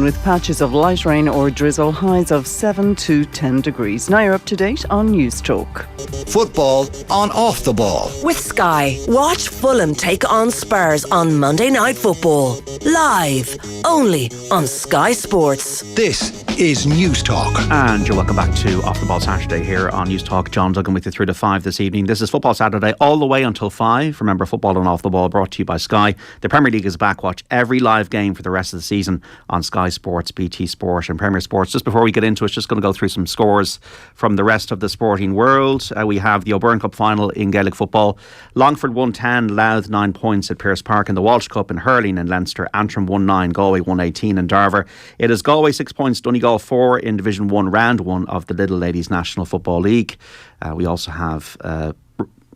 With patches of light rain or drizzle, highs of 7 to 10 degrees. Now you're up to date on News Talk. Football on Off the Ball. With Sky, watch Fulham take on Spurs on Monday Night Football. Live, only on Sky Sports. This is News Talk. And you're welcome back to Off the Ball Saturday here on News Talk. John Duggan with you through to 5 this evening. This is Football Saturday all the way until 5. Remember, Football on Off the Ball brought to you by Sky. The Premier League is back. Watch every live game for the rest of the season on Sky Sports, BT Sport and Premier Sports. Just before we get into it, just going to go through some scores from the rest of the sporting world. We have the O'Byrne Cup final in Gaelic football. Longford won 10, Louth 9 points at Pearse Park. In the Walsh Cup in hurling in Leinster, Antrim won 9, Galway won 18 in Darver. It is Galway 6 points, Donegal 4 in Division 1, Round 1 of the Little Ladies National Football League. We also have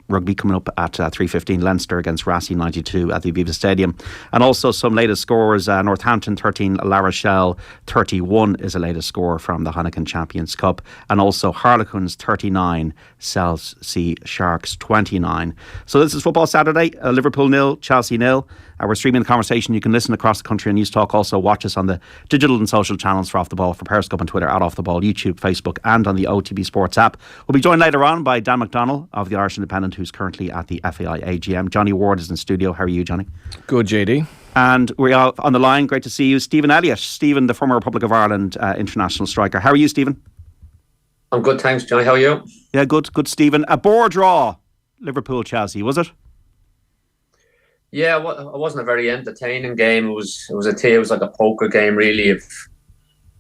rugby coming up at 3:15, Leinster against Rassie 92 at the Aviva Stadium. And also some latest scores, Northampton 13, La Rochelle 31 is the latest score from the Heineken Champions Cup. And also Harlequins 39, South Sea Sharks 29. So this is Football Saturday, Liverpool 0, Chelsea 0. We're streaming the conversation. You can listen across the country on News Talk. Also watch us on the digital and social channels for Off the Ball, for Periscope and Twitter at Off the Ball, YouTube, Facebook and on the OTB Sports app. We'll be joined later on by Dan McDonnell of the Irish Independent, who's currently at the FAI AGM. Johnny Ward is in studio. How are you, Johnny? Good, JD. And we're on the line. Great to see you. Stephen Elliott. Stephen, the former Republic of Ireland international striker. How are you, Stephen? I'm good, thanks, Johnny. How are you? Yeah, good, Stephen. A bore draw, Liverpool-Chelsea, was it? Yeah, it wasn't a very entertaining game. It was like a poker game, really, of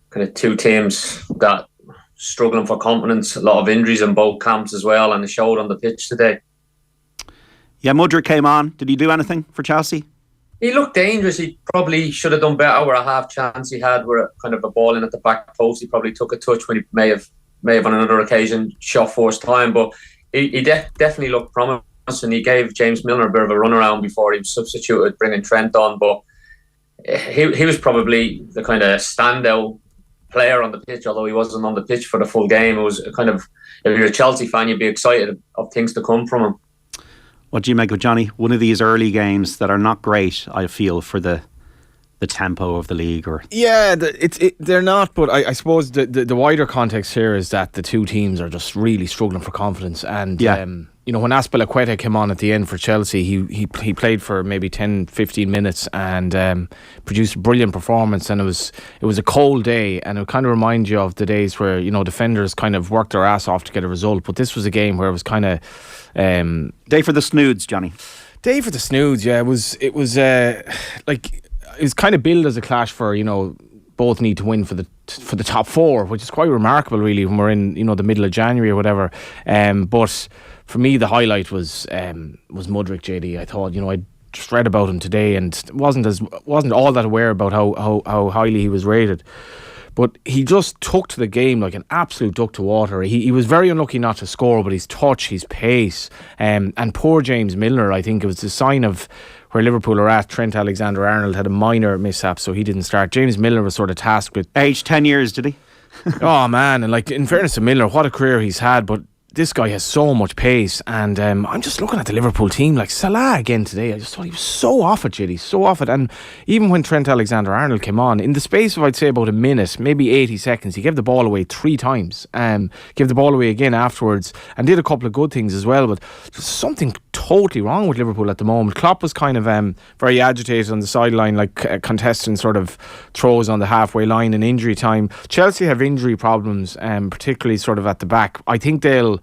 kind of two teams that struggling for confidence. A lot of injuries in both camps as well, and it showed on the pitch today. Yeah, Mudryk came on. Did he do anything for Chelsea? He looked dangerous. He probably should have done better. Where a half chance he had, where kind of a ball in at the back post, he probably took a touch when he may have on another occasion shot first time. But he definitely looked promising. And he gave James Milner a bit of a runaround before he was substituted, bringing Trent on. But he was probably the kind of standout player on the pitch, although he wasn't on the pitch for the full game. It was a kind of, if you're a Chelsea fan, you'd be excited of things to come from him. What do you make of, Johnny? One of these early games that are not great, I feel, for the tempo of the league, or yeah, they're not. But I suppose the wider context here is that the two teams are just really struggling for confidence. And when Azpilicueta came on at the end for Chelsea, he played for maybe 10-15 minutes and produced a brilliant performance. And it was a cold day, and it kind of reminds you of the days where defenders kind of worked their ass off to get a result. But this was a game where it was kind of day for the snoods, Johnny. Day for the snoods. Yeah, it was kind of billed as a clash for both need to win for the top four, which is quite remarkable really when we're in the middle of January or whatever. But for me, the highlight was Mudryk, JD. I thought I just read about him today and wasn't all that aware about how highly he was rated. But he just took to the game like an absolute duck to water. He was very unlucky not to score, but his touch, his pace, and poor James Milner, I think it was a sign of where Liverpool are at. Trent Alexander-Arnold had a minor mishap, so he didn't start. James Milner was sort of tasked with... Aged 10 years, did he? Oh, man. And in fairness to Milner, what a career he's had, but this guy has so much pace. And I'm just looking at the Liverpool team, like Salah again today. I just thought he was so off it, Jitty, so off it. And even when Trent Alexander-Arnold came on, in the space of, I'd say, about a minute, maybe 80 seconds, he gave the ball away 3 times. Gave the ball away again afterwards and did a couple of good things as well. But there's something totally wrong with Liverpool at the moment. Klopp was kind of very agitated on the sideline, like contesting sort of throws on the halfway line in injury time. Chelsea have injury problems, particularly sort of at the back. I think they'll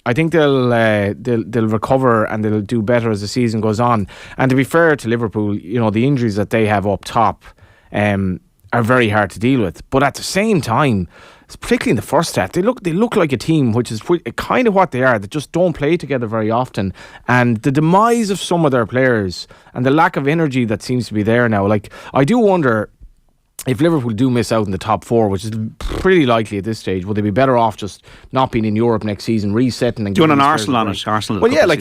recover and they'll do better as the season goes on. And to be fair to Liverpool, the injuries that they have up top are very hard to deal with. But at the same time, particularly in the first half, they look like a team, which is kind of what they are. They just don't play together very often. And the demise of some of their players and the lack of energy that seems to be there now, I do wonder if Liverpool do miss out in the top 4, which is pretty likely at this stage, would they be better off just not being in Europe next season, resetting and doing an Arsenal on it? Arsenal. Well, yeah, I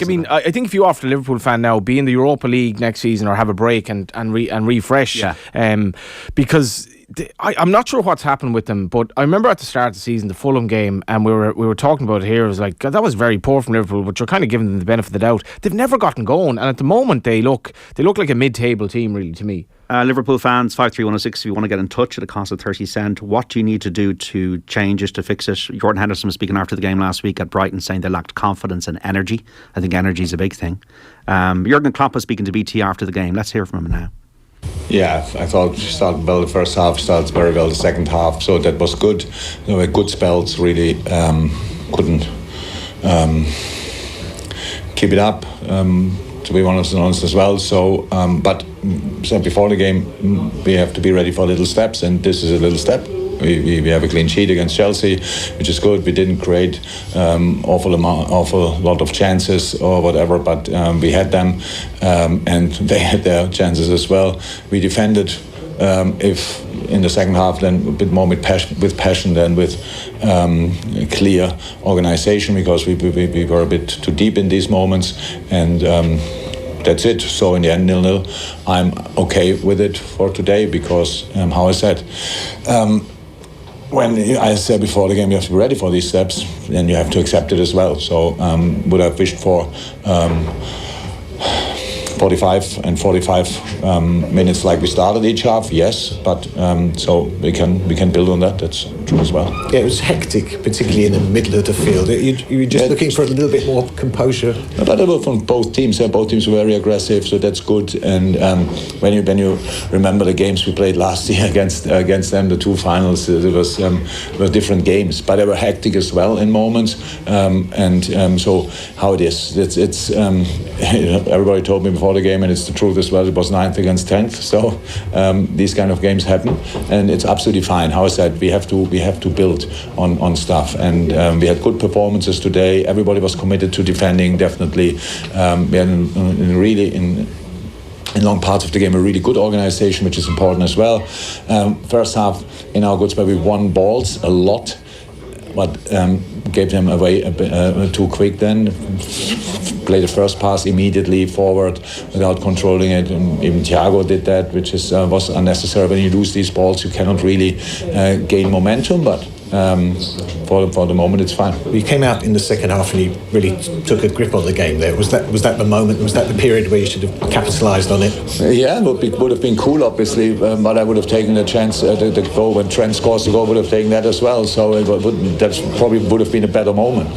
think if you offer a Liverpool fan now, be in the Europa League next season or have a break and refresh, because I'm not sure what's happened with them, but I remember at the start of the season, the Fulham game, and we were talking about it here. It was like, God, that was very poor from Liverpool, but you're kind of giving them the benefit of the doubt. They've never gotten going, and at the moment they look like a mid-table team, really, to me. Liverpool fans, 53106, if you want to get in touch at a cost of 30 cents, what do you need to do to change it, to fix it? Jordan Henderson was speaking after the game last week at Brighton, saying they lacked confidence and energy. I think energy is a big thing. Jurgen Klopp was speaking to BT after the game. Let's hear from him now. Yeah, I thought we started well the first half, started very well the second half, so that was good. There were good spells, really couldn't keep it up, to be honest as well. So, but said before the game, we have to be ready for little steps, and this is a little step. We have a clean sheet against Chelsea, which is good. We didn't create awful lot of chances or whatever, but we had them, and they had their chances as well. We defended, if in the second half, then a bit more with passion than with clear organisation, because we were a bit too deep in these moments, and that's it. So in the end, 0-0. I'm okay with it for today because, how I said, when I said before the game, you have to be ready for these steps, then you have to accept it as well. So would I have wished for 45 and 45 minutes like we started each half? Yes, but so we can build on that. That's true as well. Yeah, it was hectic, particularly in the middle of the field. You were just looking for a little bit more composure. But it was from both teams. Both teams were very aggressive, so that's good. And when you remember the games we played last year against them, the two finals, it were different games, but they were hectic as well in moments. So how it is, it's everybody told me before the game, and it's the truth as well. It was 9th against 10th, so these kind of games happen, and it's absolutely fine. How I said, we have to build on stuff, and we had good performances today. Everybody was committed to defending, definitely. We had in long parts of the game a really good organisation, which is important as well. First half in our good spot, we won balls a lot, but gave them away a bit too quick then. Played the first pass immediately forward without controlling it, and even Thiago did that, which was unnecessary. When you lose these balls, you cannot really gain momentum, but for the moment it's fine. You came out in the second half and you really took a grip on the game there. Was that the moment? Was that the period where you should have capitalised on it? Yeah, it would have been cool, obviously, but I would have taken the chance, the goal when Trent scores the goal, would have taken that as well. So that probably would have been a better moment.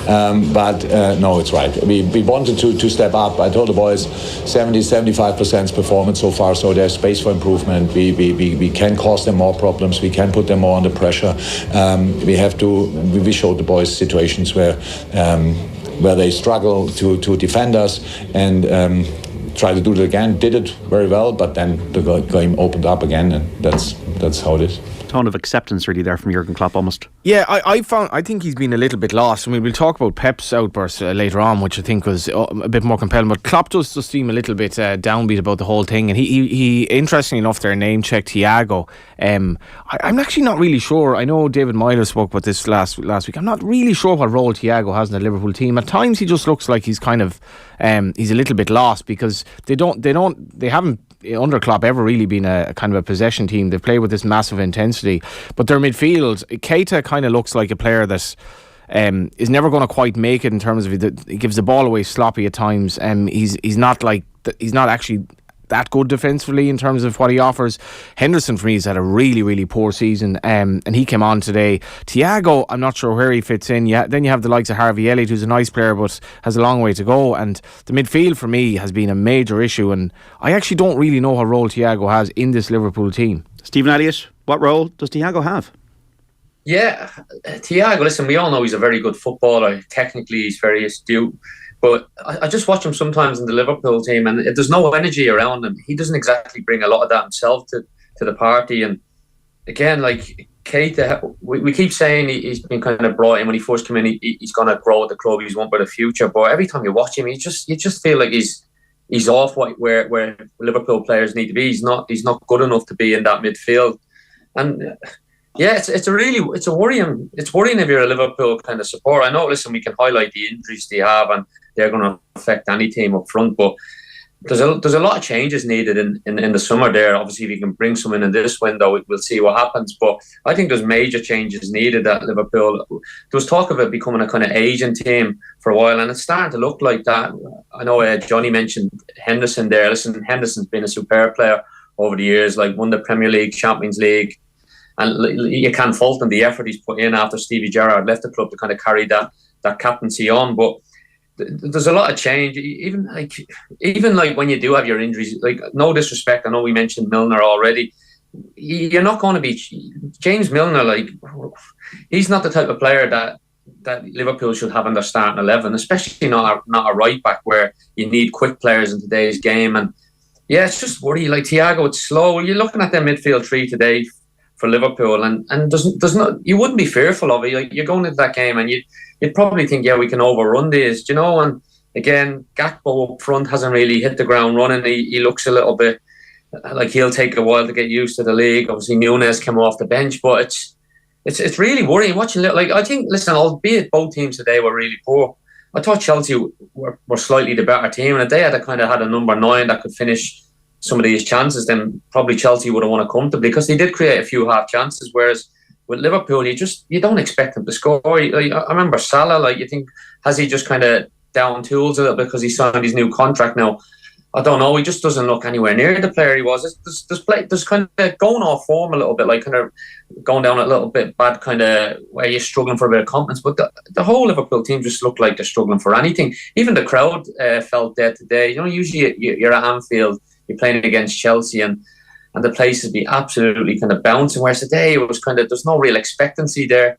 But no, it's right. We wanted to step up. I told the boys 75% performance so far, so there's space for improvement. We can cause them more problems. We can put them more under pressure. We showed the boys situations where they struggle to defend us, and try to do it again. Did it very well, but then the game opened up again, and that's how it is. Tone of acceptance really there from Jurgen Klopp almost. Yeah, I think he's been a little bit lost. I mean, we'll talk about Pep's outburst later on, which I think was a bit more compelling, but Klopp does seem a little bit downbeat about the whole thing, and he interestingly enough there name-checked Thiago. I'm actually not really sure. I know David Myler spoke about this last week. I'm not really sure what role Thiago has in the Liverpool team. At times he just looks like he's kind of he's a little bit lost, because they haven't under Klopp ever really been a kind of a possession team. They play with this massive intensity, but their midfield, Keita kind of looks like a player that is never going to quite make it in terms of he gives the ball away sloppy at times. He's not actually that good defensively in terms of what he offers. Henderson for me has had a really, really poor season, and he came on today. Thiago, I'm not sure where he fits in. Then you have the likes of Harvey Elliott, who's a nice player but has a long way to go, and the midfield for me has been a major issue, and I actually don't really know what role Thiago has in this Liverpool team. Stephen Elliott, what role does Thiago have? Yeah, Thiago, listen, we all know he's a very good footballer. Technically he's very astute, but I just watch him sometimes in the Liverpool team, and there's no energy around him. He doesn't exactly bring a lot of that himself to the party. And again, like Keita, we keep saying he's been kind of brought in when he first came in. He's going to grow at the club. He's one for the future. But every time you watch him, you just feel like he's off where Liverpool players need to be. He's not good enough to be in that midfield. And yeah, it's worrying. It's worrying if you're a Liverpool kind of supporter. I know. Listen, we can highlight the injuries they have, and they're going to affect any team up front. But there's a lot of changes needed in the summer there. Obviously, if you can bring someone in this window, we'll see what happens. But I think there's major changes needed at Liverpool. There was talk of it becoming a kind of Asian team for a while, and it's starting to look like that. I know Johnny mentioned Henderson there. Listen, Henderson's been a superb player over the years, like won the Premier League, Champions League, and you can't fault him the effort he's put in after Stevie Gerrard left the club to kind of carry that captaincy on. But there's a lot of change, even like when you do have your injuries. Like, no disrespect, I know we mentioned Milner already. You're not going to be James Milner. Like, he's not the type of player that Liverpool should have in their starting 11, especially not a right back, where you need quick players in today's game. And yeah, it's just worry. Like, Thiago, it's slow. You're looking at their midfield three today for Liverpool, and there's not, you wouldn't be fearful of it. Like, you're going into that game and you'd probably think, yeah, we can overrun these, you know. And again, Gakpo up front hasn't really hit the ground running. He looks a little bit like he'll take a while to get used to the league. Obviously, Núñez came off the bench, but it's really worrying watching. Like, I think, listen, albeit both teams today were really poor, I thought Chelsea were slightly the better team, and if they had a number 9 that could finish some of these chances, then probably Chelsea would have won it comfortably, because they did create a few half chances. Whereas with Liverpool, you don't expect them to score. Like, I remember Salah. Like, you think, has he just kind of down tools a little bit because he signed his new contract now? I don't know. He just doesn't look anywhere near the player he was. There's kind of going off form a little bit, like kind of going down a little bit bad, kind of where you're struggling for a bit of confidence. But the whole Liverpool team just looked like they're struggling for anything. Even the crowd felt dead today. You know, usually you're at Anfield, you're playing against Chelsea, and the place would be absolutely kind of bouncing. Whereas today it was kind of, there's no real expectancy there.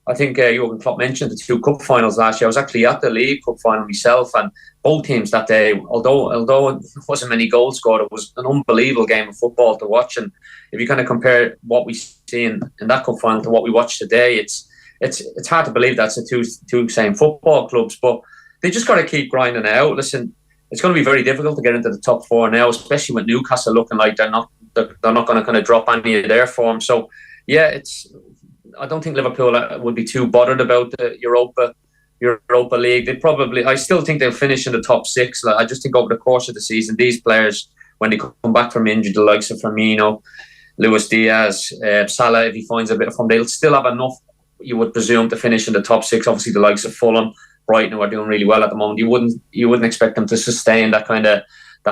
I think Jurgen Klopp mentioned the 2 cup finals last year. I was actually at the League Cup final myself, and both teams that day, although it wasn't many goals scored, it was an unbelievable game of football to watch. And if you kind of compare what we see in that cup final to what we watched today, it's hard to believe that's the two same football clubs. But they just got to keep grinding it out. Listen, it's going to be very difficult to get into the top 4 now, especially with Newcastle looking like they're not going to kind of drop any of their form. So yeah, I don't think Liverpool would be too bothered about the Europa League. I still think they'll finish in the top 6. I just think over the course of the season, these players, when they come back from injury, the likes of Firmino, Luis Diaz, Salah, if he finds a bit of form, they'll still have enough, you would presume, to finish in the top 6. Obviously, the likes of Fulham, Brighton, who are doing really well at the moment, you wouldn't expect them to sustain that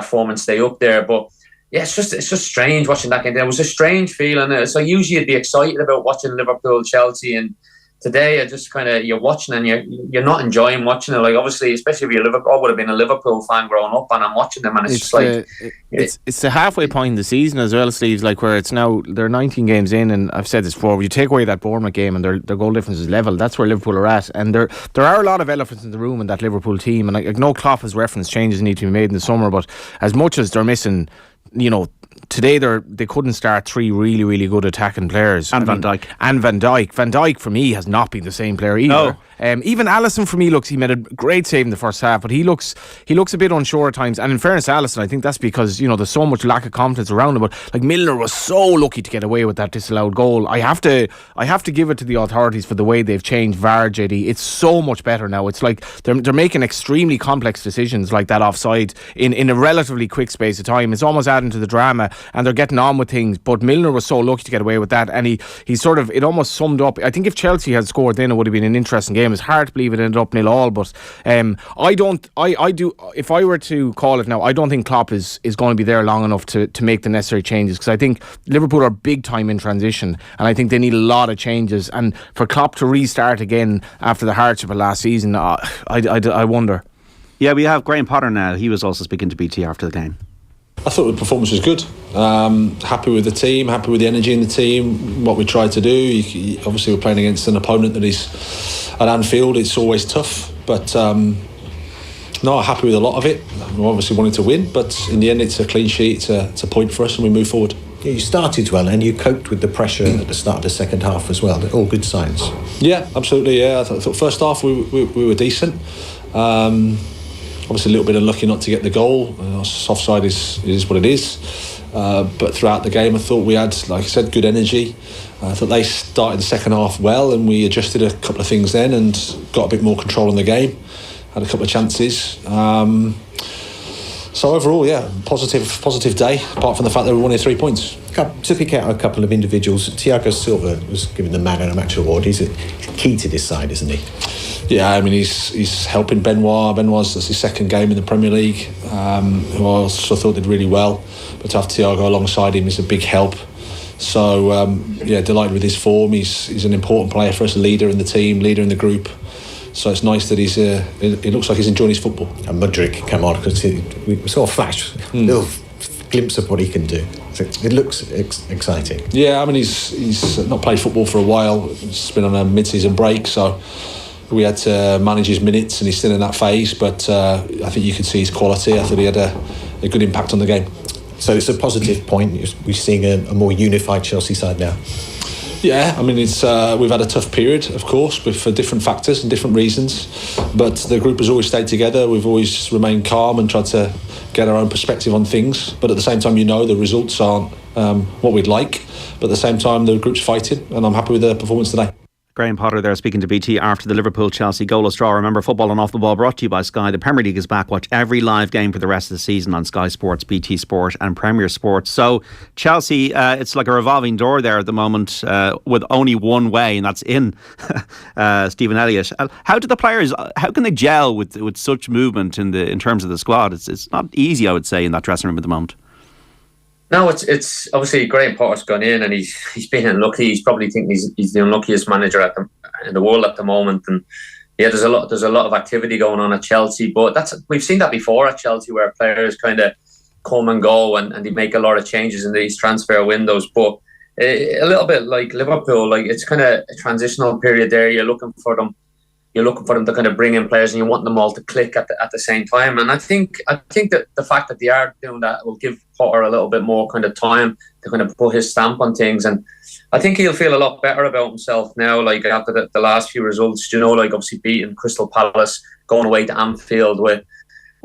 form and stay up there. But yeah, it's just strange watching that game. There was a strange feeling. So usually you'd be excited about watching Liverpool, Chelsea, and today, I just kind of, you're watching and you're not enjoying watching it. Like, obviously, especially if you're Liverpool, I would have been a Liverpool fan growing up, and I'm watching them, and it's just like it's the halfway point in the season as well, Steve. Like, where it's now they're 19 games in, and I've said this before. You take away that Bournemouth game, and their goal difference is level. That's where Liverpool are at, and there are a lot of elephants in the room in that Liverpool team. And I know Klopp has referenced changes need to be made in the summer, but as much as they're missing, you know, today they couldn't start 3 really, really good attacking players. And Van Dijk. Van Dijk, for me, has not been the same player either. No. Even Alisson, for me, he made a great save in the first half, but he looks a bit unsure at times. And in fairness to Alisson, I think that's because, you know, there's so much lack of confidence around him. But like, Milner was so lucky to get away with that disallowed goal. I have to give it to the authorities for the way they've changed VAR, JD. It's so much better now. It's like they're making extremely complex decisions like that offside in a relatively quick space of time. It's almost adding to the drama, and they're getting on with things. But Milner was so lucky to get away with that, and he sort of, it almost summed up. I think if Chelsea had scored, then it would have been an interesting game. It's hard to believe it ended up 0-0, but if I were to call it now, I don't think Klopp is going to be there long enough to make the necessary changes, because I think Liverpool are big time in transition, and I think they need a lot of changes. And for Klopp to restart again after the hardship of last season, I wonder. Yeah, we have Graham Potter now. He was also speaking to BT after the game. I thought the performance was good. Happy with the team, happy with the energy in the team, what we tried to do. Obviously, we're playing against an opponent that is at Anfield. It's always tough, but happy with a lot of it. We obviously wanted to win, but in the end, it's a clean sheet. It's a point for us, and we move forward. Yeah, you started well, and you coped with the pressure at the start of the second half as well. All good signs. Yeah, absolutely. Yeah, I thought first half we were decent. Obviously, a little bit unlucky not to get the goal. Offside is what it is. But throughout the game, I thought we had, like I said, good energy. I thought they started the second half well, and we adjusted a couple of things then and got a bit more control in the game. Had a couple of chances. So overall, yeah, positive day, apart from the fact that we wanted 3 points. To pick out a couple of individuals, Thiago Silva was given the Man of the Match award. He's key to this side, isn't he? Yeah, I mean, he's helping Benoit. Benoit's that's his second game in the Premier League, who I also thought did really well. But to have Thiago alongside him is a big help. So, delighted with his form. He's an important player for us, a leader in the team, leader in the group. So it's nice that it looks like he's enjoying his football. And Mudryk came on because we saw a flash, little glimpse of what he can do. So it looks exciting. Yeah, I mean, he's not played football for a while. He's been on a mid-season break, so we had to manage his minutes, and he's still in that phase. But I think you could see his quality. I thought he had a good impact on the game. So it's a positive point. We're seeing a more unified Chelsea side now. Yeah, I mean, we've had a tough period, of course, for different factors and different reasons. But the group has always stayed together. We've always remained calm and tried to get our own perspective on things. But at the same time, the results aren't what we'd like. But at the same time, the group's fighting, and I'm happy with the performance today. Graham Potter there speaking to BT after the Liverpool-Chelsea goalless draw. Remember, football and off the ball brought to you by Sky. The Premier League is back. Watch every live game for the rest of the season on Sky Sports, BT Sport and Premier Sports. So Chelsea, it's like a revolving door there at the moment, with only one way, and that's in. Stephen Elliott. How do the players? How can they gel with such movement in terms of the squad? It's not easy, I would say, in that dressing room at the moment. No, it's obviously Graham Potter's gone in, and he's been unlucky. He's probably thinking he's the unluckiest manager in the world at the moment. And yeah, there's a lot of activity going on at Chelsea, but we've seen that before at Chelsea, where players kind of come and go, and they make a lot of changes in these transfer windows. But a little bit like Liverpool, like it's kind of a transitional period there. You're looking for them to kind of bring in players, and you want them all to click at the same time. And I think that the fact that they are doing that will give Potter a little bit more kind of time to kind of put his stamp on things. And I think he'll feel a lot better about himself now, like after the last few results, like obviously beating Crystal Palace, going away to Anfield where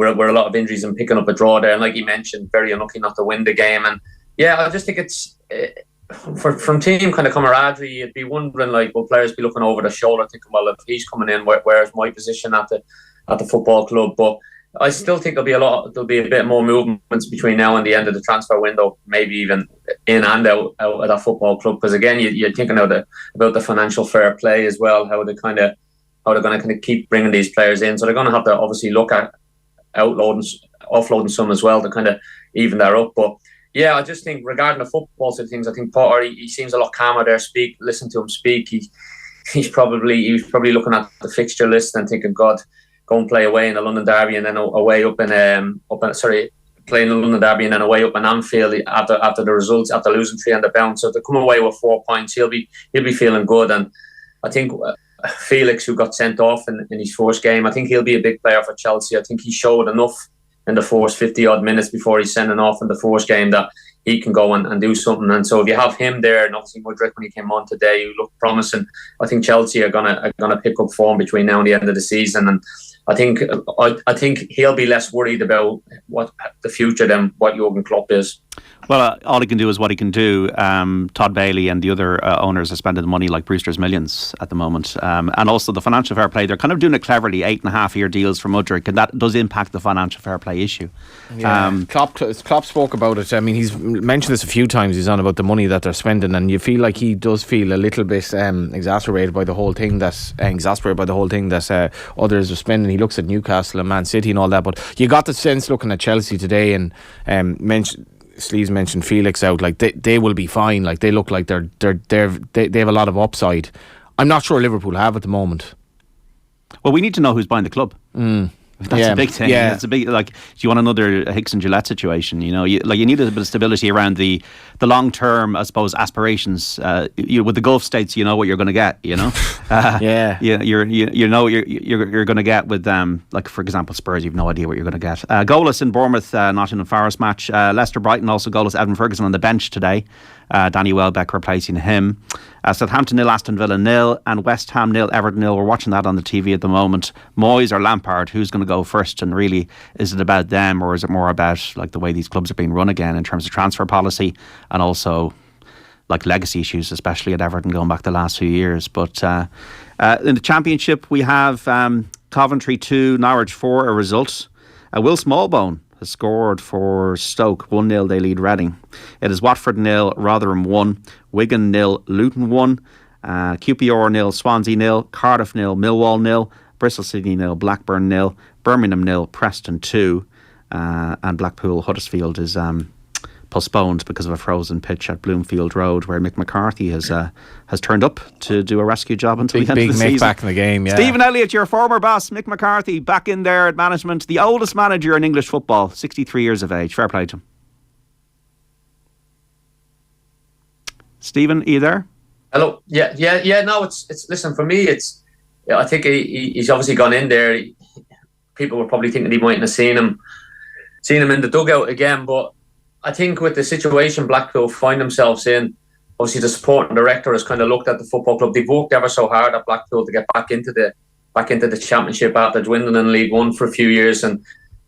a lot of injuries and picking up a draw there. And like he mentioned, very unlucky not to win the game. And yeah, I just think it's... from team kind of camaraderie, you'd be wondering, like, will players be looking over their shoulder thinking, well, if he's coming in, where's my position at the football club? But I still think there'll be a bit more movements between now and the end of the transfer window, maybe even in and out of that football club, because again, you're thinking about the financial fair play as well, how they're going to keep bringing these players in. So they're going to have to obviously look at offloading some as well to kind of even that up. But yeah, I just think regarding the football side of things, I think Potter, he seems a lot calmer there. Listen to him speak. He's probably looking at the fixture list and thinking, God, go and play away in the London Derby and then away playing the London Derby and then away up in Anfield after the results, after losing 3 on the bounce. So to come away with 4 points, he'll be feeling good. And I think Felix, who got sent off in his first game, I think he'll be a big player for Chelsea. I think he showed enough in the first 50 odd minutes before he's sending off in the first game that he can go and do something. And so if you have him there, and obviously Mudryk when he came on today, who looked promising, I think Chelsea are gonna pick up form between now and the end of the season. And I think he'll be less worried about what the future than what Jurgen Klopp is. Well, all he can do is what he can do. Todd Bailey and the other owners are spending the money like Brewster's Millions at the moment. And also the financial fair play, they're kind of doing it cleverly, 8.5-year deals for Mudryk, and that does impact the financial fair play issue. Yeah. Klopp spoke about it. I mean, he's mentioned this a few times. He's on about the money that they're spending, and you feel like he does feel a little bit exasperated by the whole thing that others are spending. He looks at Newcastle and Man City and all that, but you got the sense looking at Chelsea today, and Sleeves mentioned Felix out, like they will be fine. Like they look like they have a lot of upside. I'm not sure Liverpool have at the moment. Well, we need to know who's buying the club. That's a big thing. Yeah. It's a big, like, do you want another Hicks and Gillette situation? You know, you need a bit of stability around the long term, I suppose, aspirations. With the Gulf states, you know what you're going to get. You know, you know you're going to get with like for example Spurs. You've no idea what you're going to get. Goalless in Bournemouth, Nottingham Forest match. Leicester Brighton also goalless. Evan Ferguson on the bench today. Danny Welbeck replacing him. Southampton 0, Aston Villa 0, and West Ham 0, Everton 0. We're watching that on the TV at the moment. Moyes or Lampard, who's going to go first? And really, is it about them, or is it more about like the way these clubs are being run again in terms of transfer policy and also like legacy issues, especially at Everton going back the last few years? But in the Championship, we have Coventry 2, Norwich 4, a result. Will Smallbone has scored for Stoke. 1-0 they lead Reading. It is Watford 0, Rotherham 1, Wigan 0, Luton 1, QPR 0, Swansea 0, Cardiff 0, Millwall 0, Bristol City 0, Blackburn 0, Birmingham 0, Preston 2, and Blackpool Huddersfield is postponed because of a frozen pitch at Bloomfield Road, where Mick McCarthy has turned up to do a rescue job until the end of the season. Big Mick back in the game, yeah. Stephen Elliott, your former boss, Mick McCarthy, back in there at management, the oldest manager in English football, 63 years of age. Fair play to him. Stephen, are you there? Hello. Yeah. No, it's. Listen, for me, it's. I think he's obviously gone in there. People were probably thinking he mightn't have seen him in the dugout again. But I think with the situation Blackpool find themselves in, obviously the sporting director has kind of looked at the football club. They've worked ever so hard at Blackpool to get back into the championship after dwindling in League One for a few years, and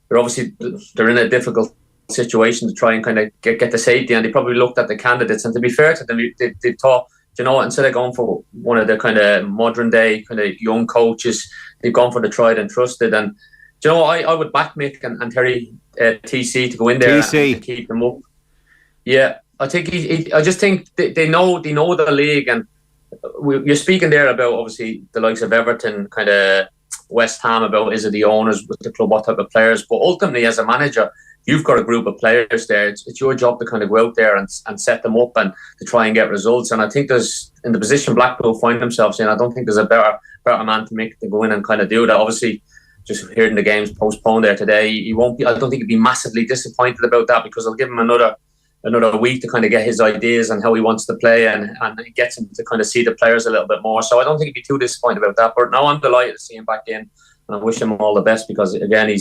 they're in a difficult situation to try and kind of get the safety, and they probably looked at the candidates, and to be fair to them, they thought, you know what, instead of going for one of the kind of modern day kind of young coaches, they've gone for the tried and trusted. And you know, I would back Mick and Terry TC to go in there and to keep them up. Yeah, I think I just think they know the league, and you're speaking there about obviously the likes of Everton, kind of West Ham, about is it the owners with the club, what type of players, but ultimately as a manager, you've got a group of players there. It's your job to kind of go out there and set them up and to try and get results. And I think there's, in the position Blackpool find themselves in, I don't think there's a better man to go in and kind of do that. Obviously, just hearing the games postponed there today, he won't be. I don't think he'd be massively disappointed about that, because I'll give him another week to kind of get his ideas and how he wants to play, and it gets him to kind of see the players a little bit more. So I don't think he'd be too disappointed about that. But now I'm delighted to see him back in, and I wish him all the best, because again,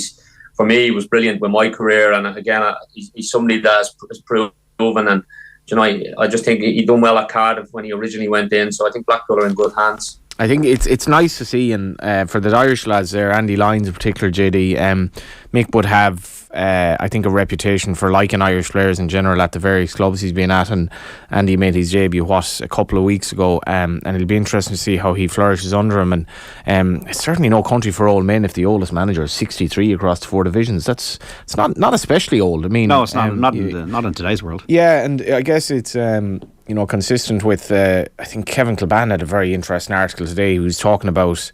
for me, he was brilliant with my career, and again, he's somebody that has proven, and you know, I just think he done well at Cardiff when he originally went in, so I think Blackpool are in good hands. I think it's nice to see, and for the Irish lads there, Andy Lyons in particular, JD, Mick would have, I think, a reputation for liking Irish players in general at the various clubs he's been at, and Andy made his debut a couple of weeks ago, and it'll be interesting to see how he flourishes under him. And it's certainly no country for old men if the oldest manager is 63 across the 4 divisions. It's not especially old. I mean, no, it's not in today's world. Yeah, and I guess it's consistent with, I think Kevin Kilban had a very interesting article today. He was talking about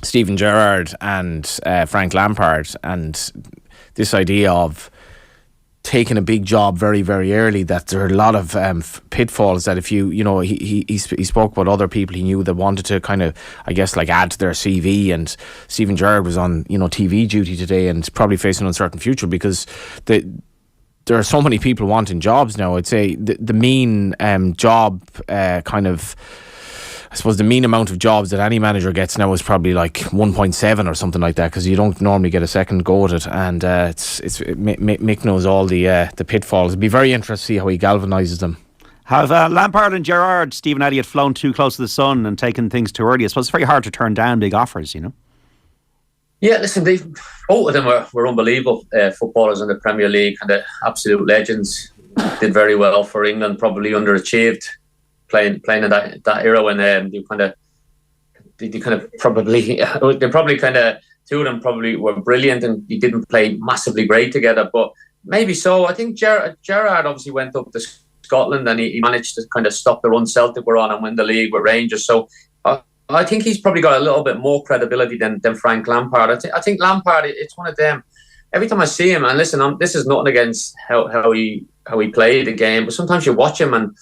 Steven Gerrard and Frank Lampard, and this idea of taking a big job very, very early, that there are a lot of pitfalls that if he spoke about other people he knew that wanted to kind of, I guess, like add to their CV, and Steven Gerrard was on TV duty today and probably facing an uncertain future, because there are so many people wanting jobs now. I'd say the mean job I suppose the mean amount of jobs that any manager gets now is probably like 1.7 or something like that, because you don't normally get a second go at it. And Mick knows all the pitfalls. It'd be very interesting to see how he galvanises them. Have Lampard and Gerrard, Stephen Elliott, flown too close to the sun and taken things too early? I suppose it's very hard to turn down big offers, you know? Yeah, listen, both of them were unbelievable footballers in the Premier League, and the absolute legends. Did very well for England, probably underachieved playing in that era when they probably two of them probably were brilliant, and they didn't play massively great together, but maybe so. I think Gerrard obviously went up to Scotland, and he managed to kind of stop the run Celtic were on and win the league with Rangers. So I think he's probably got a little bit more credibility than Frank Lampard. I think Lampard, it's one of them. Every time I see him, and listen, this is nothing against how he played the game, but sometimes you watch him and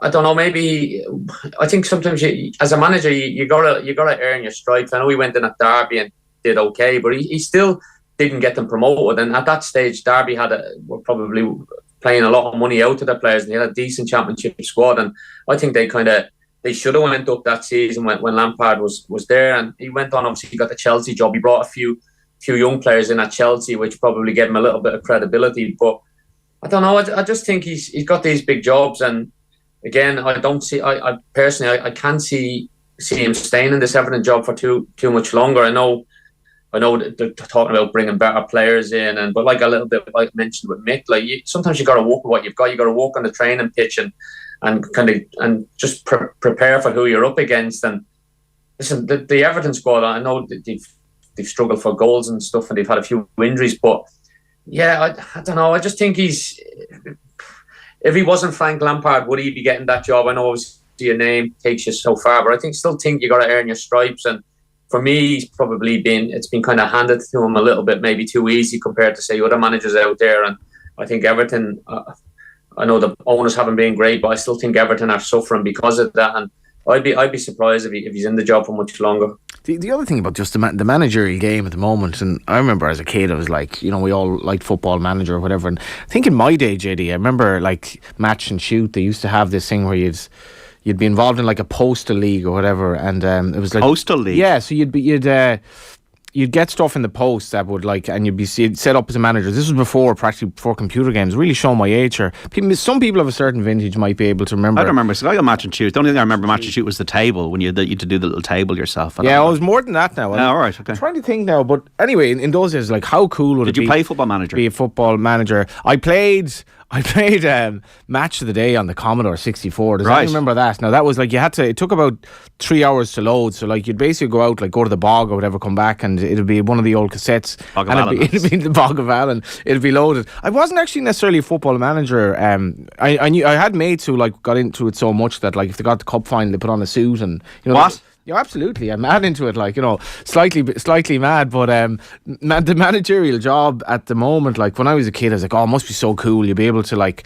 I don't know. Maybe I think sometimes as a manager, you gotta earn your stripes. I know he went in at Derby and did okay, but he still didn't get them promoted. And at that stage, Derby were probably playing a lot of money out to their players, and they had a decent championship squad. And I think they should have went up that season when Lampard was there. And he went on. Obviously, he got the Chelsea job. He brought a few young players in at Chelsea, which probably gave him a little bit of credibility. But I don't know. I just think he's got these big jobs, and again, I don't see. I personally, I can't see him staying in this Everton job for too much longer. I know they're talking about bringing better players in, but like a little bit like I mentioned with Mick, like sometimes you got to work with what you've got. You got to walk on the training pitch and just prepare for who you're up against. And listen, the Everton squad, I know they've struggled for goals and stuff, and they've had a few injuries, but yeah, I don't know. I just think if he wasn't Frank Lampard, would he be getting that job? I know obviously your name takes you so far, but still think you got to earn your stripes. And for me, it's been kind of handed to him a little bit, maybe too easy compared to, say, other managers out there. And I think Everton, I know the owners haven't been great, but I still think Everton are suffering because of that. And I'd be surprised if he's in the job for much longer. The other thing about just the managerial game at the moment, and I remember as a kid, I was like, you know, we all liked Football Manager or whatever. And I think in my day, JD, I remember like Match and Shoot, they used to have this thing where you'd be involved in like a postal league or whatever, and it was like postal league. Yeah, so you'd get stuff in the post that would like, and you'd be set up as a manager. This was practically before computer games. Really showing my age here. Some people of a certain vintage might be able to remember. I don't remember. So I got Match and Shoot. The only thing I remember Match and Shoot was the table, when you had to do the little table yourself. Yeah, it was more than that now. All right, okay. I'm trying to think now, but anyway, in those days, like, how cool would it be? Did you play Football Manager? Be a Football Manager. I played Match of the Day on the Commodore 64. Does anyone remember that? Now that was like, it took about 3 hours to load. So like, you'd basically go out, like go to the bog or whatever, come back, and it'd be one of the old cassettes. It'd be the Bog of Allen. It'd be loaded. I wasn't actually necessarily a Football Manager. I knew I had mates who like got into it so much that like if they got the cup final, they put on a suit and, you know. What? Yeah, absolutely. I'm mad into it, like, you know, slightly mad, but the managerial job at the moment, like when I was a kid, I was like, oh, it must be so cool. You'll be able to like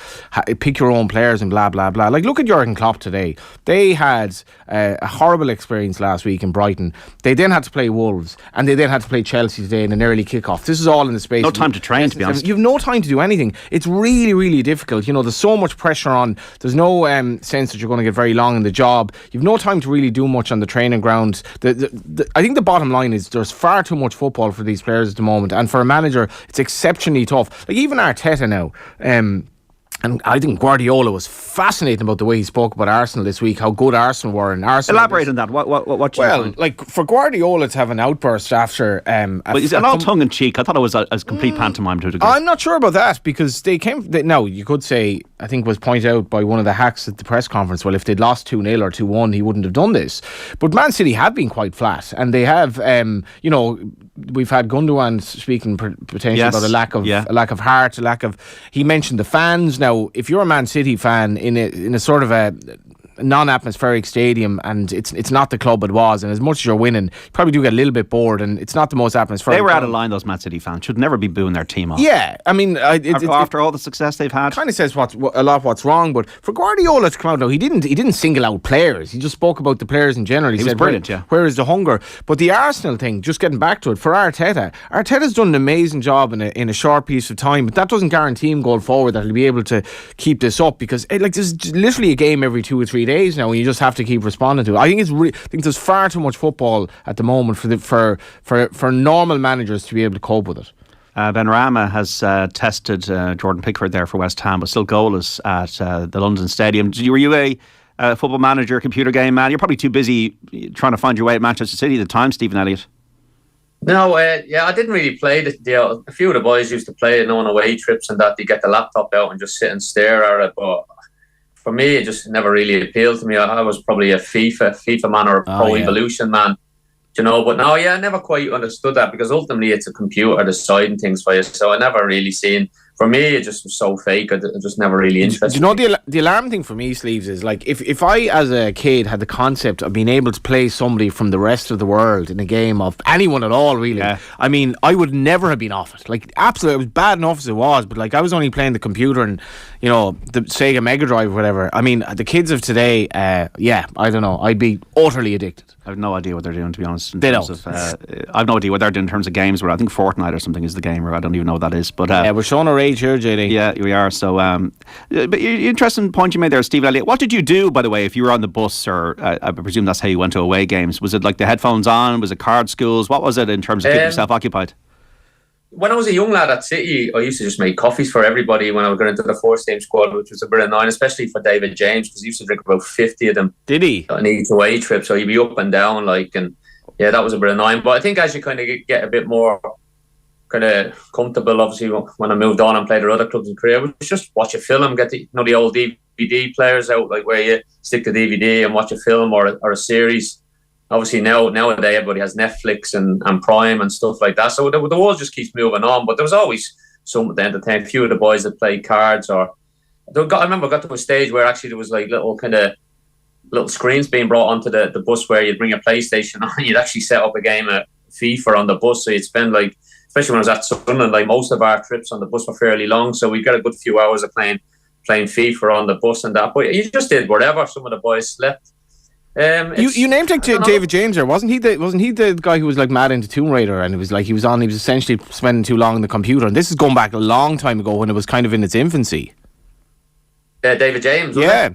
pick your own players and blah, blah, blah. Like, look at Jurgen Klopp today. They had a horrible experience last week in Brighton. They then had to play Wolves, and they then had to play Chelsea today in an early kickoff. This is all in the space. No time to train, to be honest. You have no time to do anything. It's really, really difficult. You know, there's so much pressure on. There's no sense that you're going to get very long in the job. You've no time to really do much on the training ground. I think the bottom line is there's far too much football for these players at the moment, and for a manager it's exceptionally tough. Like even Arteta now, and I think Guardiola was fascinating about the way he spoke about Arsenal this week, how good Arsenal were. And Arsenal, elaborate on that. What you find? Like for Guardiola to have an outburst after, but is it all tongue in cheek? I thought it was a complete pantomime to a degree. I'm not sure about that, because now you could say, I think was pointed out by one of the hacks at the press conference, well, if they'd lost 2-0 or 2-1, he wouldn't have done this. But Man City have been quite flat, and they have, you know, we've had Gundogan speaking potentially about a lack of heart, he mentioned the fans. Now, if you're a Man City fan in a sort of a non-atmospheric stadium, and it's not the club it was, and as much as you're winning, you probably do get a little bit bored, and it's not the most atmospheric. They were out of line, those Man City fans. Should never be booing their team off. Yeah, I mean, after all the success they've had, kind of says a lot what's wrong. But for Guardiola to come out now, he didn't single out players. He just spoke about the players in general. He said, was brilliant. Where is the hunger? But the Arsenal thing, just getting back to it, for Arteta's done an amazing job in a short piece of time, but that doesn't guarantee him going forward that he'll be able to keep this up, because there's literally a game every 2 or 3 days now, and you just have to keep responding to it. I think there's far too much football at the moment for normal managers to be able to cope with it. Benrahma has tested Jordan Pickford there for West Ham, but still goalless at the London Stadium. Were you a Football Manager, computer game man? You're probably too busy trying to find your way at Manchester City at the time, Stephen Elliott. No, I didn't really play a few of the boys used to play it on away trips and that. They get the laptop out and just sit and stare at it, but for me, it just never really appealed to me. I was probably a FIFA man or a Pro Evolution man, you know. But no, I never quite understood that, because ultimately it's a computer deciding things for you. So I never really seen. For me, it just was so fake. I just never really interested. Do you know the alarm thing for me, Sleeves, is like if I as a kid had the concept of being able to play somebody from the rest of the world in a game of anyone at all, really. Yeah. I mean, I would never have been off it. Like, absolutely, it was bad enough as it was, but like I was only playing the computer and, you know, the Sega Mega Drive or whatever. I mean, the kids of today, I don't know, I'd be utterly addicted. I have no idea what they're doing, to be honest. They don't. I've no idea what they're doing in terms of games. Where I think Fortnite or something is the game, or I don't even know what that is. But we're showing our age here, JD. Yeah, we are. So, but interesting point you made there, Steve Elliott. What did you do, by the way, if you were on the bus, or I presume that's how you went to away games? Was it like the headphones on? Was it card schools? What was it in terms of keeping yourself occupied? When I was a young lad at City, I used to just make coffees for everybody when I would get into the first team squad, which was a bit annoying, especially for David James, because he used to drink about 50 of them. Did he? On each away trip, so he'd be up and down, and yeah, that was a bit annoying. But I think as you kind of get a bit more kind of comfortable, obviously, when I moved on and played at other clubs in Korea, it was just watch a film, get the old DVD players out, like where you stick the DVD and watch a film or a series. Obviously nowadays everybody has Netflix and Prime and stuff like that, so the world just keeps moving on. But there was always something to entertain. A few of the boys that played cards, or I remember I got to a stage where actually there was like little kind of little screens being brought onto the bus where you'd bring a PlayStation on and you'd actually set up a game of FIFA on the bus. So you'd spend like, especially when I was at Sunderland, like most of our trips on the bus were fairly long. So we got a good few hours of playing FIFA on the bus and that. But you just did whatever. Some of the boys slept. You named David James there, wasn't he? Wasn't he the guy who was like mad into Tomb Raider, and it was like he was essentially spending too long on the computer. And this is going back a long time ago when it was kind of in its infancy. David James, yeah.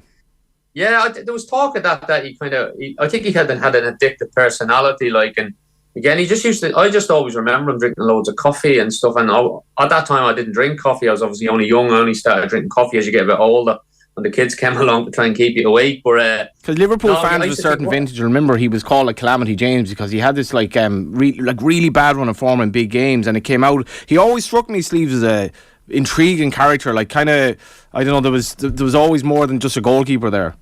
Yeah, there was talk of that I think he had an addictive personality, like, and again, I just always remember him drinking loads of coffee and stuff, and at that time I didn't drink coffee. I was obviously only young. I only started drinking coffee as you get a bit older, when the kids came along to try and keep you awake. But because Liverpool fans of a certain vintage, remember he was called like Calamity James because he had this really bad run of form in big games, and it came out. He always struck me, Sleeves, as a intriguing character, like kind of, I don't know, there was always more than just a goalkeeper there.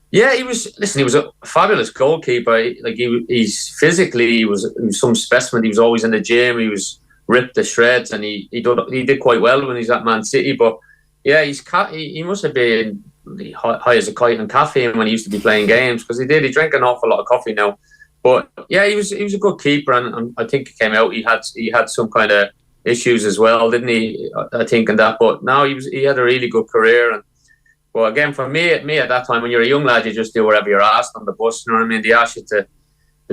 Yeah, he was a fabulous goalkeeper. Like he's physically, he was some specimen. He was always in the gym. He was ripped to shreds, and he did quite well when he's at Man City. But yeah, he must have been high as a kite on caffeine when he used to be playing games, because he drank an awful lot of coffee now. But yeah, he was a good keeper, and I think it came out he had some kind of issues as well, didn't he? I think in that, but now he had a really good career. And but again, for me at that time, when you're a young lad, you just do whatever you're asked on the bus. You know what I mean? They ask you to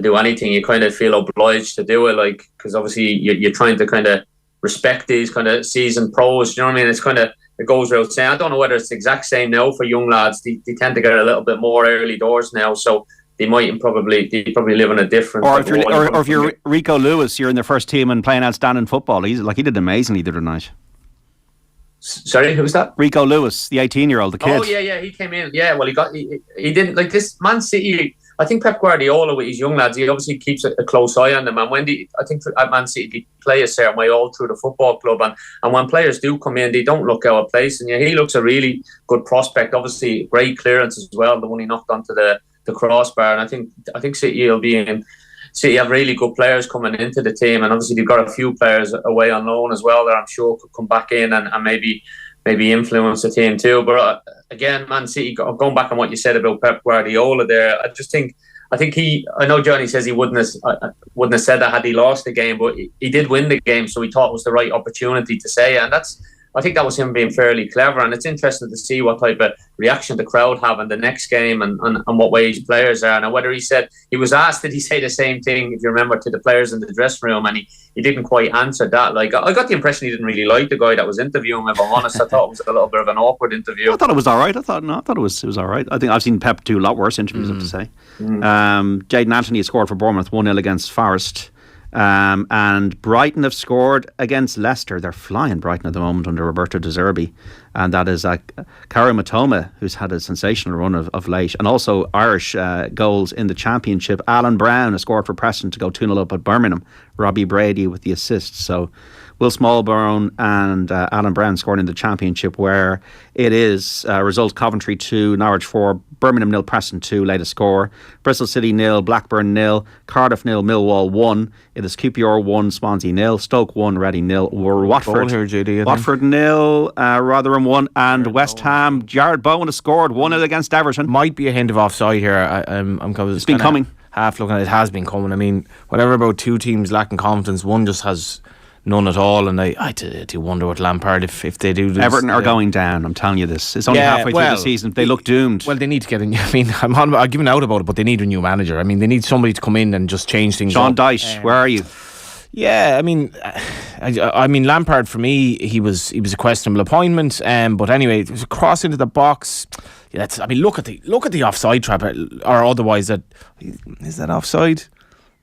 do anything, you kind of feel obliged to do it, like, because obviously you're trying to kind of respect these kind of seasoned pros. You know what I mean? It's kind of, it goes without saying. I don't know whether it's the exact same now for young lads. They tend to get a little bit more early doors now, so they probably live in a different. Or if you're Rico Lewis, you're in the first team and playing outstanding football. He did amazingly the other night. Sorry, who was that? Rico Lewis, the 18-year-old, the kid. Oh yeah, he came in. Yeah, well, he didn't like this Man City. I think Pep Guardiola with his young lads, he obviously keeps a close eye on them. And when I think at Man City, they play a certain way all through the football club. And when players do come in, they don't look out of place. And yeah, he looks a really good prospect. Obviously, great clearance as well. The one he knocked onto the crossbar. And I think City will be in. City have really good players coming into the team, and obviously they've got a few players away on loan as well that I'm sure could come back in and maybe influence the team too. But again, Man City, going back on what you said about Pep Guardiola there, I know Johnny says he wouldn't have said that had he lost the game, but he did win the game, so he thought it was the right opportunity to say it. And I think that was him being fairly clever, and it's interesting to see what type of reaction the crowd have in the next game and what way his players are. And whether he was asked, did he say the same thing, if you remember, to the players in the dressing room, and he didn't quite answer that. Like, I got the impression he didn't really like the guy that was interviewing him, if I'm honest. I thought it was a little bit of an awkward interview. I thought it was all right. I thought it was all right. I think I've seen Pep do a lot worse interviews, I have to say. Jayden Anthony has scored for Bournemouth 1-0 against Forest. And Brighton have scored against Leicester. They're flying, Brighton, at the moment under Roberto De Zerbi, and that is Karu Matoma, who's had a sensational run of late. And also Irish goals in the Championship. Alan Brown has scored for Preston to go 2-0 up at Birmingham. Robbie Brady with the assists. So Will Smallbone and Alan Brown scored in the Championship, where it is result Coventry 2, Norwich 4, Birmingham 0, Preston 2, latest score. Bristol City 0, Blackburn 0, Cardiff 0, Millwall 1. It is QPR 1, Swansea 0, Stoke 1, Reading 0, Watford 0, Rotherham 1, and West Ham. Jared Bowen has scored 1-0 against Everton. Might be a hint of offside here. It's been coming. Half looking at it, has been coming. I mean, whatever about two teams lacking confidence, one just has none at all, and I do wonder what Lampard, if they do this. Everton are going down, I'm telling you this. It's only halfway through the season. They look doomed. Well, they need to get in. I mean, I'm giving out about it, but they need a new manager. I mean, they need somebody to come in and just change things Sean up. Dyche, where are you? Yeah, I mean, Lampard, for me, he was a questionable appointment. But anyway, it was a cross into the box. Yeah, look at the offside trap, or otherwise is that offside?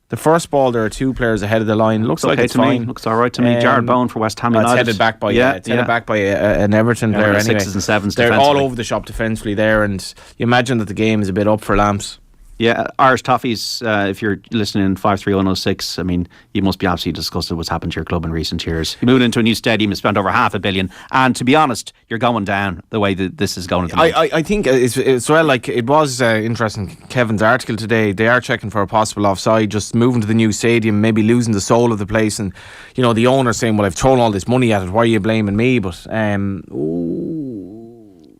The first ball, there are two players ahead of the line. Looks like it's fine. Looks all right to me. Jared Bowen for West Ham United. It's headed back by an Everton player. Anyway, 6s and 7s. They're all over the shop defensively there, and you imagine that the game is a bit up for Lamps. Yeah, Irish Toffees, if you're listening in 53106, I mean, you must be absolutely disgusted what's happened to your club in recent years. You moved into a new stadium, you spent over $500 million, and to be honest, you're going down the way that this is going at the moment. I think it's well, like, it was interesting, Kevin's article today. They are checking for a possible offside, just moving to the new stadium, maybe losing the soul of the place, and, you know, the owner saying, well, I've thrown all this money at it, why are you blaming me? But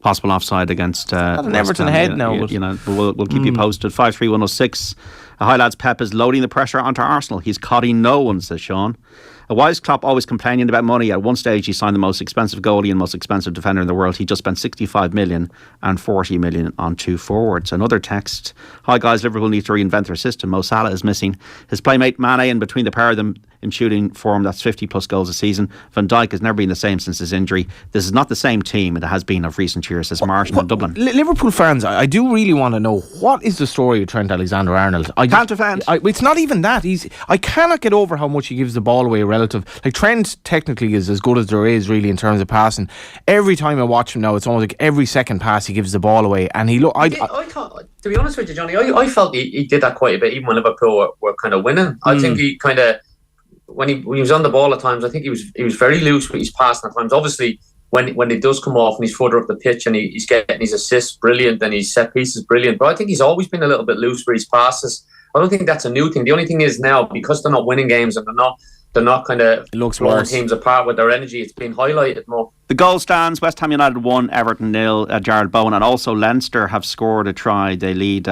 possible offside against an West Everton Ham. head now. We'll keep you posted. 53106. High lads, Pep is loading the pressure onto Arsenal. He's codding no one, says Sean. A wise Klopp always complaining about money. At one stage he signed the most expensive goalie and most expensive defender in the world. He just spent 65 million and 40 million on 2 forwards. Another text. Hi guys, Liverpool need to reinvent their system. Mo Salah is missing his playmate Mane, and between the pair of them in shooting form, that's 50 plus goals a season. Van Dijk has never been the same since his injury. This is not the same team it has been of recent years, says Martin in Dublin. Liverpool fans, I do really want to know, what is the story of Trent Alexander-Arnold? I can't defend. It's not even that. I cannot get over how much he gives the ball away relative. Like, Trent technically is as good as there is really in terms of passing. Every time I watch him now, it's almost like every second pass he gives the ball away, and he look. I thought, to be honest with you, Johnny, I felt he did that quite a bit, even when Liverpool were kind of winning. I think he kind of, when he was on the ball at times, I think he was very loose with his passing at times. Obviously, when it does come off and he's further up the pitch and he's getting his assists brilliant and his set pieces brilliant, but I think he's always been a little bit loose with his passes. I don't think that's a new thing. The only thing is now, because they're not winning games and they're not kind of blowing teams apart with their energy, it's been highlighted more. The goal stands: West Ham United 1, Everton 0. Jared Bowen and also Leinster have scored a try. They lead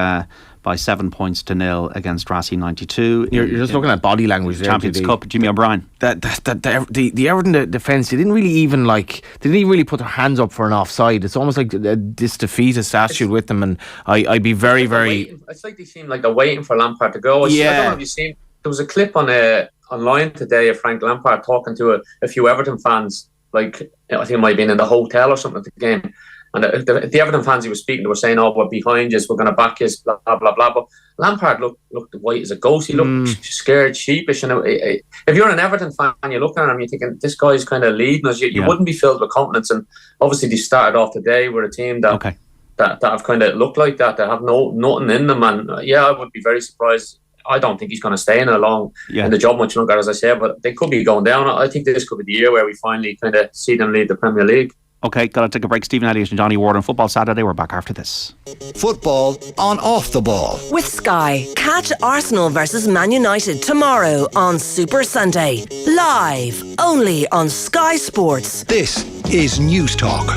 by 7 points to 0 against Racing 92. You're just looking at body language there. Champions Cup, Jimmy O'Brien. The Everton defence, they didn't really even put their hands up for an offside. It's almost like this defeatist attitude with them, and I'd be very, very... It's like they seem like they're waiting for Lampard to go. I don't know if you've seen... There was a clip online today of Frank Lampard talking to a few Everton fans. Like, I think it might have been in the hotel or something at the game. And the Everton fans he was speaking to were saying, "Oh, we're behind you, we're going to back you," blah, blah, blah. But Lampard looked white as a ghost. He looked scared, sheepish. And if you're an Everton fan and you're looking at him, you're thinking, this guy's kind of leading us. You wouldn't be filled with confidence. And obviously they started off today with a team that have kind of looked like that. They have nothing in them. And I would be very surprised. I don't think he's going to stay in the job much longer, as I say, but they could be going down. I think this could be the year where we finally kind of see them lead the Premier League. Okay, got to take a break. Stephen Elliott and Johnny Ward on Football Saturday. We're back after this. Football on Off the Ball. With Sky, catch Arsenal versus Man United tomorrow on Super Sunday. Live, only on Sky Sports. This is News Talk.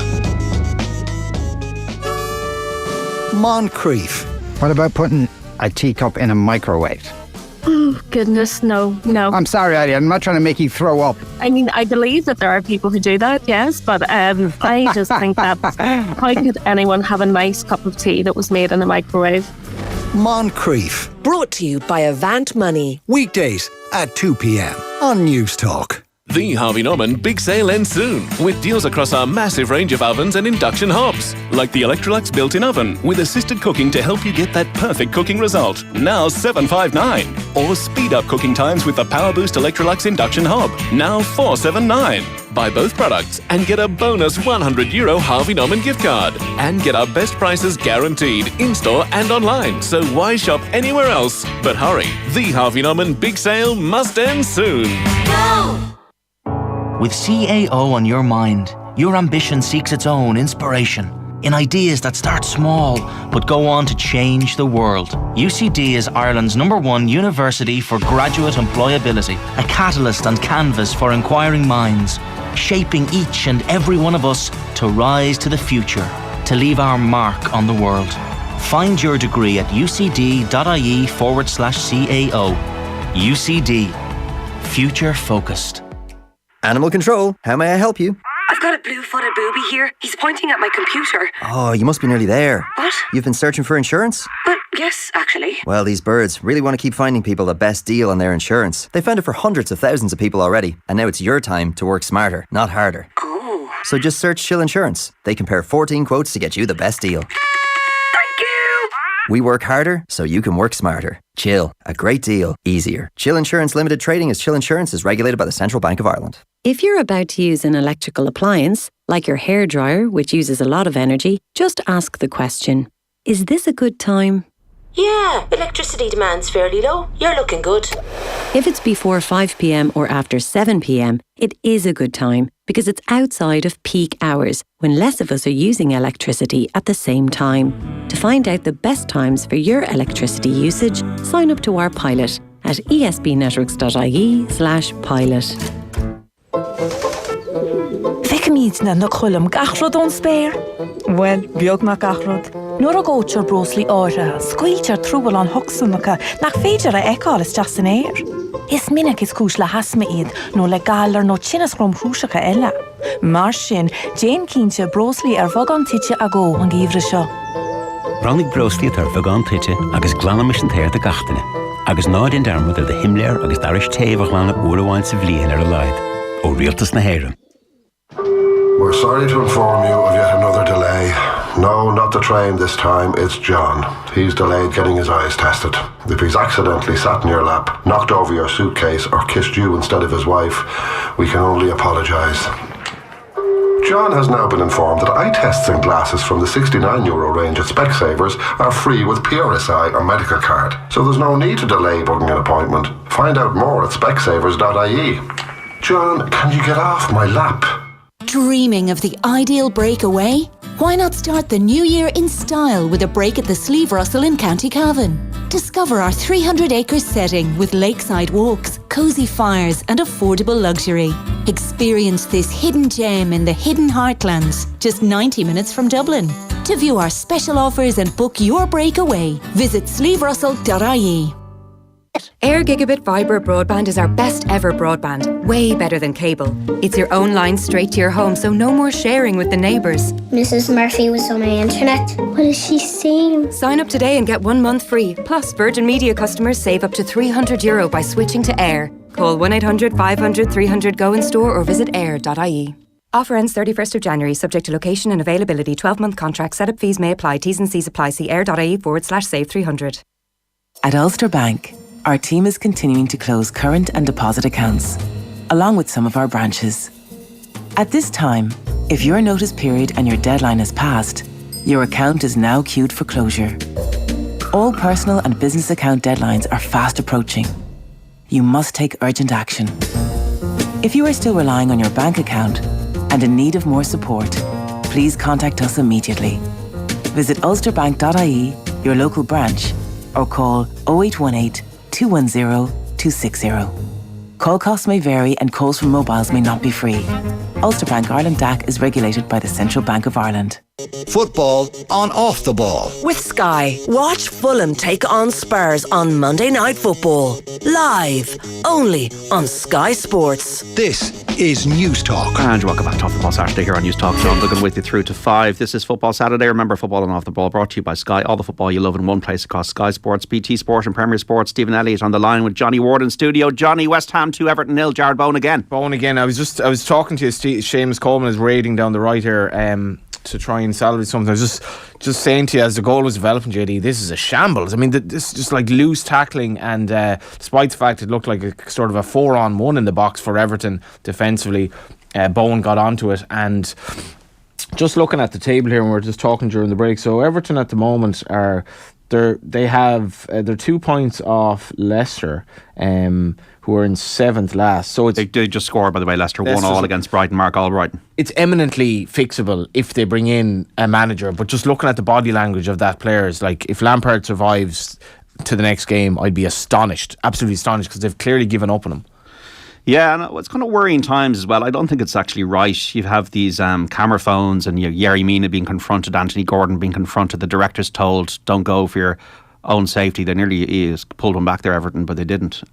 Moncrief. What about putting a teacup in a microwave? Oh, goodness, no. I'm sorry, Eddie, I'm not trying to make you throw up. I mean, I believe that there are people who do that, yes, but I just think that how could anyone have a nice cup of tea that was made in a microwave? Moncrief. Brought to you by Avant Money. Weekdays at 2 p.m. on News Talk. The Harvey Norman Big Sale ends soon, with deals across our massive range of ovens and induction hobs, like the Electrolux built-in oven with assisted cooking to help you get that perfect cooking result, now $759. Or speed up cooking times with the Power Boost Electrolux induction hob, now $479. Buy both products and get a bonus €100 Harvey Norman gift card, and get our best prices guaranteed in-store and online. So why shop anywhere else? But hurry, the Harvey Norman Big Sale must end soon. Go! With CAO on your mind, your ambition seeks its own inspiration in ideas that start small but go on to change the world. UCD is Ireland's #1 university for graduate employability, a catalyst and canvas for inquiring minds, shaping each and every one of us to rise to the future, to leave our mark on the world. Find your degree at ucd.ie/CAO. UCD. Future focused. Animal Control, how may I help you? I've got a blue-footed booby here. He's pointing at my computer. Oh, you must be nearly there. What? You've been searching for insurance? Well, yes, actually. Well, these birds really want to keep finding people the best deal on their insurance. They found it for hundreds of thousands of people already, and now it's your time to work smarter, not harder. Oh. So just search Chill Insurance. They compare 14 quotes to get you the best deal. Thank you! We work harder so you can work smarter. Chill, a great deal, easier. Chill Insurance Limited Trading as Chill Insurance is regulated by the Central Bank of Ireland. If you're about to use an electrical appliance, like your hairdryer, which uses a lot of energy, just ask the question, is this a good time? Yeah, electricity demand's fairly low. You're looking good. If it's before 5 p.m. or after 7 p.m, it is a good time because it's outside of peak hours when less of us are using electricity at the same time. To find out the best times for your electricity usage, sign up to our pilot at esbnetworks.ie/pilot. míidna na chulam gachrod on spéir? Well, beag na gachrod. Nor a gótear broslí áire, scuiltear trúbal an hogsúnacha nach féidir a eáil is just an éir. Is minic is cúis le hasma iad nó le galar nó tsinnas grom hrúisecha eile. Mar sin, Jane cínte broslí bhag an tite a go an gíomhre seo. Rannig broslí ar bhag an tite agus glanamis an téir de gachtaine. Agus náid in dermod ar de himléir agus daris téibh glana uairháin sa bhliain ar a leid. Ó rialtas na héireann. We're sorry to inform you of yet another delay. No, not the train this time, it's John. He's delayed getting his eyes tested. If he's accidentally sat in your lap, knocked over your suitcase or kissed you instead of his wife, we can only apologise. John has now been informed that eye tests and glasses from the €69 range at Specsavers are free with PRSI or medical card. So there's no need to delay booking an appointment. Find out more at specsavers.ie. John, can you get off my lap? Dreaming of the ideal breakaway? Why not start the new year in style with a break at the Sleeve Russell in County Cavan? Discover our 300-acre setting with lakeside walks, cosy fires and affordable luxury. Experience this hidden gem in the hidden heartlands, just 90 minutes from Dublin. To view our special offers and book your breakaway, visit sleeverussell.ie. Air Gigabit Fibre broadband is our best ever broadband, way better than cable. It's your own line straight to your home, so no more sharing with the neighbours. Mrs. Murphy was on my internet. What is she saying? Sign up today and get 1 month free. Plus, Virgin Media customers save up to €300 by switching to Air. Call 1-800-500-300-GO in store or visit air.ie. Offer ends 31st of January, subject to location and availability. 12-month contract. Setup fees may apply. T's and C's apply. See air.ie/save300. At Ulster Bank, our team is continuing to close current and deposit accounts, along with some of our branches. At this time, if your notice period and your deadline has passed, your account is now queued for closure. All personal and business account deadlines are fast approaching. You must take urgent action. If you are still relying on your bank account and in need of more support, please contact us immediately. Visit ulsterbank.ie, your local branch, or call 0818 210 260. Call costs may vary and calls from mobiles may not be free. Ulster Bank Ireland DAC is regulated by the Central Bank of Ireland. Football on Off the Ball. With Sky, watch Fulham take on Spurs on Monday Night Football. Live, only on Sky Sports. This is News Talk. And welcome back to Off the Ball Saturday here on News Talk. John Duggan with you through to 5. This is Football Saturday. Remember, Football on Off the Ball brought to you by Sky. All the football you love in one place across Sky Sports, BT Sport and Premier Sports. Stephen Elliott on the line with Johnny Ward in studio. Johnny, West Ham 2, Everton 0. Jared Bowen again. Bowen again. I was talking to you. Seamus Coleman is raiding down the right here to try and salvage something. I was just saying to you, as the goal was developing, JD, this is a shambles. I mean, this is just like loose tackling, and despite the fact it looked like a sort of a 4-on-1 in the box for Everton defensively, Bowen got onto it. And just looking at the table here, and we're just talking during the break, so Everton at the moment they're 2 points off Leicester, who are in 7th last. So they just scored, by the way. Leicester 1-1 against Brighton. Mark Albrighton. It's eminently fixable if they bring in a manager. But just looking at the body language of that player, is like, if Lampard survives to the next game, I'd be astonished, absolutely astonished, because they've clearly given up on him. Yeah, and it's kind of worrying times as well. I don't think it's actually right. You have these camera phones, and Yerry Mina being confronted, Anthony Gordon being confronted. The director's told, don't go for your own safety. They nearly pulled him back there, Everton, but they didn't.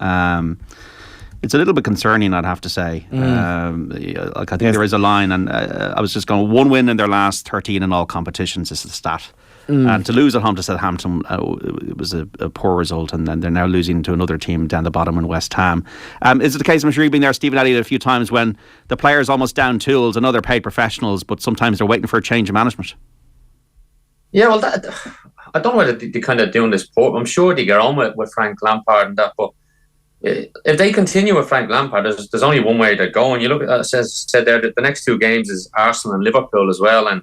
It's a little bit concerning, I'd have to say. I think there is a line, and I was just going, 1 win in their last 13 in all competitions is the stat. And to lose at home to Southampton, it was a poor result, and then they're now losing to another team down the bottom in West Ham. Is it the case, I'm sure you've been there, Stephen Elliott, a few times when the players almost down tools? I know they're paid professionals, but sometimes they're waiting for a change of management. Yeah, well, I don't know whether they kind of doing this. I'm sure they get on with Frank Lampard and that, but if they continue with Frank Lampard, there's only one way they're going. You look at said there that the next 2 games is Arsenal and Liverpool as well, and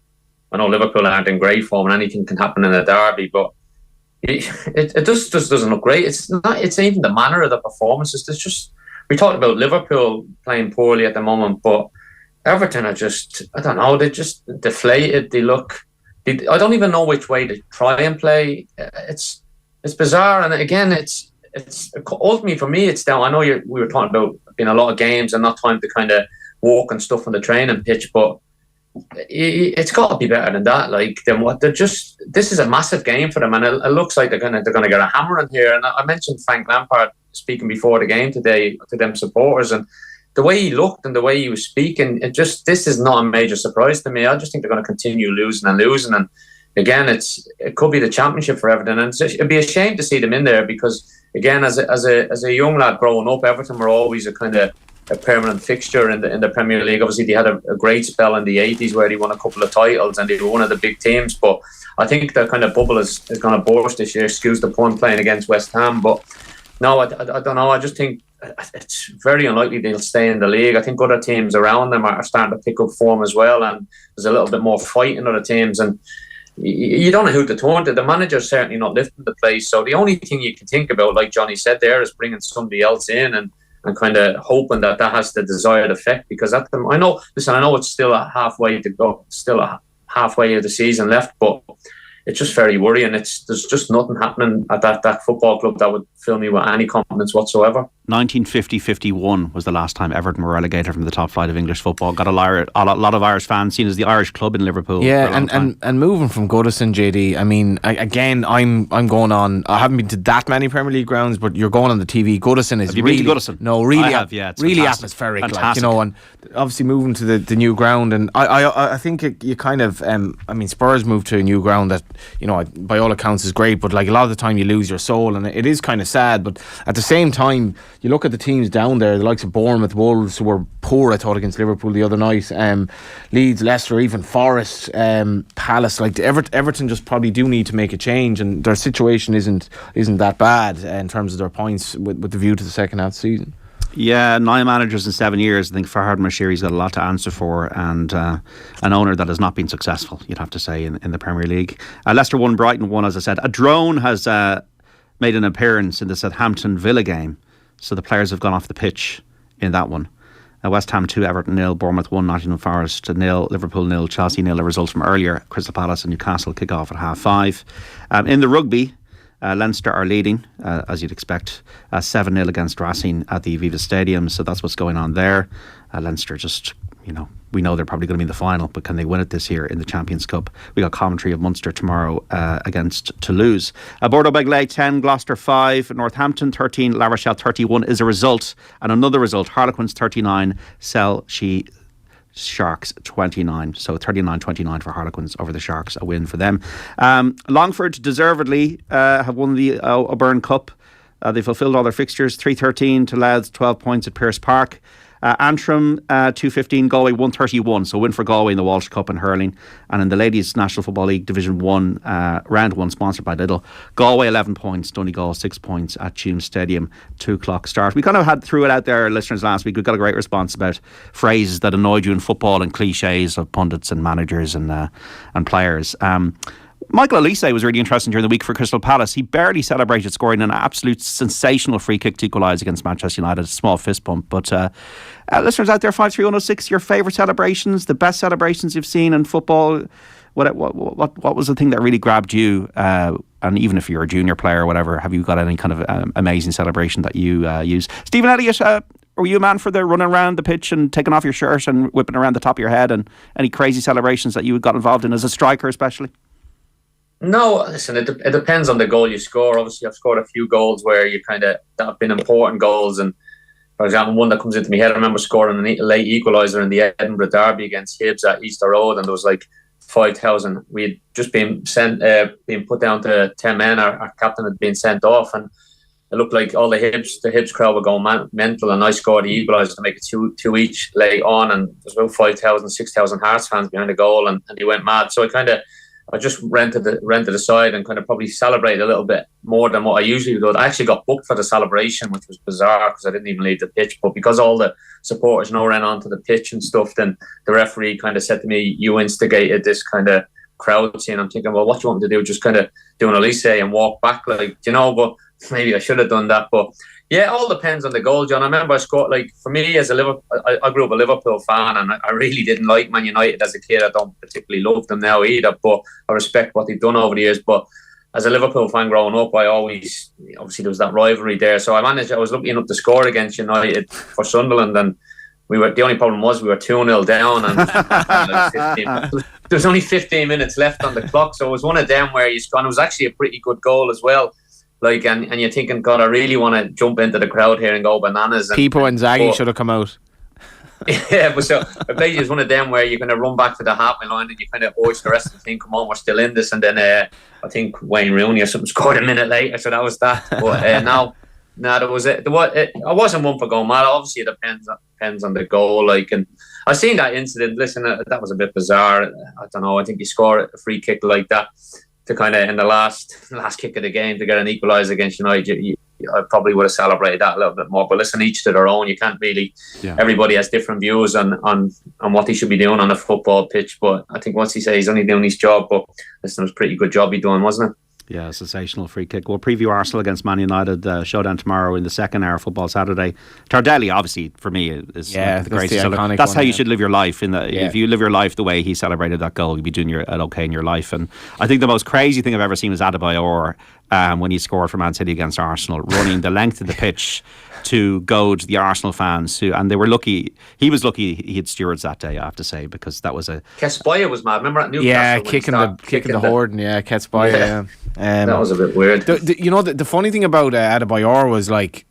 I know Liverpool aren't in great form and anything can happen in a derby, but it just doesn't look great. It's even the manner of the performances. It's just, we talked about Liverpool playing poorly at the moment, but Everton are just, I don't know, they're just deflated. I don't even know which way to try and play. It's bizarre, and again, it's ultimately for me, it's down. I know we were talking about being a lot of games and not time to kind of walk and stuff on the training pitch, but it's got to be better than that. Like, than what they're just. This is a massive game for them, and it looks like they're gonna get a hammer in here. And I mentioned Frank Lampard speaking before the game today to them supporters, and the way he looked and the way he was speaking, this is not a major surprise to me. I just think they're going to continue losing. And again, it could be the championship for Everton, and it'd be a shame to see them in there because, again, as a young lad growing up, Everton were always a kind of a permanent fixture in the Premier League. Obviously, they had a great spell in the 80s where they won a couple of titles and they were one of the big teams. But I think their kind of bubble is going to burst this year. Excuse the pun, playing against West Ham. But no, I don't know. I just think it's very unlikely they'll stay in the league. I think other teams around them are starting to pick up form as well, and there's a little bit more fight in other teams. And you don't know who to turn to. The manager's certainly not lifting the place. So the only thing you can think about, like Johnny said there, is bringing somebody else in and kind of hoping that has the desired effect. Because I know it's still a halfway to go, still a halfway of the season left, but it's just very worrying. There's just nothing happening at that football club that would fill me with any confidence whatsoever. 1950-51 was the last time Everton were relegated from the top flight of English football. Got a lot of Irish fans, seen as the Irish club in Liverpool. Yeah, and moving from Goodison, JD, I mean, again, I'm going on. I haven't been to that many Premier League grounds, but you're going on the TV. Goodison is have you really been to Goodison? No, really, I have, yeah, it's really fantastic. atmospheric. Fantastic. Like, you know, and obviously moving to the new ground, and I think you kind of, I mean, Spurs moved to a new ground that, you know, by all accounts is great, but like a lot of the time you lose your soul, and it is kind of sad. But at the same time, you look at the teams down there, the likes of Bournemouth, Wolves, who were poor, I thought, against Liverpool the other night, Leeds, Leicester, even Forest, Palace. Like Everton just probably do need to make a change, and their situation isn't that bad in terms of their points with the view to the second half of the season. Yeah, 9 managers in 7 years. I think Farhad Moshiri's got a lot to answer for, and an owner that has not been successful, you'd have to say, in the Premier League. Leicester won, Brighton won, as I said. A drone has made an appearance in the Southampton Villa game, so the players have gone off the pitch in that one. West Ham 2, Everton 0, Bournemouth 1, Nottingham Forest 0, Liverpool 0, Chelsea 0. A result from earlier. Crystal Palace and Newcastle kick off at 5:30. In the rugby, Leinster are leading, as you'd expect, 7-0 against Racine at the Aviva Stadium. So that's what's going on there. Leinster just, you know, we know they're probably going to be in the final, but can they win it this year in the Champions Cup? We got commentary of Munster tomorrow against Toulouse. Bordeaux-Bègles 10, Gloucester 5, Northampton 13, La Rochelle 31 is a result. And another result, Harlequins 39, Selshey Sharks 29. So 39-29 for Harlequins over the Sharks, a win for them. Longford deservedly have won the O'Byrne Cup. They fulfilled all their fixtures. 3-13 to Louth, 12 points at Pearse Park. Antrim 2-15, Galway 131, so win for Galway in the Walsh Cup and hurling. And in the Ladies National Football League Division 1, round 1, sponsored by Lidl, Galway 11 points, Donegal 6 points at Tuam Stadium, 2 o'clock start. We kind of threw it out there, listeners, last week. We got a great response about phrases that annoyed you in football and cliches of pundits and managers and players. Michael Elise was really interesting during the week for Crystal Palace. He barely celebrated scoring an absolute sensational free kick to equalise against Manchester United, a small fist bump. But listeners out there, 53106, your favourite celebrations, the best celebrations you've seen in football. What was the thing that really grabbed you? And even if you're a junior player or whatever, have you got any kind of amazing celebration that you use? Stephen Elliott, were you a man for the running around the pitch and taking off your shirt and whipping around the top of your head, and any crazy celebrations that you got involved in as a striker especially? No, listen, it depends on the goal you score. Obviously, I've scored a few goals where that have been important goals. And for example, one that comes into my head, I remember scoring a late equaliser in the Edinburgh derby against Hibs at Easter Road, and there was like 5,000. We had just been put down to 10 men. Our captain had been sent off, and it looked like all the Hibs crowd were going mental, and I scored the equaliser to make it two each late on, and there's about 5,000, 6,000 Hearts fans behind the goal, and they went mad. So I just rented aside and kind of probably celebrated a little bit more than what I usually do. I actually got booked for the celebration, which was bizarre because I didn't even leave the pitch. But because all the supporters ran onto the pitch and stuff, then the referee kind of said to me, "You instigated this kind of crowd scene." I'm thinking, well, what do you want me to do? Just kind of do an Elise and walk back, like, you know? But maybe I should have done that. But yeah, it all depends on the goal, John. I remember I scored, like, for me as a Liverpool, I grew up a Liverpool fan, and I really didn't like Man United as a kid. I don't particularly love them now either, but I respect what they've done over the years. But as a Liverpool fan growing up, obviously there was that rivalry there. So I was looking up to score against United for Sunderland, and the only problem was we were 2-0 down, and there was only 15 minutes left on the clock. So it was one of them where you scored. It was actually a pretty good goal as well. Like, and you're thinking, God, I really want to jump into the crowd here and go bananas. Pipo and Zaggy should have come out. Yeah, but so I played you as one of them where you're going to run back to the halfway line and you kind of urge the rest of the team, come on, we're still in this. And then I think Wayne Rooney or something scored a minute later, so that was that. But now that was it. I wasn't one for going mad. Obviously, it depends on the goal. Like, and I've seen that incident. Listen, that was a bit bizarre. I don't know. I think you score a free kick like that to kind of in the last kick of the game to get an equaliser against United. I probably would have celebrated that a little bit more. But listen, each to their own. You can't really. Yeah. Everybody has different views on what they should be doing on a football pitch. But I think once he said he's only doing his job, but listen, it was a pretty good job he done, wasn't it? Yeah, sensational free kick. We'll preview Arsenal against Man United showdown tomorrow in the second hour of Football Saturday. Tardelli, obviously, for me, is the greatest. That's how you should live your life. If you live your life the way he celebrated that goal, you'll be doing okay in your life. And I think the most crazy thing I've ever seen was Adebayor when he scored for Man City against Arsenal, running the length of the pitch to goad the Arsenal fans and they were lucky. He was lucky he had stewards that day, I have to say, because that was a... Kesbaya was mad. Remember at Newcastle? Yeah, kicking the Horden. Yeah, Kesbaya. Yeah. That was a bit weird. The funny thing about Adebayor was like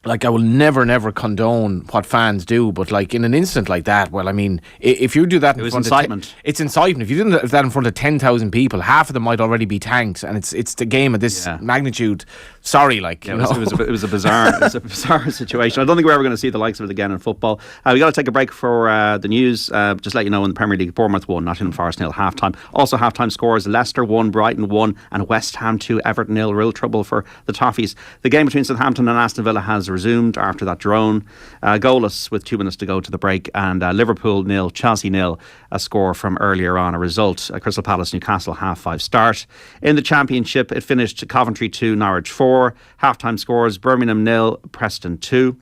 I will never condone what fans do, but like in an incident like that, well, I mean, if you do that, it was incitement. It's incitement. If you did that in front of 10,000 people, half of them might already be tanks, and it's the game of this magnitude. Sorry, like it was a bizarre situation. I don't think we're ever going to see the likes of it again in football. We got to take a break for the news. Just let you know, in the Premier League, Bournemouth 1, Nottingham Forest 0 half-time. Also half-time scores: Leicester 1, Brighton 1, and West Ham 2, Everton 0. Real trouble for the Toffees. The game between Southampton and Aston Villa has resumed after that drone. Goalless with 2 minutes to go to the break, and Liverpool 0, Chelsea 0, a score from earlier on. A result: Crystal Palace Newcastle 5:30 start. In the Championship, it finished Coventry 2, Norwich 4. Half-time scores: Birmingham 0, Preston 2,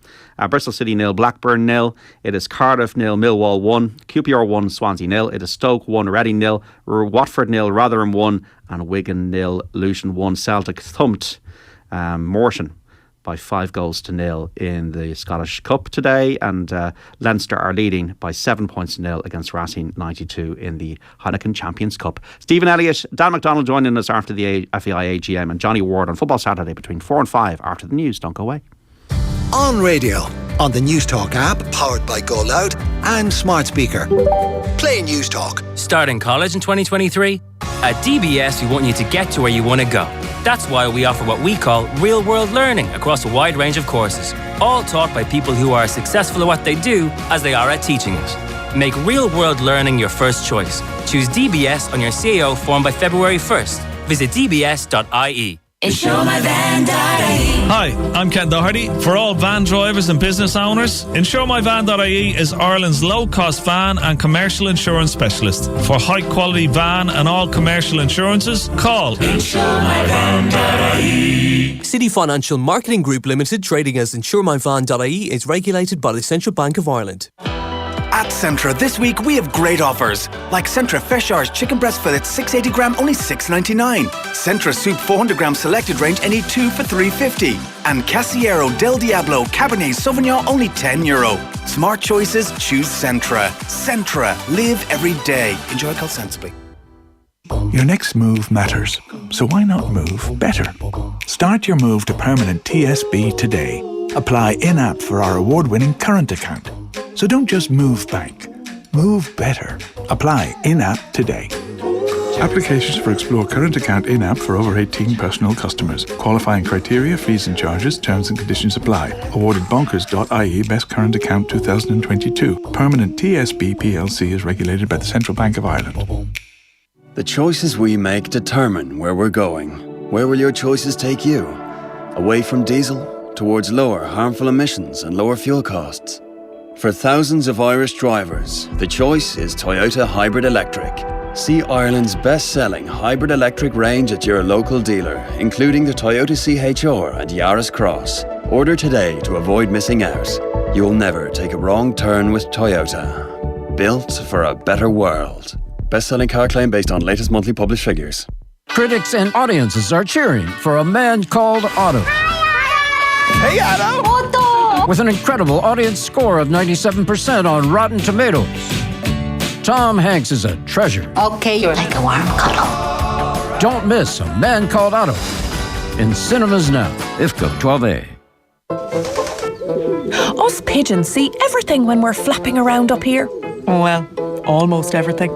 Bristol City 0, Blackburn 0. It is Cardiff 0, Millwall 1, QPR 1, Swansea 0. It is Stoke 1, Reading 0, Watford 0, Rotherham 1, and Wigan 0, Luton 1. Celtic thumped Morton by 5-0 in the Scottish Cup today, and Leinster are leading by 7 points to 0 against Racing 92 in the Heineken Champions Cup. Stephen Elliott, Dan McDonnell joining us after the FAI AGM, and Johnny Ward on Football Saturday between 4 and 5 after the news. Don't go away. On radio, on the News Talk app, powered by Go Loud, and smart speaker. Play News Talk. Starting college in 2023? At DBS, we want you to get to where you want to go. That's why we offer what we call real-world learning across a wide range of courses, all taught by people who are as successful at what they do as they are at teaching it. Make real-world learning your first choice. Choose DBS on your CAO form by February 1st. Visit dbs.ie. InsureMyVan.ie. Hi, I'm Ken Doherty. For all van drivers and business owners, InsureMyVan.ie is Ireland's low-cost van and commercial insurance specialist. For high-quality van and all commercial insurances, call InsureMyVan.ie. City Financial Marketing Group Limited, trading as InsureMyVan.ie, is regulated by the Central Bank of Ireland. At Centra this week we have great offers like Centra Fresh Irish Chicken Breast Fillets 680 gram only $6.99, Centra Soup 400 gram selected range any 2 for $3.50, and Casillero Del Diablo Cabernet Sauvignon only €10. Smart choices, choose Centra. Centra, live every day. Enjoy call sensibly. Your next move matters, so why not move better? Start your move to permanent TSB today. Apply in-app for our award-winning current account. So don't just move bank, move better. Apply in-app today. Applications for Explore Current Account in-app for over 18 personal customers. Qualifying criteria, fees and charges, terms and conditions apply. Awarded bonkers.ie Best Current Account 2022. Permanent TSB PLC is regulated by the Central Bank of Ireland. The choices we make determine where we're going. Where will your choices take you? Away from diesel, towards lower harmful emissions and lower fuel costs. For thousands of Irish drivers, the choice is Toyota Hybrid Electric. See Ireland's best-selling hybrid electric range at your local dealer, including the Toyota CHR and Yaris Cross. Order today to avoid missing out. You'll never take a wrong turn with Toyota. Built for a better world. Best-selling car claim based on latest monthly published figures. Critics and audiences are cheering for a man called Otto. Hey, Otto! with an incredible audience score of 97% on Rotten Tomatoes. Tom Hanks is a treasure. Okay, you're like a warm cuddle. Don't miss A Man Called Otto in cinemas now. IFCO 12A. Us pigeons see everything when we're flapping around up here. Well, almost everything.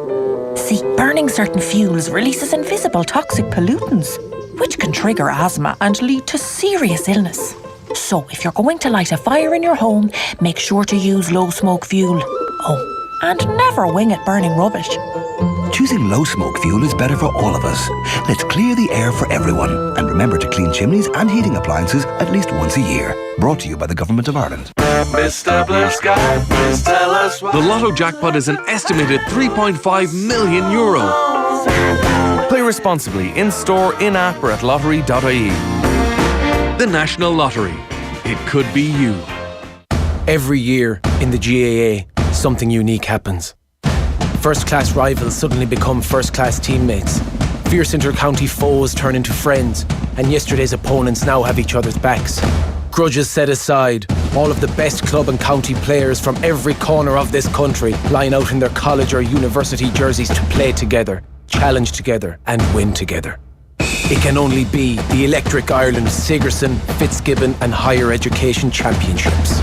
See, burning certain fuels releases invisible toxic pollutants, which can trigger asthma and lead to serious illness. So if you're going to light a fire in your home, make sure to use low smoke fuel. Oh, and never wing it burning rubbish. Choosing low smoke fuel is better for all of us. Let's clear the air for everyone. And remember to clean chimneys and heating appliances at least once a year. Brought to you by the Government of Ireland. Mr. Blue Sky, please tell us why. The Lotto jackpot is an estimated €3.5 million. Play responsibly in store, in-app or at lottery.ie. The National Lottery. It could be you. Every year in the GAA, something unique happens. First-class rivals suddenly become first-class teammates. Fierce inter-county foes turn into friends, and yesterday's opponents now have each other's backs. Grudges set aside, all of the best club and county players from every corner of this country line out in their college or university jerseys to play together, challenge together, and win together. It can only be the Electric Ireland Sigerson, Fitzgibbon and Higher Education Championships.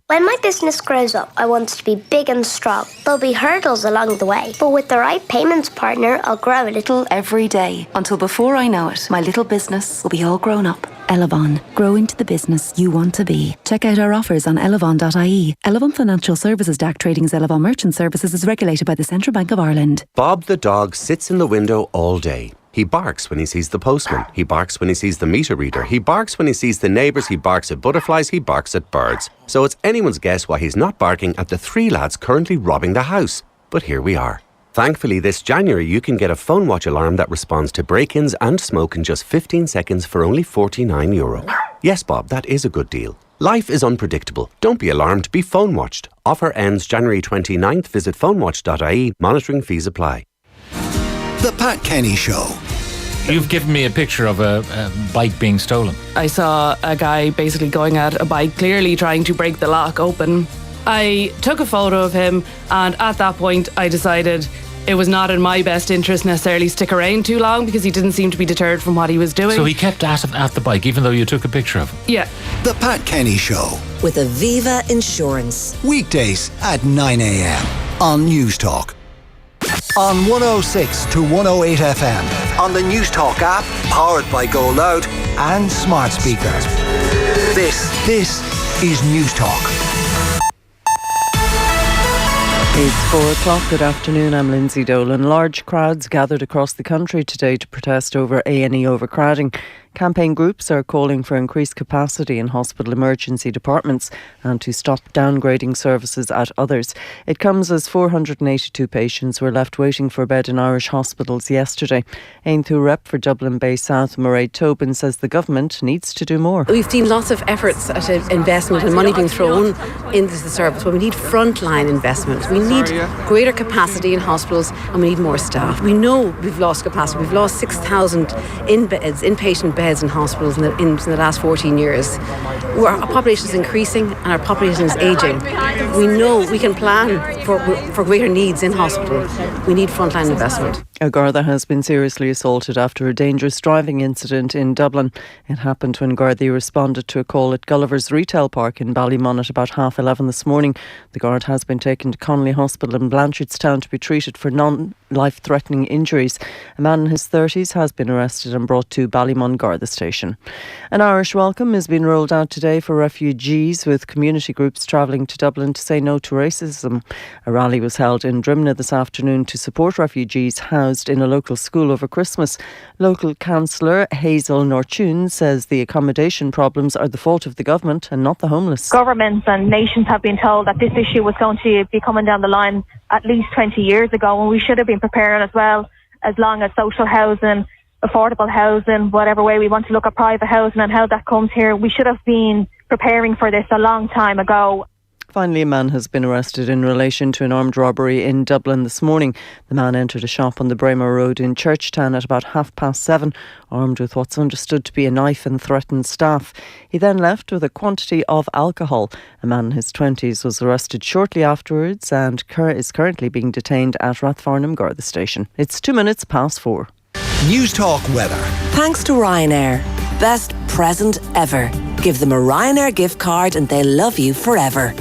When my business grows up, I want it to be big and strong. There'll be hurdles along the way, but with the right payments partner, I'll grow a little every day. Until before I know it, my little business will be all grown up. Elevon. Grow into the business you want to be. Check out our offers on elevon.ie. Elevon Financial Services DAC Trading as Elevon Merchant Services is regulated by the Central Bank of Ireland. Bob the dog sits in the window all day. He barks when he sees the postman. He barks when he sees the meter reader. He barks when he sees the neighbours. He barks at butterflies. He barks at birds. So it's anyone's guess why he's not barking at the three lads currently robbing the house. But here we are. Thankfully, this January you can get a phone watch alarm that responds to break-ins and smoke in just 15 seconds for only €49. Yes, Bob, that is a good deal. Life is unpredictable. Don't be alarmed, be phone watched. Offer ends January 29th. Visit phonewatch.ie. Monitoring fees apply. The Pat Kenny Show. You've given me a picture of a bike being stolen. I saw a guy basically going at a bike, clearly trying to break the lock open. I took a photo of him, and at that point I decided it was not in my best interest necessarily stick around too long because he didn't seem to be deterred from what he was doing. So he kept at the bike even though you took a picture of him? Yeah. The Pat Kenny Show. With Aviva Insurance. Weekdays at 9 a.m. on News Talk. On 106 to 108 FM. On the News Talk app, powered by Go Loud and smart speakers. This is News Talk. It's 4 o'clock. Good afternoon. I'm Lindsay Dolan. Large crowds gathered across the country today to protest over A&E overcrowding. Campaign groups are calling for increased capacity in hospital emergency departments and to stop downgrading services at others. It comes as 482 patients were left waiting for a bed in Irish hospitals yesterday. Aontú rep for Dublin Bay South, Mairead Tobin, says the government needs to do more. We've seen lots of efforts at investment and money being thrown into the service, but we need frontline investment. We need greater capacity in hospitals and we need more staff. We know we've lost capacity. We've lost 6,000 inpatient beds in hospitals in the last 14 years. Our population is increasing and our population is ageing. We know we can plan for greater needs in hospital. We need frontline investment. A Garda has been seriously assaulted after a dangerous driving incident in Dublin. It happened when Gardaí responded to a call at Gulliver's Retail Park in Ballymun at about 11:30 this morning. The guard has been taken to Connolly Hospital in Blanchardstown to be treated for non-life-threatening injuries. A man in his 30s has been arrested and brought to Ballymun Garda Station. An Irish welcome has been rolled out today for refugees, with community groups travelling to Dublin to say no to racism. A rally was held in Drimna this afternoon to support refugees housed in a local school over Christmas. Local councillor Hazel Nortune says the accommodation problems are the fault of the government and not the homeless. Governments and nations have been told that this issue was going to be coming down the line at least 20 years ago, and we should have been prepared as well, as long as social housing, affordable housing, whatever way we want to look at private housing and how that comes here. We should have been preparing for this a long time ago. Finally, a man has been arrested in relation to an armed robbery in Dublin this morning. The man entered a shop on the Braemar Road in Churchtown at about 7:30, armed with what's understood to be a knife, and threatened staff. He then left with a quantity of alcohol. A man in his 20s was arrested shortly afterwards and is currently being detained at Rathfarnham Garda Station. It's 4:02. News Talk weather. Thanks to Ryanair. Best present ever. Give them a Ryanair gift card and they'll love you forever.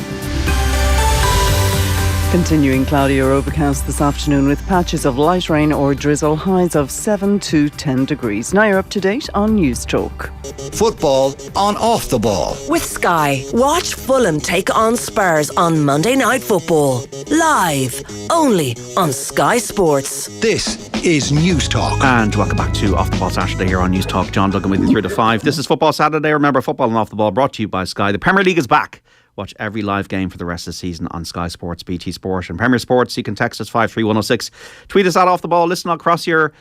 Continuing cloudy or overcast this afternoon with patches of light rain or drizzle, highs of 7 to 10 degrees. Now you're up to date on News Talk. Football on Off the Ball. With Sky, watch Fulham take on Spurs on Monday Night Football. Live, only on Sky Sports. This is News Talk. And welcome back to Off the Ball Saturday here on News Talk. John Duggan with you 3 to 5. This is Football Saturday. Remember, football and Off the Ball brought to you by Sky. The Premier League is back. Watch every live game for the rest of the season on Sky Sports, BT Sport and Premier Sports. You can text us 53106. Tweet us at Off the Ball. Listen across your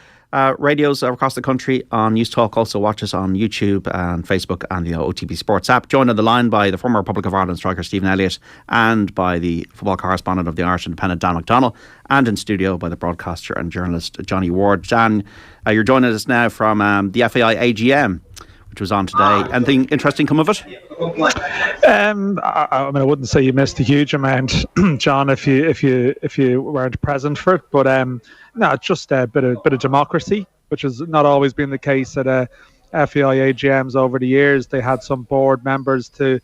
radios across the country on News Talk. Also watch us on YouTube and Facebook and the OTB Sports app. Joined on the line by the former Republic of Ireland striker Stephen Elliott and by the football correspondent of the Irish Independent Dan McDonnell, and in studio by the broadcaster and journalist Johnny Ward. Dan, you're joining us now from the FAI AGM, which was on today. Anything interesting come of it? I mean, I wouldn't say you missed a huge amount, John, if you weren't present for it. But no, it's just a bit of democracy, which has not always been the case at FAI AGMs over the years. They had some board members to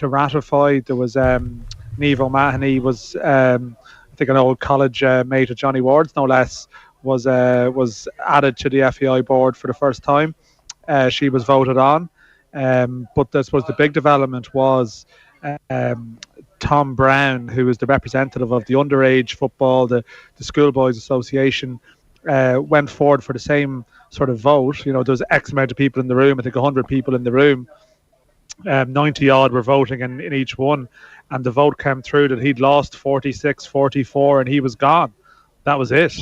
ratify. There was Niamh O'Mahony was I think an old college mate of Johnny Ward's, no less, was added to the FAI board for the first time. She was voted on, but this was the big development was Tom Brown, who is the representative of the underage football, the Schoolboys Association, went forward for the same sort of vote. You know, there was X amount of people in the room, I think 100 people in the room, 90 odd were voting in each one, and the vote came through that he'd lost 46-44 and he was gone. That was it.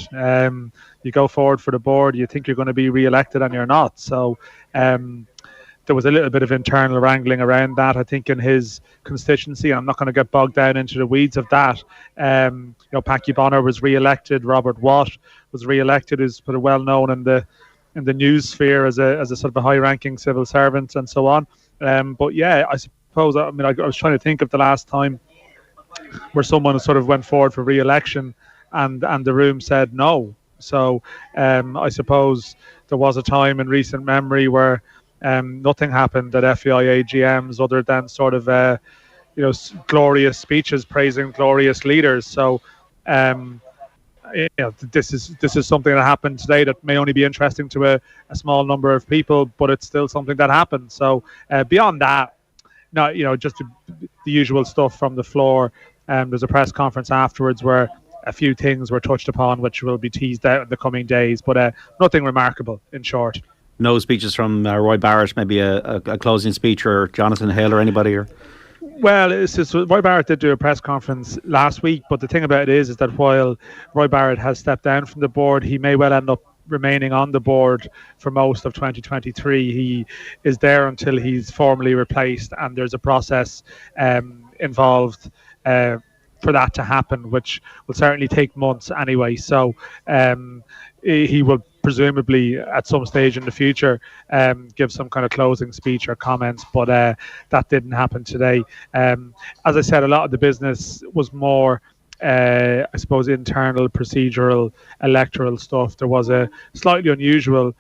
You go forward for the board, you think you're going to be re-elected and you're not. So there was a little bit of internal wrangling around that, I think, in his constituency. I'm not going to get bogged down into the weeds of that. Packy Bonner was re-elected. Robert Watt was re-elected, who's sort of well known in the news sphere as a sort of a high-ranking civil servant and so on. But yeah, I suppose, I was trying to think of the last time where someone sort of went forward for re-election and the room said no. So I suppose there was a time in recent memory where nothing happened at FAI AGMs other than sort of glorious speeches praising glorious leaders. So this is something that happened today that may only be interesting to a small number of people, but it's still something that happened. So beyond that, just the usual stuff from the floor. There's a press conference afterwards where a few things were touched upon which will be teased out in the coming days, but nothing remarkable, in short. No speeches from Roy Barrett, maybe a closing speech, or Jonathan Hill or anybody? Well, Roy Barrett did do a press conference last week, but the thing about it is that while Roy Barrett has stepped down from the board, he may well end up remaining on the board for most of 2023. He is there until he's formally replaced, and there's a process involved for that to happen, which will certainly take months anyway. So he will presumably at some stage in the future give some kind of closing speech or comments, but that didn't happen today. As I said, a lot of the business was more I suppose internal, procedural, electoral stuff. There was a slightly unusual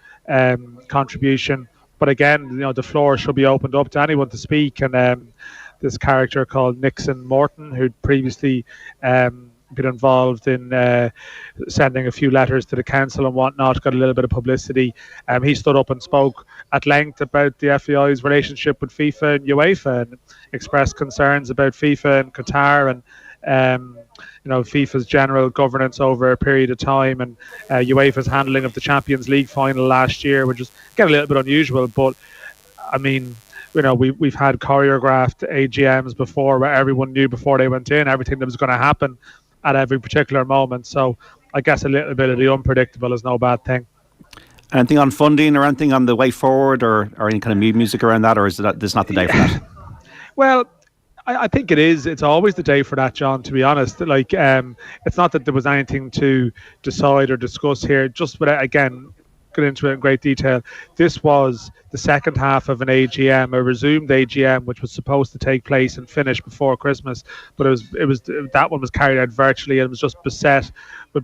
contribution, but again, the floor should be opened up to anyone to speak. And this character called Nixon Morton, who'd previously been involved in sending a few letters to the council and whatnot, got a little bit of publicity. He stood up and spoke at length about the FAI's relationship with FIFA and UEFA, and expressed concerns about FIFA and Qatar and FIFA's general governance over a period of time, and UEFA's handling of the Champions League final last year, which is a little bit unusual. But I mean, we've had choreographed AGMs before where everyone knew before they went in everything that was going to happen at every particular moment. So I guess a little bit of the unpredictable is no bad thing. Anything on funding or anything on the way forward, or any kind of music around that, or is this not the day for that? Well, I think it is. It's always the day for that, John, to be honest. Like, it's not that there was anything to decide or discuss here. Just without, again, get into it in great detail. This was the second half of an AGM, a resumed AGM, which was supposed to take place and finish before Christmas, but it was that one was carried out virtually, and it was just beset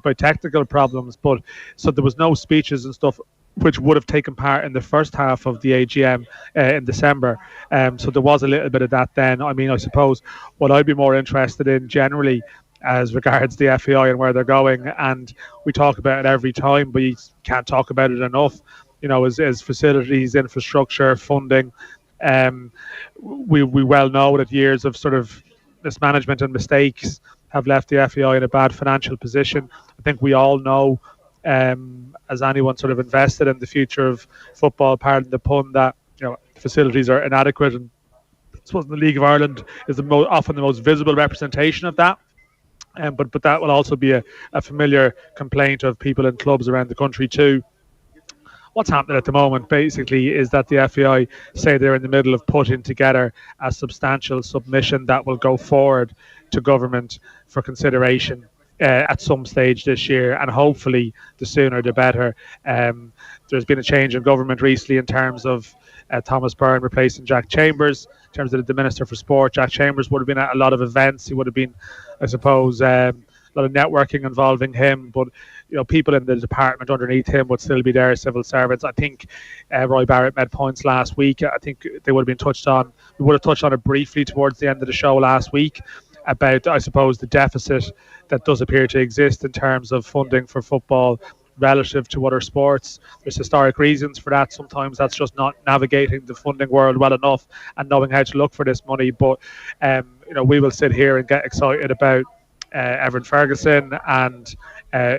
by technical problems. But so there was no speeches and stuff which would have taken part in the first half of the AGM in December. So there was a little bit of that then. I mean, I suppose what I'd be more interested in generally as regards the FAI and where they're going, and we talk about it every time, but you can't talk about it enough, as facilities, infrastructure, funding. We well know that years of sort of mismanagement and mistakes have left the FAI in a bad financial position. I think we all know, as anyone sort of invested in the future of football, pardon the pun, that facilities are inadequate, and I suppose the League of Ireland is often the most visible representation of that. But that will also be a familiar complaint of people in clubs around the country too. What's happening at the moment basically is that the FAI say they're in the middle of putting together a substantial submission that will go forward to government for consideration at some stage this year, and hopefully the sooner the better. There's been a change in government recently in terms of Thomas Byrne replacing Jack Chambers. In terms of the Minister for Sport, Jack Chambers would have been at a lot of events. He would have been, I suppose, a lot of networking involving him, but people in the department underneath him would still be there as civil servants. I think Roy Barrett made points last week. I think they would have been touched on. We would have touched on it briefly towards the end of the show last week about, I suppose, the deficit that does appear to exist in terms of funding for football relative to other sports. There's historic reasons for that. Sometimes that's just not navigating the funding world well enough and knowing how to look for this money. But we will sit here and get excited about Evan Ferguson and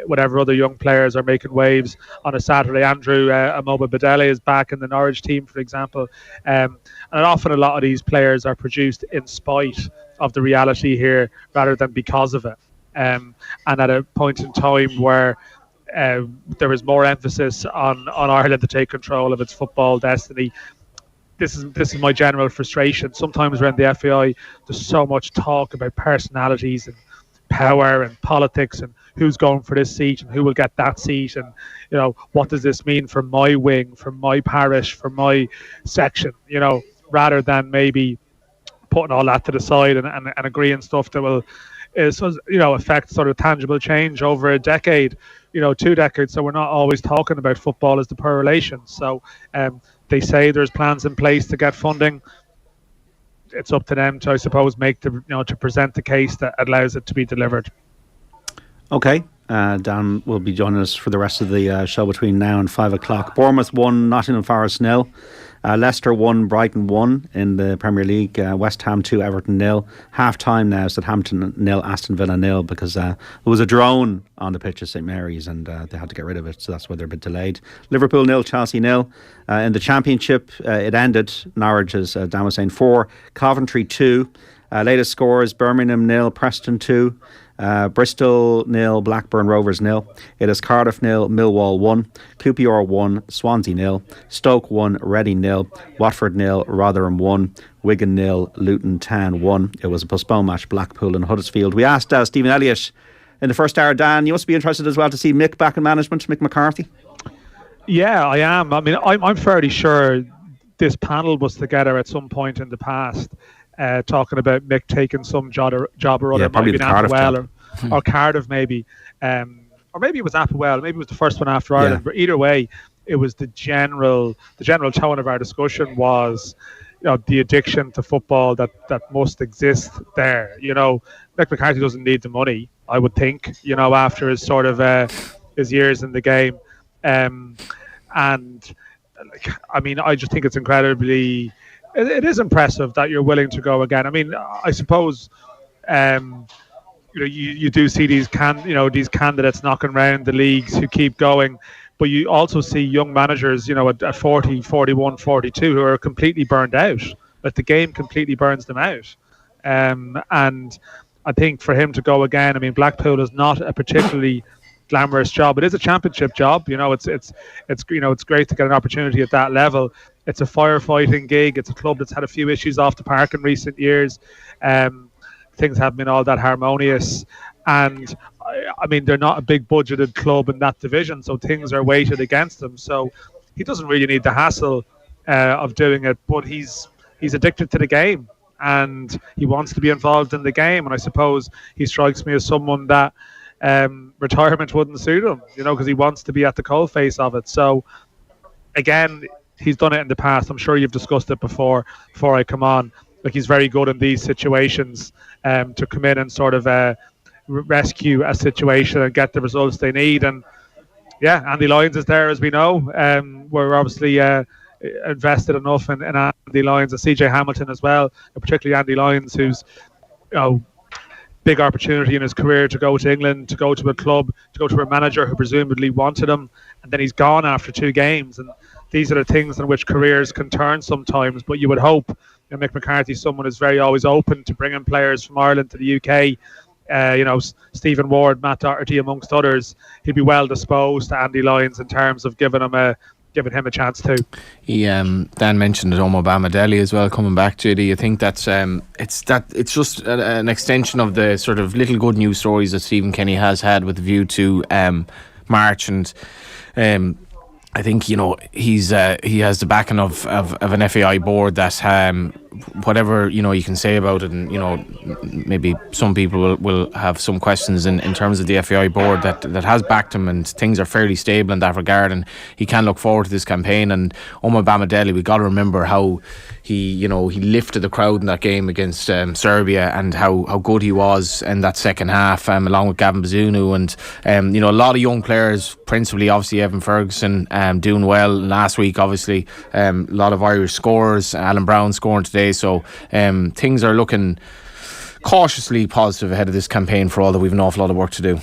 whatever other young players are making waves on a Saturday. Andrew Amoba Badele is back in the Norwich team, for example, and often a lot of these players are produced in spite of the reality here rather than because of it. And at a point in time where there is more emphasis on Ireland to take control of its football destiny, this is my general frustration. Sometimes around the FAI, there's so much talk about personalities and power and politics and who's going for this seat and who will get that seat, and what does this mean for my wing, for my parish, for my section, rather than maybe putting all that to the side and agreeing stuff that will affect sort of tangible change over a decade, 2 decades. So we're not always talking about football as the poor relations. So they say there's plans in place to get funding. It's up to them to, I suppose, make to present the case that allows it to be delivered. Okay, Dan will be joining us for the rest of the show between now and 5 o'clock. Bournemouth 1, Nottingham Forest 0. Leicester 1, Brighton 1 in the Premier League. West Ham 2, Everton 0. Half time now, Southampton 0, Aston Villa 0, because there was a drone on the pitch at St Mary's and they had to get rid of it, so that's why they're a bit delayed. Liverpool 0, Chelsea 0. In the Championship, it ended. Norwich, as Dan was saying, 4, Coventry 2. Latest scores: Birmingham 0, Preston 2. Bristol 0, Blackburn Rovers 0. It is Cardiff 0, Millwall 1, QPR 1, Swansea 0, Stoke 1, Reading 0, Watford 0, Rotherham 1, Wigan 0, Luton Town 1. It was a postponed match, Blackpool and Huddersfield. We asked Stephen Elliott in the first hour. Dan, you must be interested as well to see Mick back in management, Mick McCarthy. Yeah, I am. I mean, I'm fairly sure this panel was together at some point in the past, talking about Mick taking some job or other. Yeah, probably the Cardiff job. Or Cardiff maybe, or maybe it was Applewell. Maybe it was the first one after Ireland. Yeah. But either way, it was the general tone of our discussion was, the addiction to football that must exist there. Mick McCarthy doesn't need the money, I would think. After his sort of his years in the game, and I mean, I just think it's incredibly. It is impressive that you're willing to go again. I mean, I suppose, you do see these candidates knocking around the leagues who keep going, but you also see young managers, at 40, 41, 42 who are completely burned out. Like the game completely burns them out. And I think for him to go again, I mean, Blackpool is not a particularly glamorous job. It is a championship job. It's great to get an opportunity at that level. it's a firefighting gig. It's a club that's had a few issues off the park in recent years. Things haven't been all that harmonious, and I mean, they're not a big budgeted club in that division, so things are weighted against them. So he doesn't really need the hassle of doing it, but he's addicted to the game, and he wants to be involved in the game. And I suppose he strikes me as someone that retirement wouldn't suit him, because he wants to be at the coalface of it. So again, he's done it in the past. I'm sure you've discussed it before I come on. Like, he's very good in these situations to come in and sort of rescue a situation and get the results they need. And yeah, Andy Lyons is there, as we know. We're obviously invested enough in Andy Lyons and CJ Hamilton as well, and particularly Andy Lyons, who's big opportunity in his career to go to England, to go to a club, to go to a manager who presumably wanted him, and then he's gone after 2 games. And these are the things in which careers can turn sometimes. But you would hope Mick McCarthy, someone who's very always open to bringing players from Ireland to the UK, Stephen Ward, Matt Doherty, amongst others, he'd be well disposed to Andy Lyons in terms of giving him a chance too. He Dan mentioned that Bamidele as well coming back to it. Do you think that's it's just an extension of the sort of little good news stories that Stephen Kenny has had with a view to March, and I think he has the backing of an FAI board that whatever you can say about it, and maybe some people will have some questions in terms of the FAI board that has backed him, and things are fairly stable in that regard, and he can look forward to this campaign. And Bamidele, we got to remember how he lifted the crowd in that game against Serbia, and how good he was in that second half, along with Gavin Bazunu, and a lot of young players, principally obviously Evan Ferguson doing well last week. Obviously a lot of Irish scorers, Alan Brown scoring today, so things are looking cautiously positive ahead of this campaign, for all that we've an awful lot of work to do.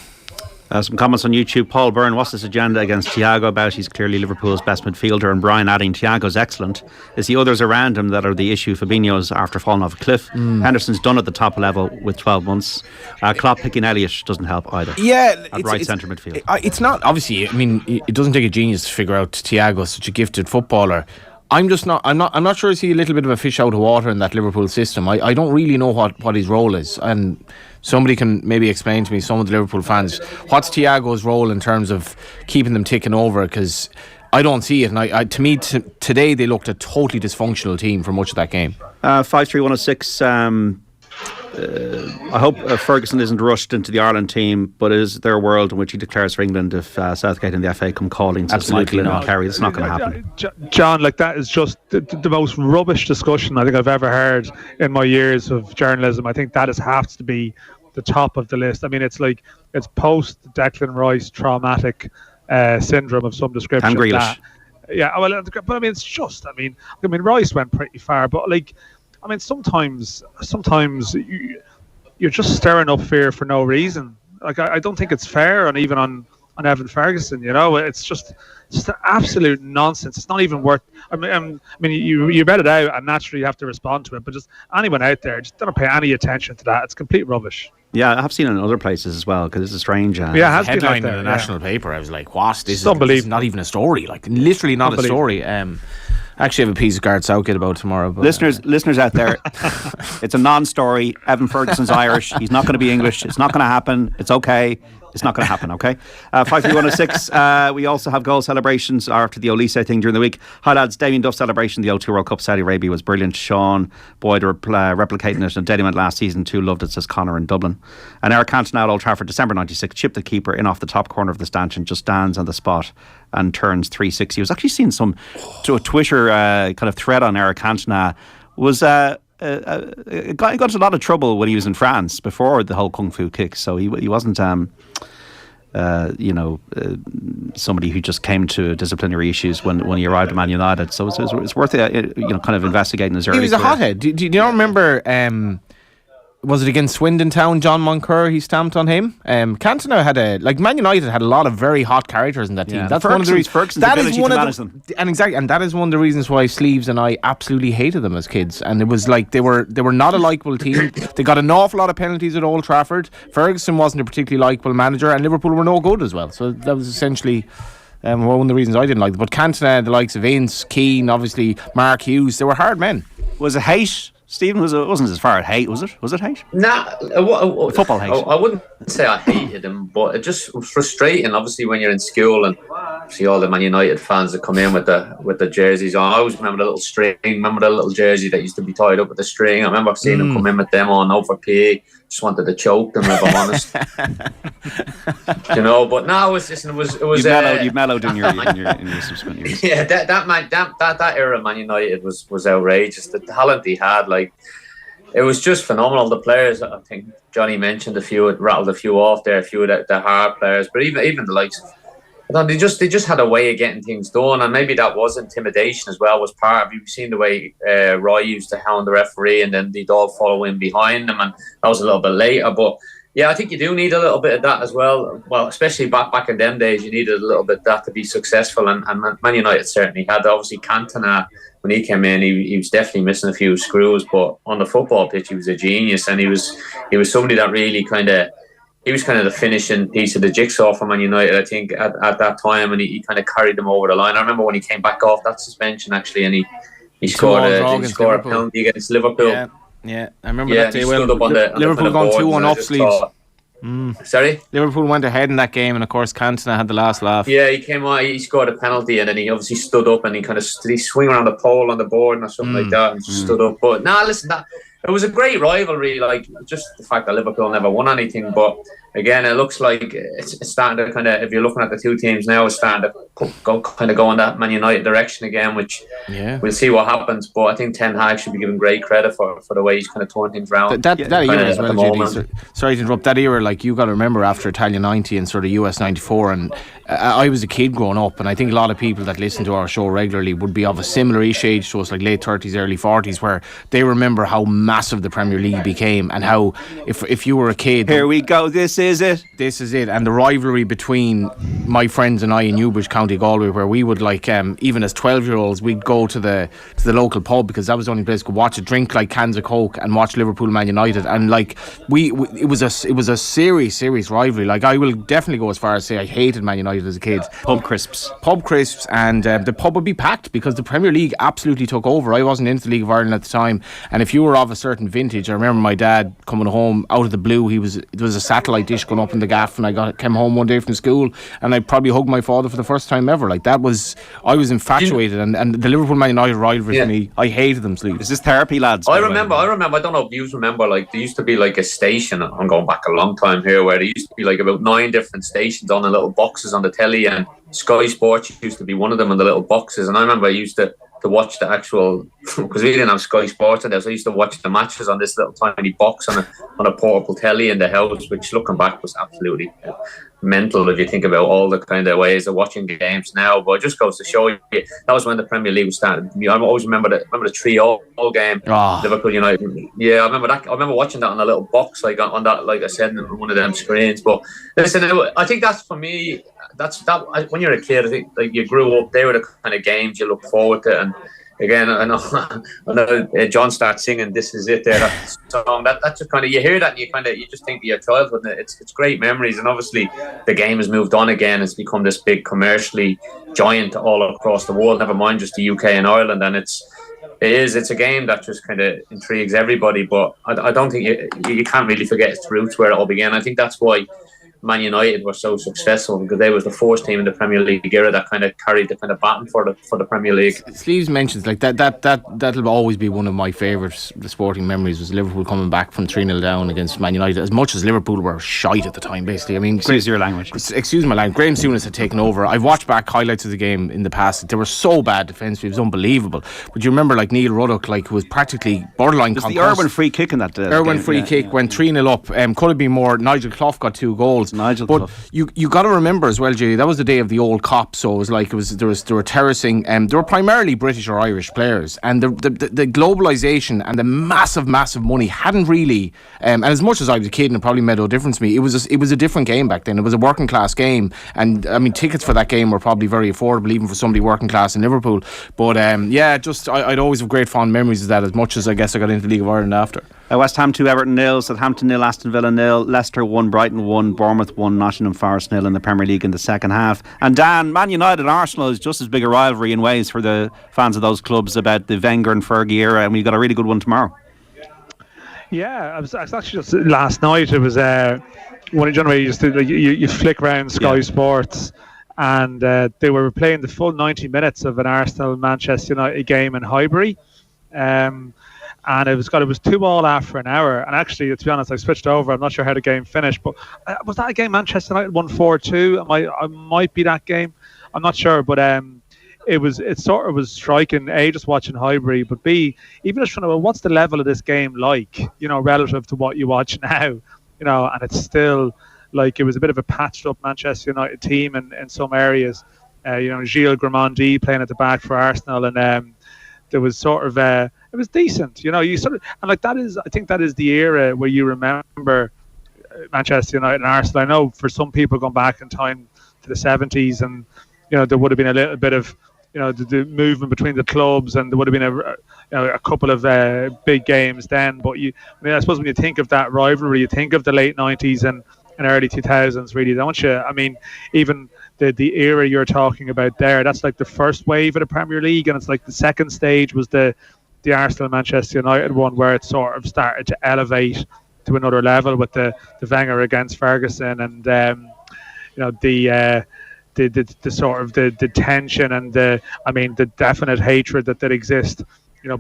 Some comments on YouTube. Paul Byrne, what's this agenda against Thiago about? He's clearly Liverpool's best midfielder, and Brian adding Thiago's excellent. It's the others around him that are the issue. Fabinho's after falling off a cliff. Henderson's done at the top level with 12 months. Klopp picking Elliott doesn't help either. Yeah, at right centre midfield. It's not, obviously, I mean, it doesn't take a genius to figure out Thiago's such a gifted footballer. I'm not sure, is he a little bit of a fish out of water in that Liverpool system? I don't really know what his role is, and somebody can maybe explain to me, some of the Liverpool fans, what's Thiago's role in terms of keeping them ticking over, because I don't see it. And to me, today they looked a totally dysfunctional team for much of that game. 53106. I hope Ferguson isn't rushed into the Ireland team, but is there a world in which he declares for England if Southgate and the FA come calling? Absolutely not. Kerry, it's not going to happen. John, that is just the most rubbish discussion I think I've ever heard in my years of journalism. I think that has to be the top of the list. I mean, it's post Declan Rice traumatic syndrome of some description. And Grealish. Yeah, well, but I mean, it's just, I mean, Rice went pretty far, but sometimes you're just stirring up fear for no reason. I don't think it's fair, and even on Evan Ferguson, it's just absolute nonsense. It's not even worth. I mean, you read it out, and naturally you have to respond to it. But just anyone out there, just don't pay any attention to that. It's complete rubbish. Yeah, I have seen it in other places as well, because it's a strange. Yeah, it has been headline in a national paper. I was like, "What? This is not even a story. Literally not a story." I actually have a piece of Gareth Southgate about tomorrow. But, listeners out there, it's a non-story. Evan Ferguson's Irish. He's not going to be English. It's not going to happen. It's okay. It's not going to happen, okay? 53106. We also have goal celebrations after the Olise thing during the week. Hi lads, Damien Duff celebration, the O2 World Cup, Saudi Arabia was brilliant. Sean Boyd replicating it in Daily Mail last season too. Loved it, says Connor in Dublin. And Eric Cantona at Old Trafford, December 96, chipped the keeper in off the top corner of the stanchion, just stands on the spot and turns 360. I was actually seeing a Twitter kind of thread on Eric Cantona. Was got into a lot of trouble when he was in France before the whole kung fu kick, so he wasn't somebody who just came to disciplinary issues when he arrived at Man United. So it's worth kind of investigating his early career. He was a hothead. Do you not remember? Was it against Swindon Town? John Moncur, he stamped on him. Cantona had Man United had a lot of very hot characters in that team. Yeah, that's one of the reasons. That is one of them. And exactly, and that is one of the reasons why Sleeves and I absolutely hated them as kids. And it was like they were not a likeable team. They got an awful lot of penalties at Old Trafford. Ferguson wasn't a particularly likeable manager, and Liverpool were no good as well. So that was essentially One of the reasons I didn't like them. But Cantona, the likes of Ince, Keane, obviously Mark Hughes, they were hard men. Was it hate? Stephen, wasn't as far as hate, was it? Was it hate? Nah, football hate. I wouldn't say I hated him, but it just was frustrating. Obviously, when you're in school and see all the Man United fans that come in with the jerseys on. I always remember the little string. Remember the little jersey that used to be tied up with the string. I remember seeing them come in with them on over PA. Just wanted to choke them, if I'm honest. But now it was. You've mellowed in your subsequent years. Yeah, that era of Man United was outrageous. The talent he had, it was just phenomenal. The players, I think Johnny mentioned rattled a few off there, a few of the hard players, but even the likes of, they just had a way of getting things done, and maybe that was intimidation as well. Was part of, you've seen the way Roy used to hound the referee, and then they'd all follow in behind him, and that was a little bit later. But yeah, I think you do need a little bit of that as well. Well, especially back in them days, you needed a little bit of that to be successful, and Man United certainly had. Obviously, Cantona, when he came in, he was definitely missing a few screws, but on the football pitch, he was a genius, and he was somebody that really he was kind of the finishing piece of the jigsaw for Man United, I think, at that time, and he kind of carried them over the line. I remember when he came back off that suspension, actually, and he scored a penalty against Liverpool. Yeah, I remember that day. Well, Liverpool gone 2-1 up sleeves. Sorry? Liverpool went ahead in that game, and of course Cantona had the last laugh. Yeah, he came on, he scored a penalty, and then he obviously stood up, and he swing around the pole on the board or something like that, and stood up. But listen, it was a great rivalry, just the fact that Liverpool never won anything. But again, it looks like it's starting to kind of, if you're looking at the two teams now, it's starting to go in that Man United direction again, which we'll see what happens. But I think Ten Hag should be given great credit for the way he's kind of torn things around. That era as well, JD, sorry to interrupt, that era, you got to remember after Italia 90 and sort of US 94, and I was a kid growing up, and I think a lot of people that listen to our show regularly would be of a similar-ish age to us, like late 30s, early 40s, where they remember how massive the Premier League became, and how if you were a kid, here we go, this is it, and the rivalry between my friends and I in Newbridge, County Galway, where we would even as 12-year-olds, we'd go to the local pub, because that was the only place we could watch it, drink cans of Coke and watch Liverpool Man United, and it was a serious rivalry. I will definitely go as far as say I hated Man United as a kid. Pub crisps, and the pub would be packed because the Premier League absolutely took over. I wasn't into the League of Ireland at the time, and if you were of a certain vintage, I remember my dad coming home out of the blue. There was a satellite dish going up in the gaff, and I came home one day from school, and I probably hugged my father for the first time ever. I was infatuated, and the Liverpool Man United rivalry for me, I hated them. Sleep. Is this therapy, lads? I remember. I don't know if you remember. There used to be a station. I'm going back a long time here, where there used to be about 9 different stations on the little boxes on the telly, and Sky Sports used to be one of them on the little boxes. And I remember I used to watch the actual, because we didn't have Sky Sports in there, so I used to watch the matches on this little tiny box on a portable telly in the house, which looking back was absolutely mental if you think about all the kind of ways of watching games now. But it just goes to show you, that was when the Premier League was started. I always remember the 3-3 game, Liverpool United. Yeah, I remember that. I remember watching that on a little box, on that, like I said, on one of them screens. But listen, I think that's, for me, that when you're a kid, I think you grew up, they were the kind of games you look forward to. And again, I know John starts singing "This Is It" there, that song. That's just kind of, you hear that and you just think of your childhood. And it's great memories. And obviously, the game has moved on again. It's become this big commercially giant all across the world. Never mind just the UK and Ireland. And it's a game that just kind of intrigues everybody. But I don't think you can't really forget its roots, where it all began. I think that's why Man United were so successful, because they was the first team in the Premier League era that kind of carried the kind of baton for the Premier League. Sleeves mentions that'll always be one of my favourite sporting memories, was Liverpool coming back from 3-0 down against Man United. As much as Liverpool were shite at the time, basically. I mean, excuse your language. Excuse my language. Graham Souness had taken over. I've watched back highlights of the game in the past. They were so bad defensively, it was unbelievable. But you remember Neil Ruddock, who was practically borderline. There's the Irwin free kick in that. Irwin free kick went 3-0 up. Could have been more. Nigel Clough got 2 goals. But you got to remember as well, Judy, that was the day of the old cop, so it was they were terracing. They were primarily British or Irish players, and the globalisation and the massive money hadn't really. And as much as I was a kid and it probably made no difference to me, it was a different game back then. It was a working class game, and I mean tickets for that game were probably very affordable, even for somebody working class in Liverpool. But I'd always have great fond memories of that. As much as I guess I got into the League of Ireland after. West Ham 2, Everton 0, Southampton 0, Aston Villa 0, Leicester 1, Brighton 1, Bournemouth 1, Nottingham Forest 0 in the Premier League in the second half. And Dan, Man United and Arsenal is just as big a rivalry in ways for the fans of those clubs about the Wenger and Fergie era, and we've got a really good one tomorrow. Yeah, I was actually just last night. It was when you flick around Sky Sports, and they were playing the full 90 minutes of an Arsenal Manchester United game in Highbury. And it was 2-2 after an hour. And actually, to be honest, I switched over. I'm not sure how the game finished, but was that a game Manchester United won 4-2? I might be that game. I'm not sure, but it sort of was striking. A, just watching Highbury, but B, even just trying to, what's the level of this game like? Relative to what you watch now. And it's still like it was a bit of a patched up Manchester United team in some areas. Gilles Grimandi playing at the back for Arsenal, and there was sort of it was decent, you sort of, and like that is, I think that is the era where you remember Manchester United and Arsenal. I know for some people going back in time to the 70s, and there would have been a little bit of the movement between the clubs, and there would have been a couple of big games then. But I suppose when you think of that rivalry, you think of the late 90s and early 2000s, really, don't you? I mean, even the era you're talking about there, that's like the first wave of the Premier League, and it's like the second stage was the Arsenal Manchester United one, where it sort of started to elevate to another level with the Wenger against Ferguson, and the sort of the tension and the definite hatred that exists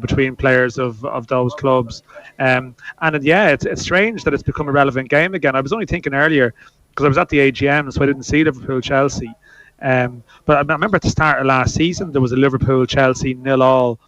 between players of those clubs, it's strange that it's become a relevant game again. I was only thinking earlier, because I was at the AGM, so I didn't see Liverpool-Chelsea, but I remember at the start of last season there was a Liverpool-Chelsea 0-0,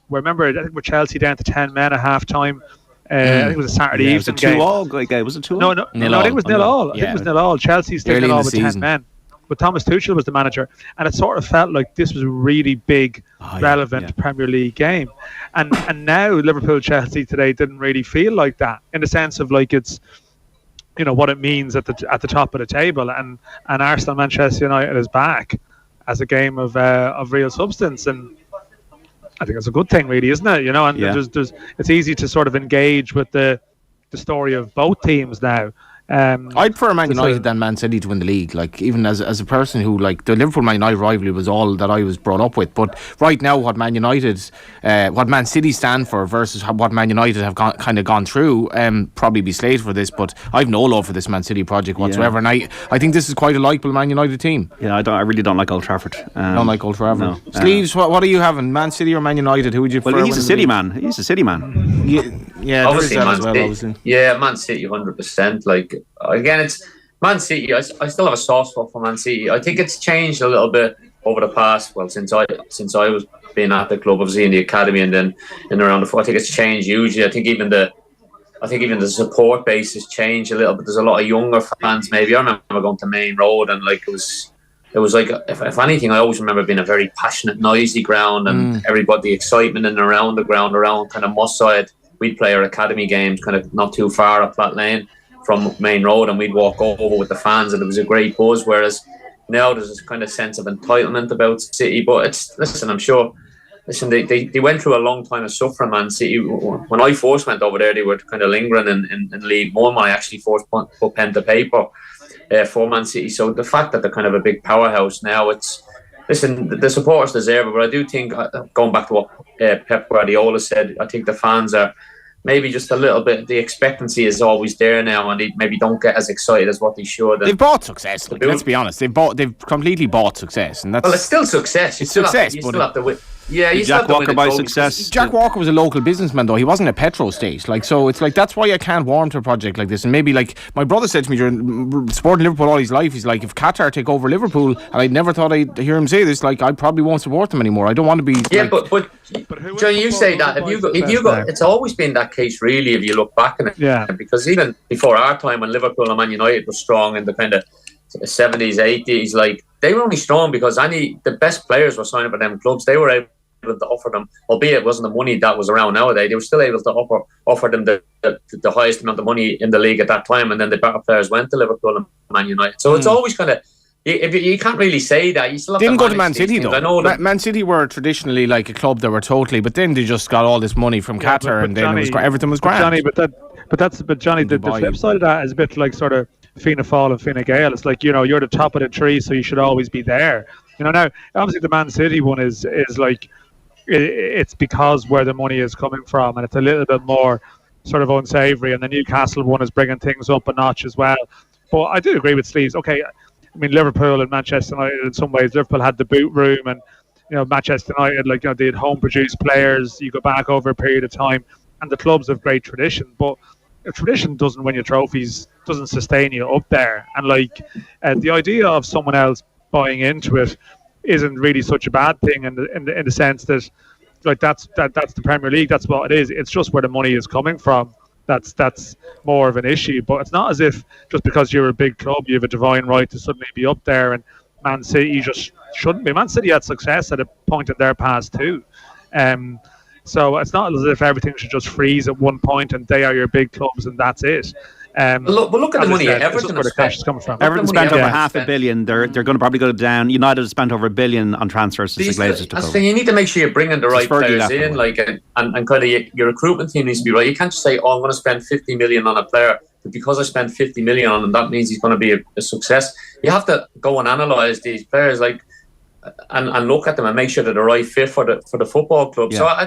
where I think with Chelsea down to 10 men at half time. I think it was a Saturday evening game. Was it 2-all? Was it 2-all? No, I think it was 0-all. I think it was 0-all. Chelsea still 0-all with 10 men. But Thomas Tuchel was the manager, and it sort of felt like this was a really big, relevant Premier League game. And now Liverpool-Chelsea today didn't really feel like that, in the sense of like it's, what it means at the top of the table, and Arsenal Manchester United is back as a game of real substance, and I think it's a good thing, really, isn't it? And there's it's easy to sort of engage with the story of both teams now. I'd prefer Man United than Man City to win the league. Like, even as a person who, like, the Liverpool Man United rivalry was all that I was brought up with. But right now, what Man City stand for versus what Man United have kind of gone through, probably be slated for this. But I've no love for this Man City project whatsoever, and I think this is quite a likeable Man United team. Yeah, I really don't like Old Trafford. Don't like Old Trafford. No. Sleeves, what are you having? Man City or Man United? Who would you prefer? Well, he's a City man. He's a City man. Yeah, obviously Man Man City. Obviously. Yeah, Man City 100%. Like, again, it's Man City. I still have a soft spot for Man City. I think it's changed a little bit over the past. Well, since I was being at the club, obviously in the academy, and then in around the four. I think it's changed hugely. I think even the support base has changed a little bit. There's a lot of younger fans. Maybe I remember going to Main Road, and like it was like, if anything, I always remember being a very passionate, noisy ground, and everybody, the excitement in and around the ground, around kind of Moss side. We'd play our academy games kind of not too far up Platt Lane from Main Road, and we'd walk over with the fans, and it was a great buzz. Whereas now there's this kind of sense of entitlement about City. But I'm sure they went through a long time of suffering, Man City. When I first went over there, they were kind of lingering in League One when I actually first put pen to paper for Man City. So the fact that they're kind of a big powerhouse now, the supporters deserve it, but I do think, going back to what Pep Guardiola said, I think the fans are maybe just a little bit, the expectancy is always there now, and they maybe don't get as excited as what they should. They've bought success, let's be honest. They've completely bought success, and that's... Well, it's still success. You still have to win. Yeah, you Jack Walker by success. Jack Walker was a local businessman, though. He wasn't a petro state. Like, so it's like, that's why I can't warm to a project like this. And maybe, like, my brother said to me during supporting Liverpool all his life, he's like, if Qatar take over Liverpool, and I never thought I'd hear him say this, like, I probably won't support them anymore. I don't want to be... Yeah, like, but John, you say that. If you got, it's always been that case, really, if you look back on it. Yeah. Because even before our time, when Liverpool and Man United were strong in the kind of 70s, 80s, like, they were only strong because the best players were signing for them clubs. They were able to offer them, albeit it wasn't the money that was around nowadays, they were still able to offer them the highest amount of money in the league at that time, and then the better players went to Liverpool and Man United. So it's always kind of you can't really say that. You still have Didn't to go to manage Man these City things. though. I know that Man City were traditionally like a club that were totally, but then they just got all this money from Qatar, and then everything was grand. Johnny, but Johnny, the flip side of that is a bit like sort of Fianna Fáil and Fine Gael. It's like, you're the top of the tree, so you should always be there. Now obviously the Man City one is like it's because where the money is coming from, and it's a little bit more sort of unsavoury. And the Newcastle one is bringing things up a notch as well. But I do agree with Sleeves. Okay, I mean, Liverpool and Manchester United, in some ways, Liverpool had the boot room, and Manchester United, they had home-produced players. You go back over a period of time, and the clubs have great tradition. But a tradition doesn't win you trophies, doesn't sustain you up there. And the idea of someone else buying into it isn't really such a bad thing in the sense that, that's the Premier League. That's what it is. It's just where the money is coming from. That's more of an issue. But it's not as if just because you're a big club, you have a divine right to suddenly be up there, and Man City just shouldn't be. Man City had success at a point in their past too. So it's not as if everything should just freeze at one point and they are your big clubs and that's it. Look at the money Everton where the cash is coming from. Everton spent over $500 million. They're going to probably go down. United has spent over $1 billion on transfers since the Glazers took over. You need to make sure you're bringing the right players in, and kind of your recruitment team needs to be right. You can't just say, I'm going to spend $50 million on a player, but because I spent $50 million on him, that means he's going to be a success. You have to go and analyse these players, and look at them and make sure they're the right fit for the football club. Yeah.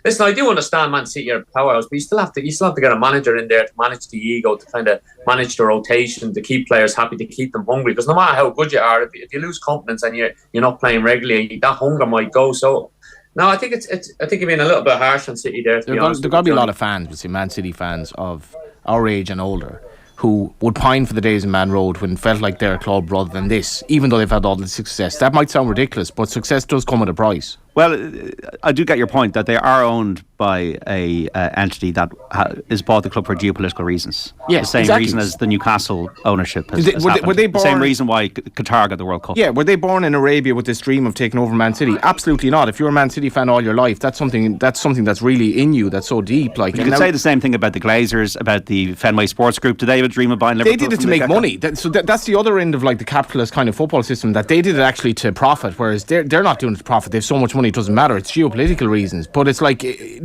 So I do understand Man City are a powerhouse, but you still have to get a manager in there to manage the ego, to kind of manage the rotation, to keep players happy, to keep them hungry. Because no matter how good you are, if you lose confidence and you're not playing regularly, that hunger might go. So no, I think you're being a little bit harsh on City there. There's got to be a lot of fans, Man City fans of our age and older, who would pine for the days in Man Road when it felt like their club rather than this, even though they've had all the success. That might sound ridiculous, but success does come at a price. Well, I do get your point that they are owned by a entity that is bought the club for geopolitical reasons. Yes, the same reason as the Newcastle ownership has happened. Were they born, the same reason why Qatar got the World Cup. Yeah, were they born in Arabia with this dream of taking over Man City? Absolutely not. If you're a Man City fan all your life, that's something that's really in you, that's so deep. You could say the same thing about the Glazers, about the Fenway Sports Group. Did they have a dream of buying Liverpool? They did it to make money. So that's the other end of the capitalist kind of football system, that they did it actually to profit, whereas they're not doing it to profit. They have so much money, it doesn't matter. It's geopolitical reasons. But it's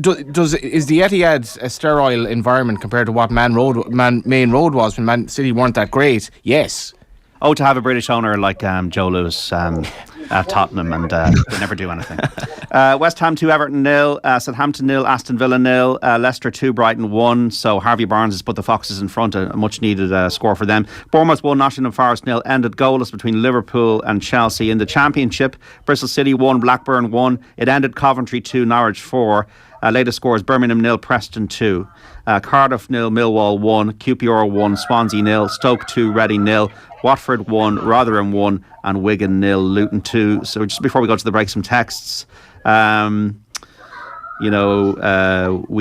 is the Etihad a sterile environment compared to what Main Road was when Man City weren't that great? Yes. Oh, to have a British owner like Joe Lewis at Tottenham, and they never do anything. West Ham 2, Everton 0, Southampton 0, Aston Villa 0, Leicester 2, Brighton 1. So Harvey Barnes has put the Foxes in front, a much needed score for them. Bournemouth 1, Nottingham Forest 0, ended goalless between Liverpool and Chelsea in the Championship. Bristol City 1, Blackburn 1. It ended Coventry 2, Norwich 4. Latest scores: Birmingham 0, Preston 2, Cardiff 0, Millwall 1, QPR 1, Swansea 0, Stoke 2, Reading 0, Watford 1, Rotherham 1, and Wigan 0, Luton 2. So just before we go to the break, some texts. We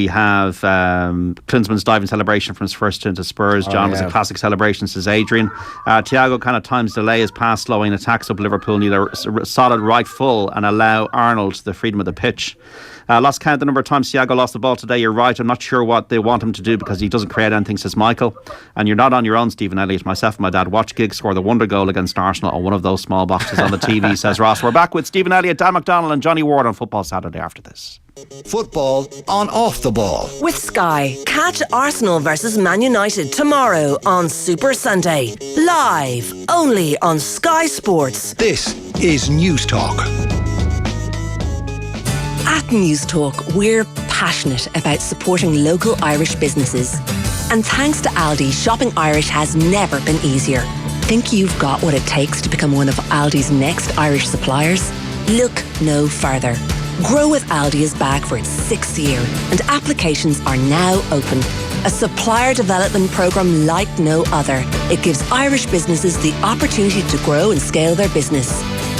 have Klinsmann's diving celebration from his first into Spurs. John, was a classic celebration, says Adrian. Thiago kind of times delay his pass slowing attacks up Liverpool, need a solid right full and allow Arnold the freedom of the pitch. Lost count the number of times Thiago lost the ball today. You're right. I'm not sure what they want him to do because he doesn't create anything, says Michael. And you're not on your own, Stephen Elliott. Myself and my dad watched Giggs score the wonder goal against Arsenal on one of those small boxes on the TV, says Ross. We're back with Stephen Elliott, Dan McDonnell and Johnny Ward on Football Saturday after this. Football on Off the Ball. With Sky, catch Arsenal versus Man United tomorrow on Super Sunday. Live, only on Sky Sports. This is News Talk. At News Talk, we're passionate about supporting local Irish businesses. And thanks to Aldi, shopping Irish has never been easier. Think you've got what it takes to become one of Aldi's next Irish suppliers? Look no further. Grow with Aldi is back for its 6th year, and applications are now open. A supplier development programme like no other. It gives Irish businesses the opportunity to grow and scale their business.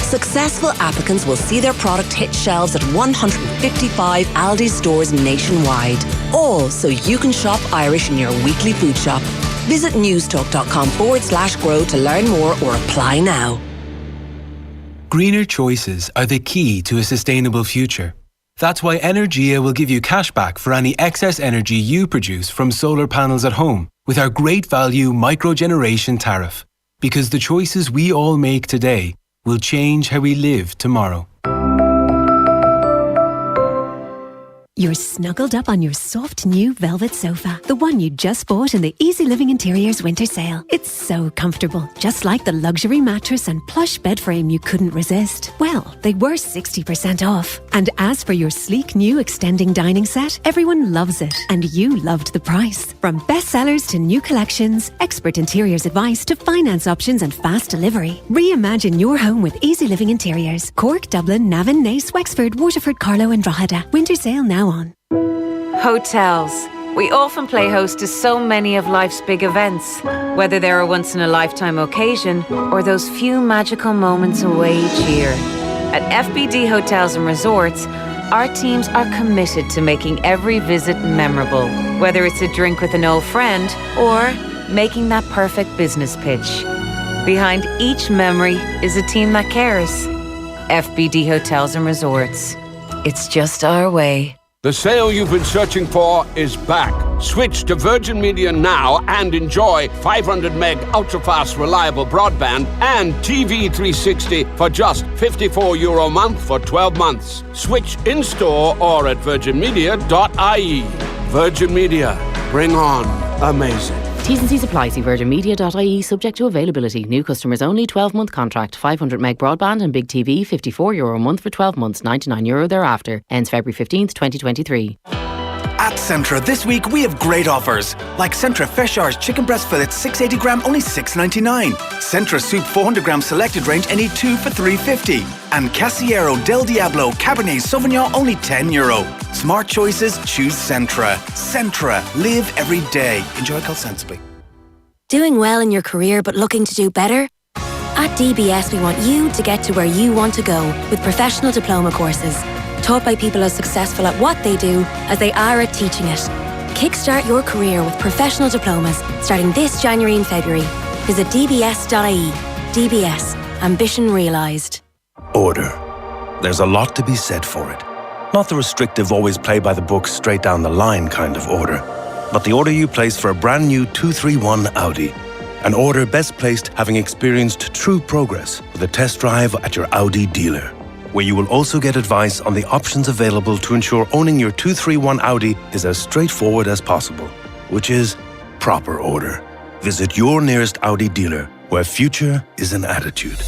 Successful applicants will see their product hit shelves at 155 Aldi stores nationwide. All so you can shop Irish in your weekly food shop. Visit newstalk.com/grow to learn more or apply now. Greener choices are the key to a sustainable future. That's why Energia will give you cash back for any excess energy you produce from solar panels at home with our great value microgeneration tariff. Because the choices we all make today will change how we live tomorrow. You're snuggled up on your soft new velvet sofa, the one you just bought in the Easy Living Interiors winter sale. It's so comfortable, just like the luxury mattress and plush bed frame you couldn't resist. Well, they were 60% off. And as for your sleek new extending dining set, everyone loves it, and you loved the price. From bestsellers to new collections, expert interiors advice to finance options and fast delivery. Reimagine your home with Easy Living Interiors. Cork, Dublin, Navan, Naas, Wexford, Waterford, Carlow and Drogheda. Winter sale now on. Hotels. We often play host to so many of life's big events, whether they're a once-in-a-lifetime occasion or those few magical moments away each year. At FBD Hotels and Resorts, our teams are committed to making every visit memorable, whether it's a drink with an old friend or making that perfect business pitch. Behind each memory is a team that cares. FBD Hotels and Resorts. It's just our way. The sale you've been searching for is back. Switch to Virgin Media now and enjoy 500 meg ultra-fast reliable broadband and TV 360 for just €54 a month for 12 months. Switch in-store or at virginmedia.ie. Virgin Media. Bring on amazing. T's and C's apply. See virginmedia.ie, subject to availability. New customers only. 12-month contract. 500 meg broadband and big TV. €54 a month for 12 months. €99 thereafter. Ends February 15th, 2023. At Centra this week we have great offers, like Centra Feshars chicken breast fillets 680 gram only $6.99. Centra Soup 400 gram selected range any 2 for $3.50. And Casillero Del Diablo Cabernet Sauvignon only €10. Smart choices, choose Centra. Centra, live every day. Enjoy cost sensibly. Doing well in your career but looking to do better? At DBS we want you to get to where you want to go with professional diploma courses. Taught by people as successful at what they do as they are at teaching it. Kickstart your career with professional diplomas starting this January and February. Visit dbs.ie. DBS. Ambition realised. Order. There's a lot to be said for it. Not the restrictive, always play by the book, straight down the line kind of order, but the order you place for a brand new 231 Audi. An order best placed having experienced true progress with a test drive at your Audi dealer, where you will also get advice on the options available to ensure owning your 231 Audi is as straightforward as possible, which is proper order. Visit your nearest Audi dealer, where future is an attitude.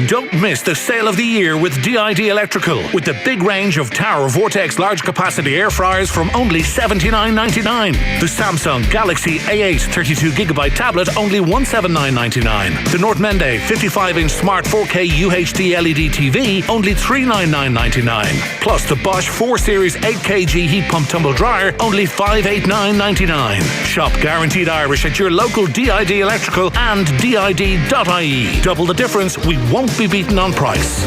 Don't miss the sale of the year with DID Electrical, with the big range of Tower Vortex large capacity air fryers from only $79.99. The Samsung Galaxy A8 32GB tablet only $179.99. The North Mende 55-inch smart 4K UHD LED TV only $399.99. Plus the Bosch 4 Series 8kg heat pump tumble dryer only $589.99. Shop Guaranteed Irish at your local DID Electrical and DID.ie. Double the difference, we won't be beaten on price.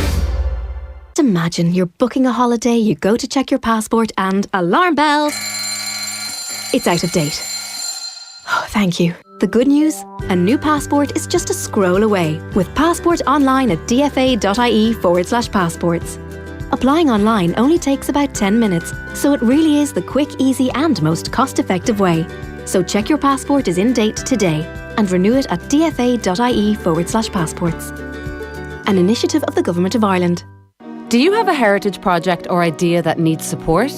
Imagine you're booking a holiday, you go to check your passport and alarm bells. It's out of date. Oh, thank you. The good news? A new passport is just a scroll away with Passport online at dfa.ie/passports. Applying online only takes about 10 minutes, so it really is the quick, easy and most cost-effective way. So check your passport is in date today and renew it at dfa.ie/passports. An initiative of the Government of Ireland. Do you have a heritage project or idea that needs support?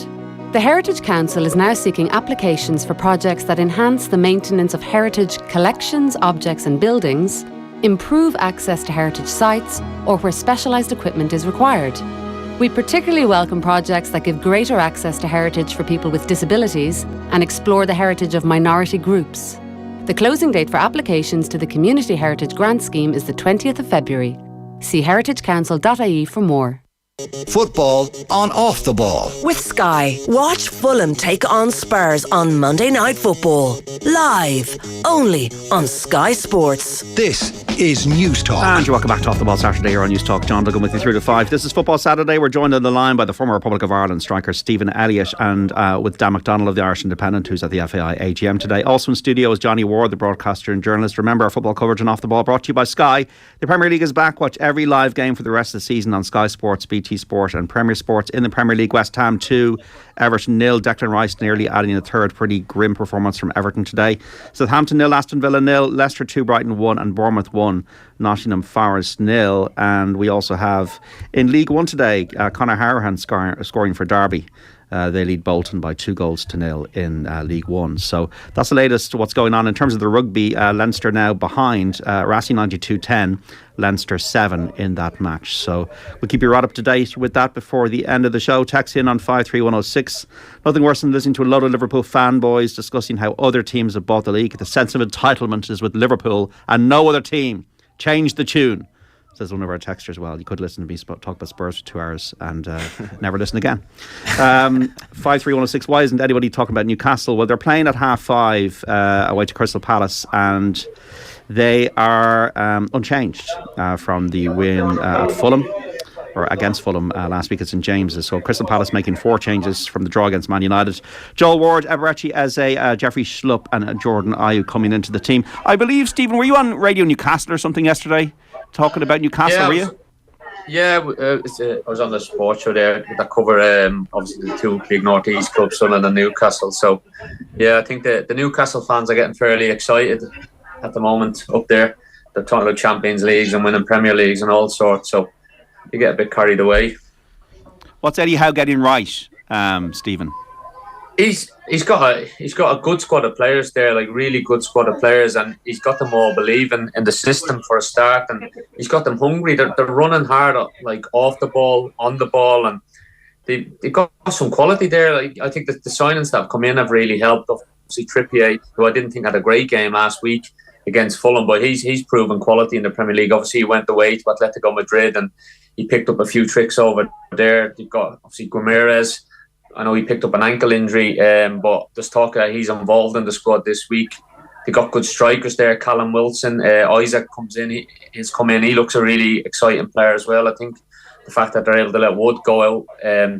The Heritage Council is now seeking applications for projects that enhance the maintenance of heritage collections, objects and buildings, improve access to heritage sites, or where specialised equipment is required. We particularly welcome projects that give greater access to heritage for people with disabilities and explore the heritage of minority groups. The closing date for applications to the Community Heritage Grant Scheme is the 20th of February. See heritagecouncil.ie for more. Football on Off the Ball. With Sky, watch Fulham take on Spurs on Monday Night Football. Live, only on Sky Sports. This is News Talk. And you're welcome back to Off the Ball Saturday here on News Talk. John Duggan with you through to 5. This is Football Saturday. We're joined on the line by the former Republic of Ireland striker Stephen Elliott and with Dan McDonnell of the Irish Independent, who's at the FAI AGM today. Also in studio is Johnny Ward, the broadcaster and journalist. Remember, our football coverage on Off the Ball brought to you by Sky. The Premier League is back. Watch every live game for the rest of the season on Sky Sports, BT Sport and Premier Sports. In the Premier League, West Ham 2, Everton 0. Declan Rice nearly adding a third. Pretty grim performance from Everton today. Southampton 0, Aston Villa 0, Leicester 2, Brighton 1 and Bournemouth 1, Nottingham Forest 0. And we also have in League 1 today, Conor Hourihane scoring for Derby. They lead Bolton by 2-0 in League 1. So that's the latest what's going on. In terms of the rugby, Leinster now behind Racing 92-10, Leinster 7 in that match. So we'll keep you right up to date with that before the end of the show. Text in on 53106. Nothing worse than listening to a lot of Liverpool fanboys discussing how other teams have bought the league. The sense of entitlement is with Liverpool and no other team. Change the tune, says one of our texters. Well, you could listen to me talk about Spurs for 2 hours and never listen again. 53106. Why isn't anybody talking about Newcastle? Well, they're playing at 5:30 away to Crystal Palace, and they are unchanged from the win at Fulham, or against Fulham last week at St James's. So Crystal Palace making 4 changes from the draw against Man United. Joel Ward, Eberechi Eze, Jeffrey Schlupp and Jordan Ayew coming into the team. I believe, Stephen, were you on Radio Newcastle or something yesterday talking about Newcastle, were you? Yeah, I was on the sports show there that cover obviously the 2 big North East clubs, Sunderland and Newcastle. So yeah, I think the Newcastle fans are getting fairly excited at the moment up there. They're talking about Champions Leagues and winning Premier Leagues and all sorts. So you get a bit carried away. What's Eddie Howe getting right, Stephen? He's got a good squad of players there, like really good squad of players, and he's got them all believing in the system for a start, and he's got them hungry. They're running hard, like off the ball, on the ball, and they got some quality there. Like, I think that the signings that have come in have really helped. Obviously Trippier, who I didn't think had a great game last week against Fulham, but he's proven quality in the Premier League. Obviously he went away to Atletico Madrid and he picked up a few tricks over there. You've got obviously Guimaraes. I know he picked up an ankle injury, but there's talk that he's involved in the squad this week. They got good strikers there. Callum Wilson, Isaac comes in. He's come in. He looks a really exciting player as well. I think the fact that they're able to let Wood go out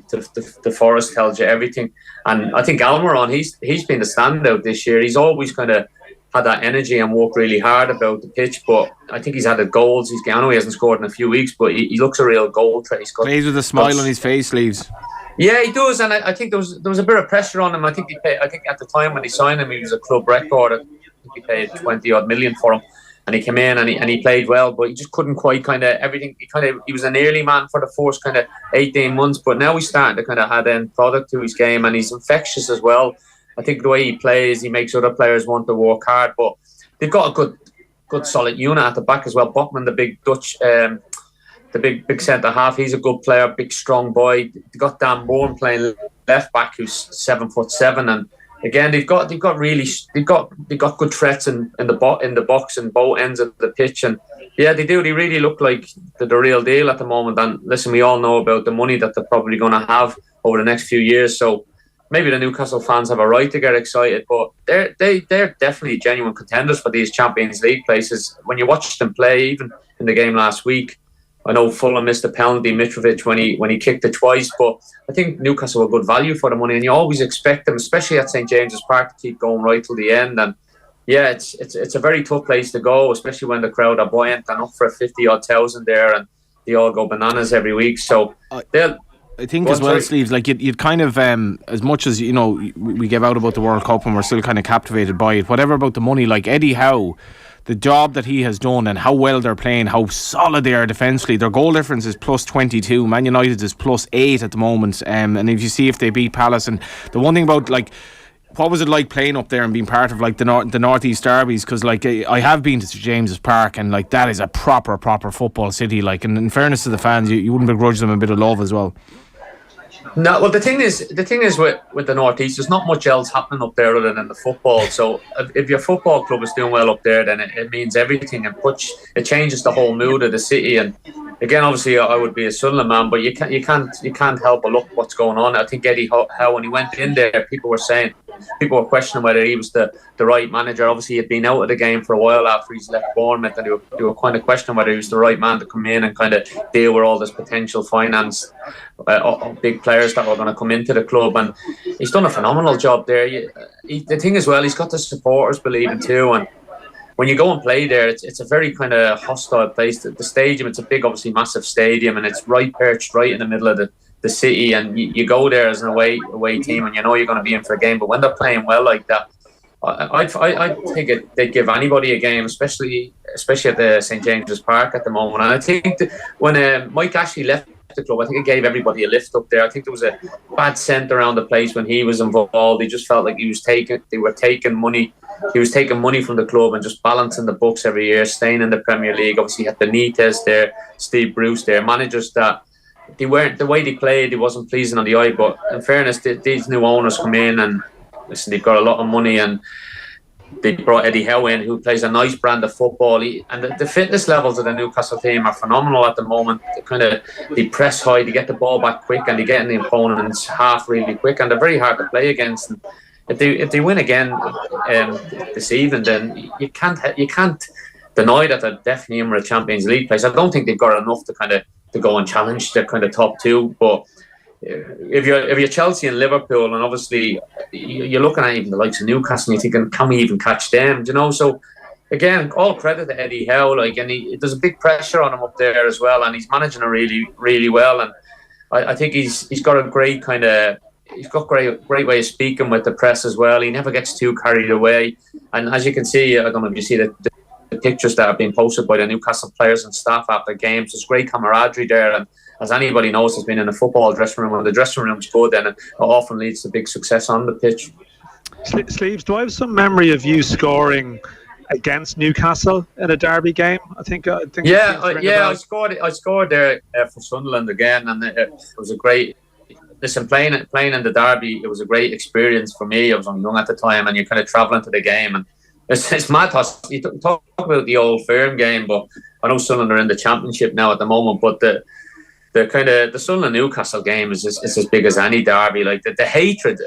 to Forest tells you everything. And I think Almiron, he's been the standout this year. He's always kind of had that energy and worked really hard about the pitch, but I think he's had the goals. I know he hasn't scored in a few weeks, but he looks a real goal threat. He's got plays with a smile on his face, Leaves. Yeah, he does, and I think there was a bit of pressure on him. I think at the time when they signed him, he was a club record. I think he paid 20-odd million for him, and he came in and he played well, but he just couldn't quite kind of everything. He was an early man for the first kind of 18 months, but now he's starting to kind of add in product to his game, and he's infectious as well. I think the way he plays, he makes other players want to work hard, but they've got a good solid unit at the back as well. Botman, the big Dutch. The big centre half, he's a good player, big strong boy. They got Dan Bourne playing left back, who's 7'7", and again they've got good threats in the box and both ends of the pitch, and yeah, they do. They really look like the real deal at the moment. And listen, we all know about the money that they're probably going to have over the next few years, so maybe the Newcastle fans have a right to get excited, but they're definitely genuine contenders for these Champions League places. When you watch them play, even in the game last week, I know Fulham missed a penalty, Mitrovic, when he kicked it twice, but I think Newcastle were good value for the money, and you always expect them, especially at St James's Park, to keep going right till the end. And yeah, it's a very tough place to go, especially when the crowd are buoyant and up for 50-odd thousand there, and they all go bananas every week. So they'll. I think as well, Sleeves, like you'd kind of, as much as, you know, we give out about the World Cup and we're still kind of captivated by it, whatever about the money, like Eddie Howe, the job that he has done and how well they're playing, how solid they are defensively. Their goal difference is plus 22. Man United is plus 8 at the moment. And if you see if they beat Palace, and the one thing about, like, what was it like playing up there and being part of like the Northeast derbies? Because like I have been to St James's Park, and like that is a proper football city. Like, and in fairness to the fans, you wouldn't begrudge them a bit of love as well. No, well, the thing is with the Northeast, there's not much else happening up there other than the football. So if your football club is doing well up there, then it means everything, and it changes the whole mood of the city. And again, obviously, I would be a Sunderland man, but you can't help but look what's going on. I think Eddie Howe, when he went in there, people were saying people were questioning whether he was the right manager. Obviously, he'd been out of the game for a while after he's left Bournemouth, and they were kind of questioning whether he was the right man to come in and kind of deal with all this potential finance, big players that were going to come into the club. And he's done a phenomenal job there. The thing as well, he's got the supporters believing too, and when you go and play there, it's a very kind of hostile place. The stadium, it's a big, obviously massive stadium, and it's perched right in the middle of the city. And you go there as an away team, and you know you're going to be in for a game. But when they're playing well like that, I think they'd give anybody a game, especially at the St James's Park at the moment. And I think that when Mike Ashley left the club, I think it gave everybody a lift up there. I think there was a bad scent around the place when he was involved. He just felt like they were taking money. He was taking money from the club and just balancing the books every year, staying in the Premier League. Obviously, you had Benitez there, Steve Bruce there, managers that they weren't, the way they played, it wasn't pleasing on the eye. But in fairness, these new owners come in and listen, they've got a lot of money, and they brought Eddie Howe in, who plays a nice brand of football. And the fitness levels of the Newcastle team are phenomenal at the moment. They press high, they get the ball back quick, and they get in the opponent's half really quick, and they're very hard to play against. And if they win again this evening, then you can't deny that they're definitely in with a Champions League place. I don't think they've got enough to go and challenge the kind of top two, but if you're Chelsea and Liverpool, and obviously you're looking at even the likes of Newcastle, and you're thinking, can we even catch them? Do you know? So again, all credit to Eddie Howe. And there's a big pressure on him up there as well, and he's managing it really, really well. And I think he's got a great kind of. He's got great way of speaking with the press as well. He never gets too carried away. And as you can see, I don't know if you see the pictures that have been posted by the Newcastle players and staff after games. There's great camaraderie there. And as anybody knows, has been in a football dressing room, when the dressing room's good, then it often leads to big success on the pitch. Sleeves, do I have some memory of you scoring against Newcastle in a derby game? I think I scored there for Sunderland again, and it was a great. Listen, playing in the derby, it was a great experience for me. I was young at the time, and you're kind of travelling to the game, and it's mad. You talk about the old firm game, but I know Sunderland are in the Championship now at the moment. But the Sunderland Newcastle game is as big as any derby. Like the hatred,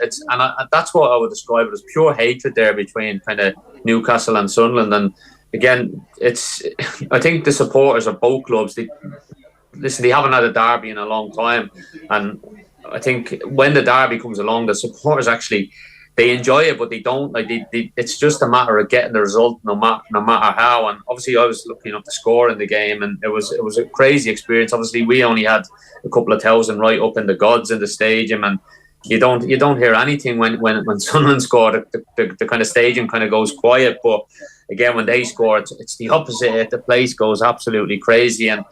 that's what I would describe it as, pure hatred there between kind of Newcastle and Sunderland. And again, I think the supporters of both clubs, they haven't had a derby in a long time, and I think when the derby comes along, the supporters actually, they enjoy it, but they don't it's just a matter of getting the result, no matter how. And obviously, I was looking up the score in the game, and it was a crazy experience. Obviously, we only had a couple of thousand right up in the gods in the stadium, and you don't hear anything when Sunderland scored. The kind of stadium kind of goes quiet, but again, when they score, it's the opposite. The place goes absolutely crazy. And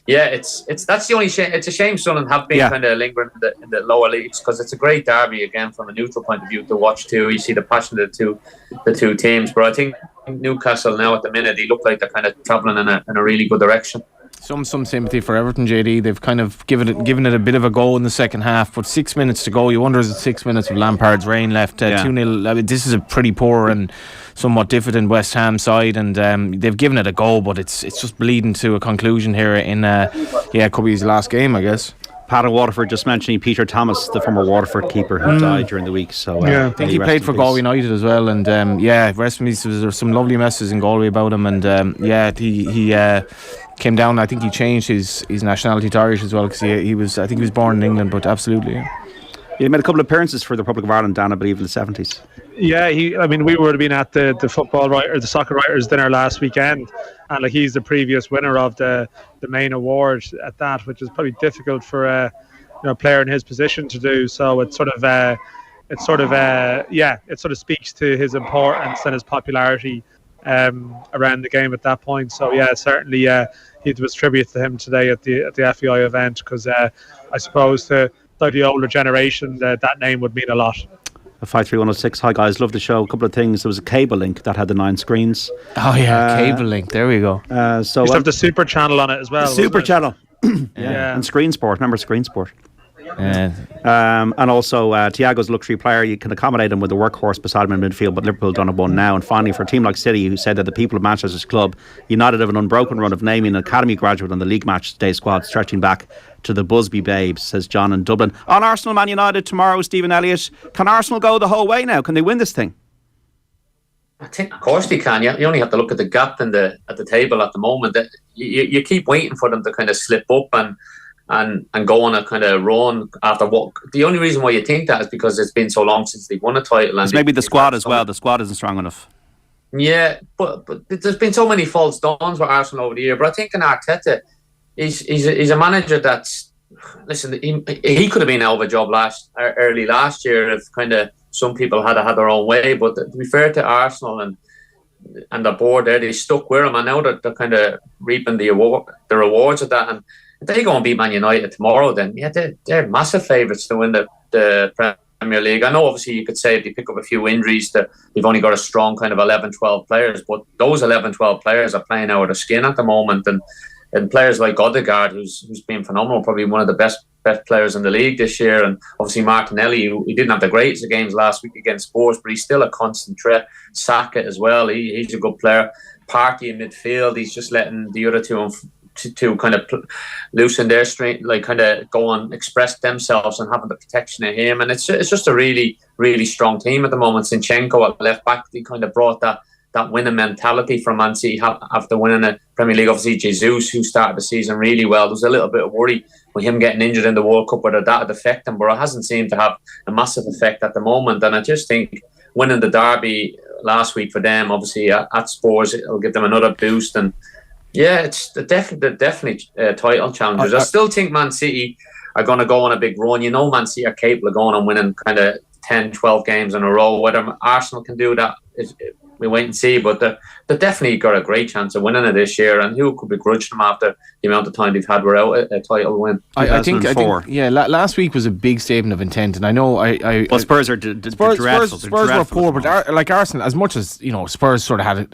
yeah, that's the only shame. It's a shame Sunderland have been kind of lingering in the lower leagues, because it's a great derby again from a neutral point of view to watch too. You see the passion of the two teams, but I think Newcastle now at the minute, they look like they're kind of travelling in a really good direction. Some sympathy for Everton, JD. They've kind of given it a bit of a go in the second half, but 6 minutes to go. You wonder, is it 6 minutes of Lampard's reign left? 2-0. I mean, this is a pretty poor and somewhat diffident West Ham side, and they've given it a go, but it's just bleeding to a conclusion here in it could be his last game, I guess. Pat of Waterford just mentioning Peter Thomas, the former Waterford keeper who died during the week. So I think he played for Galway United as well, and rest in peace. There were some lovely messages in Galway about him, and he came down. I think he changed his nationality to Irish as well, because he was born in England, but absolutely. Yeah. He made a couple of appearances for the Republic of Ireland, Dan, I believe, in the 70s. Yeah, we would have been at the soccer writers dinner last weekend, and he's the previous winner of the main award at that, which is probably difficult for a player in his position to do. So it sort of speaks to his importance and his popularity around the game at that point. So yeah, certainly it was tribute to him today at the FAI event, because I suppose to the older generation that name would mean a lot. 53106. Hi guys, love the show. A couple of things. There was a cable link that had the 9 screens. Oh yeah, cable link. There we go. So used to have the Super Channel on it as well. Super Channel. And Screen Sport. Remember Screen Sport? And also Thiago's luxury player, you can accommodate him with the workhorse beside him in midfield, but Liverpool done it one now. And finally, for a team like City, who said that the people of Manchester's club united have an unbroken run of naming an academy graduate on the league match day squad, stretching back to the Busby Babes, says John in Dublin. On Arsenal Man United tomorrow, Stephen Elliott, can Arsenal go the whole way now? Can they win this thing? I think, of course, they can. You only have to look at the gap at the table at the moment. You keep waiting for them to kind of slip up and go on a kind of run after what. The only reason why you think that is because it's been so long since they've won a title. And maybe the squad as well. The squad isn't strong enough. Yeah, but there's been so many false dawns with Arsenal over the year. But I think in Arteta, he's a manager that's, listen, he could have been out of a job early last year if kind of some people had their own way. But to be fair to Arsenal and the board there, they stuck with him, and now they're kind of reaping the rewards of that. And if they go and beat Man United tomorrow, then yeah, they're massive favourites to win the Premier League. I know obviously you could say if they pick up a few injuries that they've only got a strong kind of 11-12 players, but those 11-12 players are playing out of their skin at the moment, and players like Odegaard, who's been phenomenal, probably one of the best players in the league this year, and obviously Martinelli, who he didn't have the greatest of games last week against Spurs, but he's still a constant threat. Saka as well, he's a good player. Partey in midfield, he's just letting the other two to kind of loosen their strength, like kind of go and express themselves and having the protection of him. And it's just a really, really strong team at the moment. Zinchenko at left back, he kind of brought that winning mentality from Man City after winning the Premier League. Obviously Jesus, who started the season really well, there was a little bit of worry with him getting injured in the World Cup, whether that would affect him, but it hasn't seemed to have a massive effect at the moment. And I just think winning the derby last week for them, obviously at Spurs, it'll give them another boost. And yeah, it's definitely title challengers. I still think Man City are going to go on a big run. You know, Man City are capable of going and winning kind of 10, 12 games in a row. Whether Arsenal can do that, we wait and see. But they've definitely got a great chance of winning it this year. And who could begrudge them after the amount of time they've had without a title win? I think yeah, last week was a big statement of intent, and I know Spurs are dreadful. Spurs were poor, but like Arsenal, as much as you know, Spurs sort of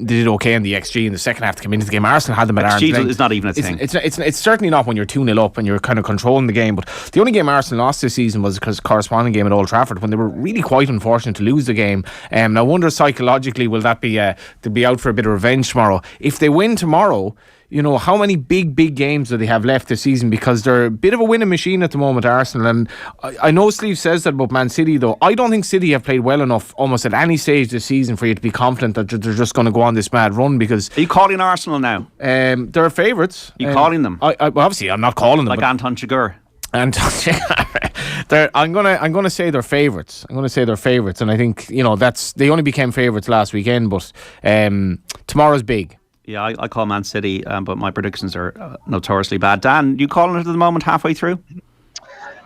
did okay in the XG in the second half to come into the game. Arsenal had them at arm's length. It's not even a thing. It's certainly not when you're 2-0 up and you're kind of controlling the game. But the only game Arsenal lost this season was because corresponding game at Old Trafford, when they were really quite unfortunate to lose the game. And I wonder psychologically, will that be to be out for a bit of revenge tomorrow? If they win tomorrow, you know, how many big games do they have left this season? Because they're a bit of a winning machine at the moment, Arsenal. And I know Steve says that about Man City, though. I don't think City have played well enough almost at any stage this season for you to be confident that they're just going to go on this mad run. Because are you calling Arsenal now? They're favourites. Are you calling them? Obviously, I'm not calling them. Like Anton Chigurh. I'm gonna say they're favourites. And I think, you know, they only became favourites last weekend, but tomorrow's big. Yeah, I call Man City, but my predictions are notoriously bad. Dan, you calling it at the moment halfway through?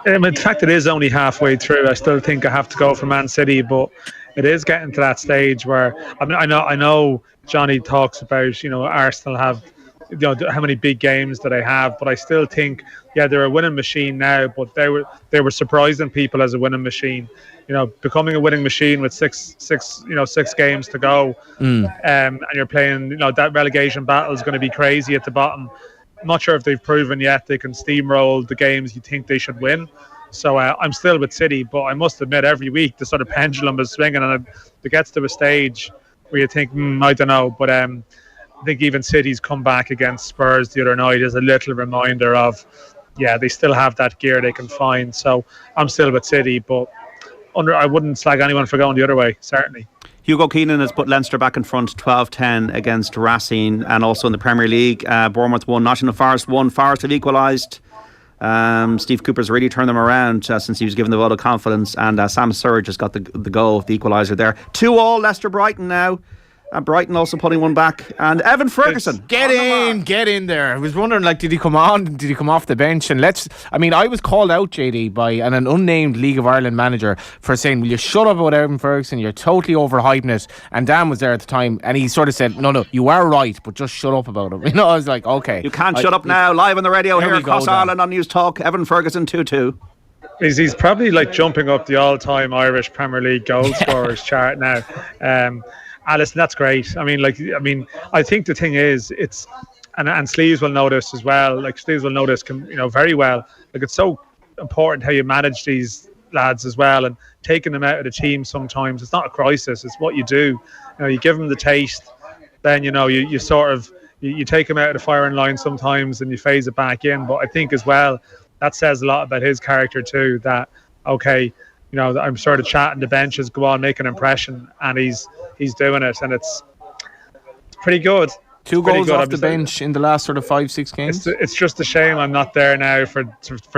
In fact, it is only halfway through. I still think I have to go for Man City, but it is getting to that stage where I know Johnny talks about, you know, Arsenal have, you know, how many big games that they have, but I still think, yeah, they're a winning machine now, but they were surprising people as a winning machine. You know, becoming a winning machine with six games to go, and you're playing, you know, that relegation battle is going to be crazy at the bottom. I'm not sure if they've proven yet they can steamroll the games you think they should win. So I'm still with City, but I must admit, every week the sort of pendulum is swinging, and it gets to a stage where you think, I don't know, but I think even City's comeback against Spurs the other night is a little reminder of, yeah, they still have that gear they can find. So I'm still with City, but I wouldn't slag anyone for going the other way, certainly. Hugo Keenan has put Leinster back in front 12-10 against Racine, and also in the Premier League, Bournemouth won, Nottingham Forest won, Forest have equalised. Steve Cooper's really turned them around since he was given the vote of confidence, and Sam Surridge has got the goal, the equaliser there. 2-2 Leicester Brighton now. Brighton also putting one back, and Evan Ferguson, get in there. I was wondering, like, did he come on? Did he come off the bench? And I was called out, JD, by an unnamed League of Ireland manager for saying, will you shut up about Evan Ferguson? You're totally overhyping it. And Dan was there at the time, and he sort of said, no, you are right, but just shut up about it. You know, I was like, okay, you can't shut up now. Live on the radio here across Ireland on News Talk. Evan Ferguson 2-2. He's probably like jumping up the all-time Irish Premier League goal scorers chart now. Listen, that's great. I think the thing is, and Sleeves will know this as well. Like, Sleeves will know this, you know, very well. Like, it's so important how you manage these lads as well, and taking them out of the team sometimes. It's not a crisis, it's what you do. You give them the taste, then you sort of you take him out of the firing line sometimes and you phase it back in. But I think as well that says a lot about his character too, that I'm sort of chatting the benches, go on, make an impression, and he's doing it, and it's pretty good. 2 goals off the bench in the last sort of 5-6 games. It's just a shame I'm not there now for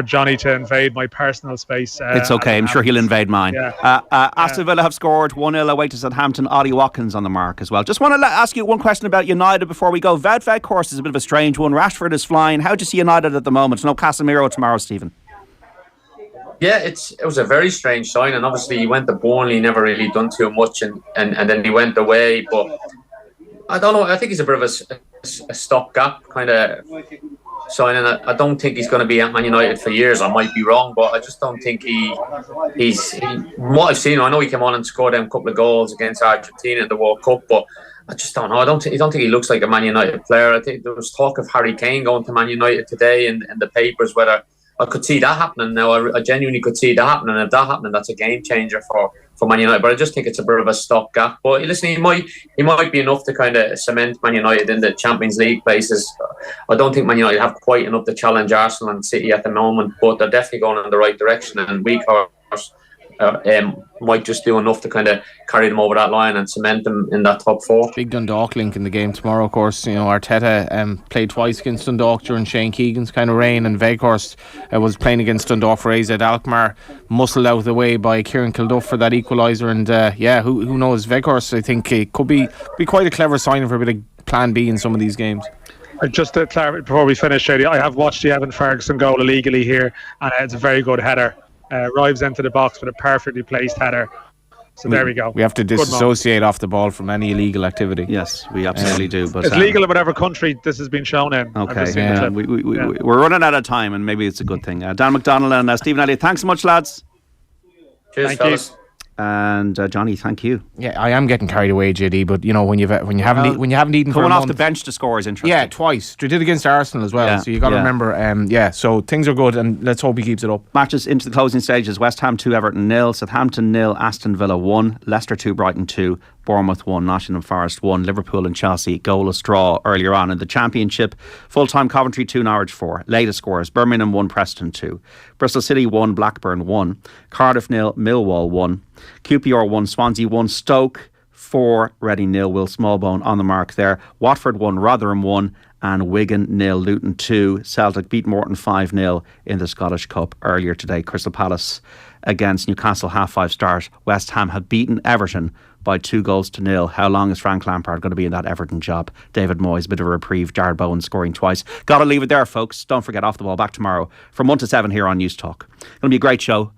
Johnny to invade my personal space. It's okay. I'm sure he'll invade mine. Yeah. Aston Villa have scored 1-0 away to Southampton. Ollie Watkins on the mark as well. Just want to ask you one question about United before we go. Wout course is a bit of a strange one. Rashford is flying. How do you see United at the moment? No Casemiro tomorrow, Stephen. Yeah, it was a very strange sign, and obviously he went to Burnley, never really done too much, and then he went away. But I don't know. I think he's a bit of a stopgap kind of signing. I don't think he's going to be at Man United for years. I might be wrong, but I just don't think he's what I've seen. I know he came on and scored them couple of goals against Argentina in the World Cup, but I just don't know. I don't think he looks like a Man United player. I think there was talk of Harry Kane going to Man United today in the papers. Whether I could see that happening now. I genuinely could see that happening. And if that happening, that's a game changer for Man United. But I just think it's a bit of a stopgap. But listen, he might be enough to kind of cement Man United in the Champions League places. I don't think Man United have quite enough to challenge Arsenal and City at the moment, but they're definitely going in the right direction. And Weghorst might just do enough to kind of carry them over that line and cement them in that top 4. Big Dundalk link in the game tomorrow, of course. Arteta played twice against Dundalk during Shane Keegan's kind of reign, and Weghorst was playing against Dundalk for AZ Alkmaar, muscled out of the way by Kieran Kilduff for that equaliser. And who knows? Weghorst, I think, it could be quite a clever signing for a bit of plan B in some of these games. Just to clarify before we finish, Shady, I have watched the Evan Ferguson goal illegally here, and it's a very good header. Rives into the box with a perfectly placed header. So there we go. We have to disassociate off the ball from any illegal activity. Yes, we absolutely do. But it's legal in whatever country this has been shown in. Okay, we're running out of time, and maybe it's a good thing. Dan McDonnell and Stephen Elliott, thanks so much, lads. Cheers, fellas. And Johnny, thank you. Yeah, I am getting carried away, JD. But when you haven't eaten for a coming month, off the bench to score is interesting. Yeah, twice. They did against Arsenal as well. Yeah, so you got to remember. So things are good, and let's hope he keeps it up. Matches into the closing stages: West Ham 2, Everton 0, Southampton 0, Aston Villa 1, Leicester 2, Brighton 2, Bournemouth 1, Nottingham Forest 1, Liverpool and Chelsea goalless draw earlier on in the Championship. Full-time Coventry 2, Norwich 4. Latest scores: Birmingham 1, Preston 2, Bristol City 1, Blackburn 1, Cardiff 0, Millwall 1, QPR 1, Swansea 1, Stoke 4, Reading 0, Will Smallbone on the mark there. Watford 1, Rotherham 1, and Wigan 0, Luton 2. Celtic beat Morton 5-0 in the Scottish Cup earlier today. Crystal Palace against Newcastle half-5 start. West Ham have beaten Everton by 2-0. How long is Frank Lampard going to be in that Everton job? David Moyes, a bit of a reprieve. Jared Bowen scoring twice. Got to leave it there, folks. Don't forget, Off the Ball back tomorrow from 1 to 7 here on News Talk. Going to be a great show.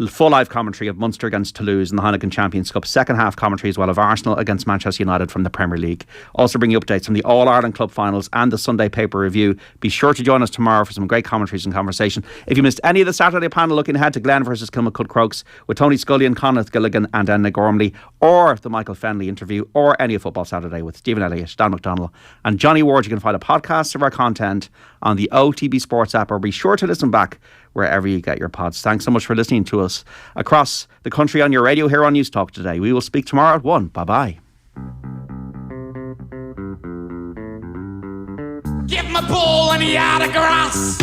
Full live commentary of Munster against Toulouse in the Heineken Champions Cup. Second half commentary as well of Arsenal against Manchester United from the Premier League. Also bring you updates from the All-Ireland Club finals and the Sunday paper review. Be sure to join us tomorrow for some great commentaries and conversation. If you missed any of the Saturday panel, looking ahead to Glen versus Kilmacud Crokes with Tony Scully and Conleth Gilligan and Enna Gormley, or the Michael Fenley interview, or any of Football Saturday with Stephen Elliott, Dan McDonnell and Johnny Ward. You can find a podcast of our content on the OTB Sports app, or be sure to listen back wherever you get your pods. Thanks so much for listening to us across the country on your radio here on News Talk today. We will speak tomorrow at 1. Bye-bye. Give him a ball and he out of grass.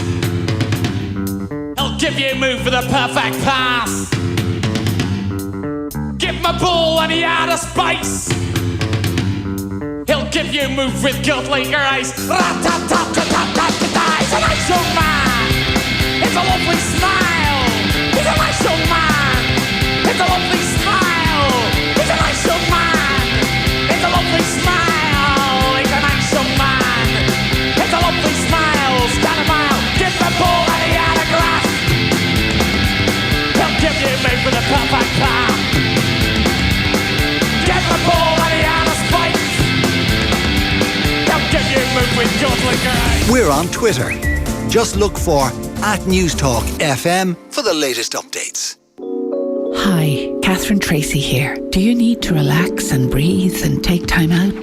He'll give you a move for the perfect pass. Give him a ball and he out of space. He'll give you a move with godly grace. Rat-tat-tat-tat-tat-tat-tat. He's a nice young man. It's a lovely smile. He's a nice young man. It's a lovely smile. He's a nice young man. It's a lovely smile. He's a nice young man. It's a lovely smile. Stand a mile. Give the ball and he out of grass. He'll give you a move with a perfect pass. Give the ball and he out of space. He'll give you a move with godly grace. We're on Twitter. Just look for @NewsTalkFM for the latest updates. Hi, Catherine Tracy here. Do you need to relax and breathe and take time out?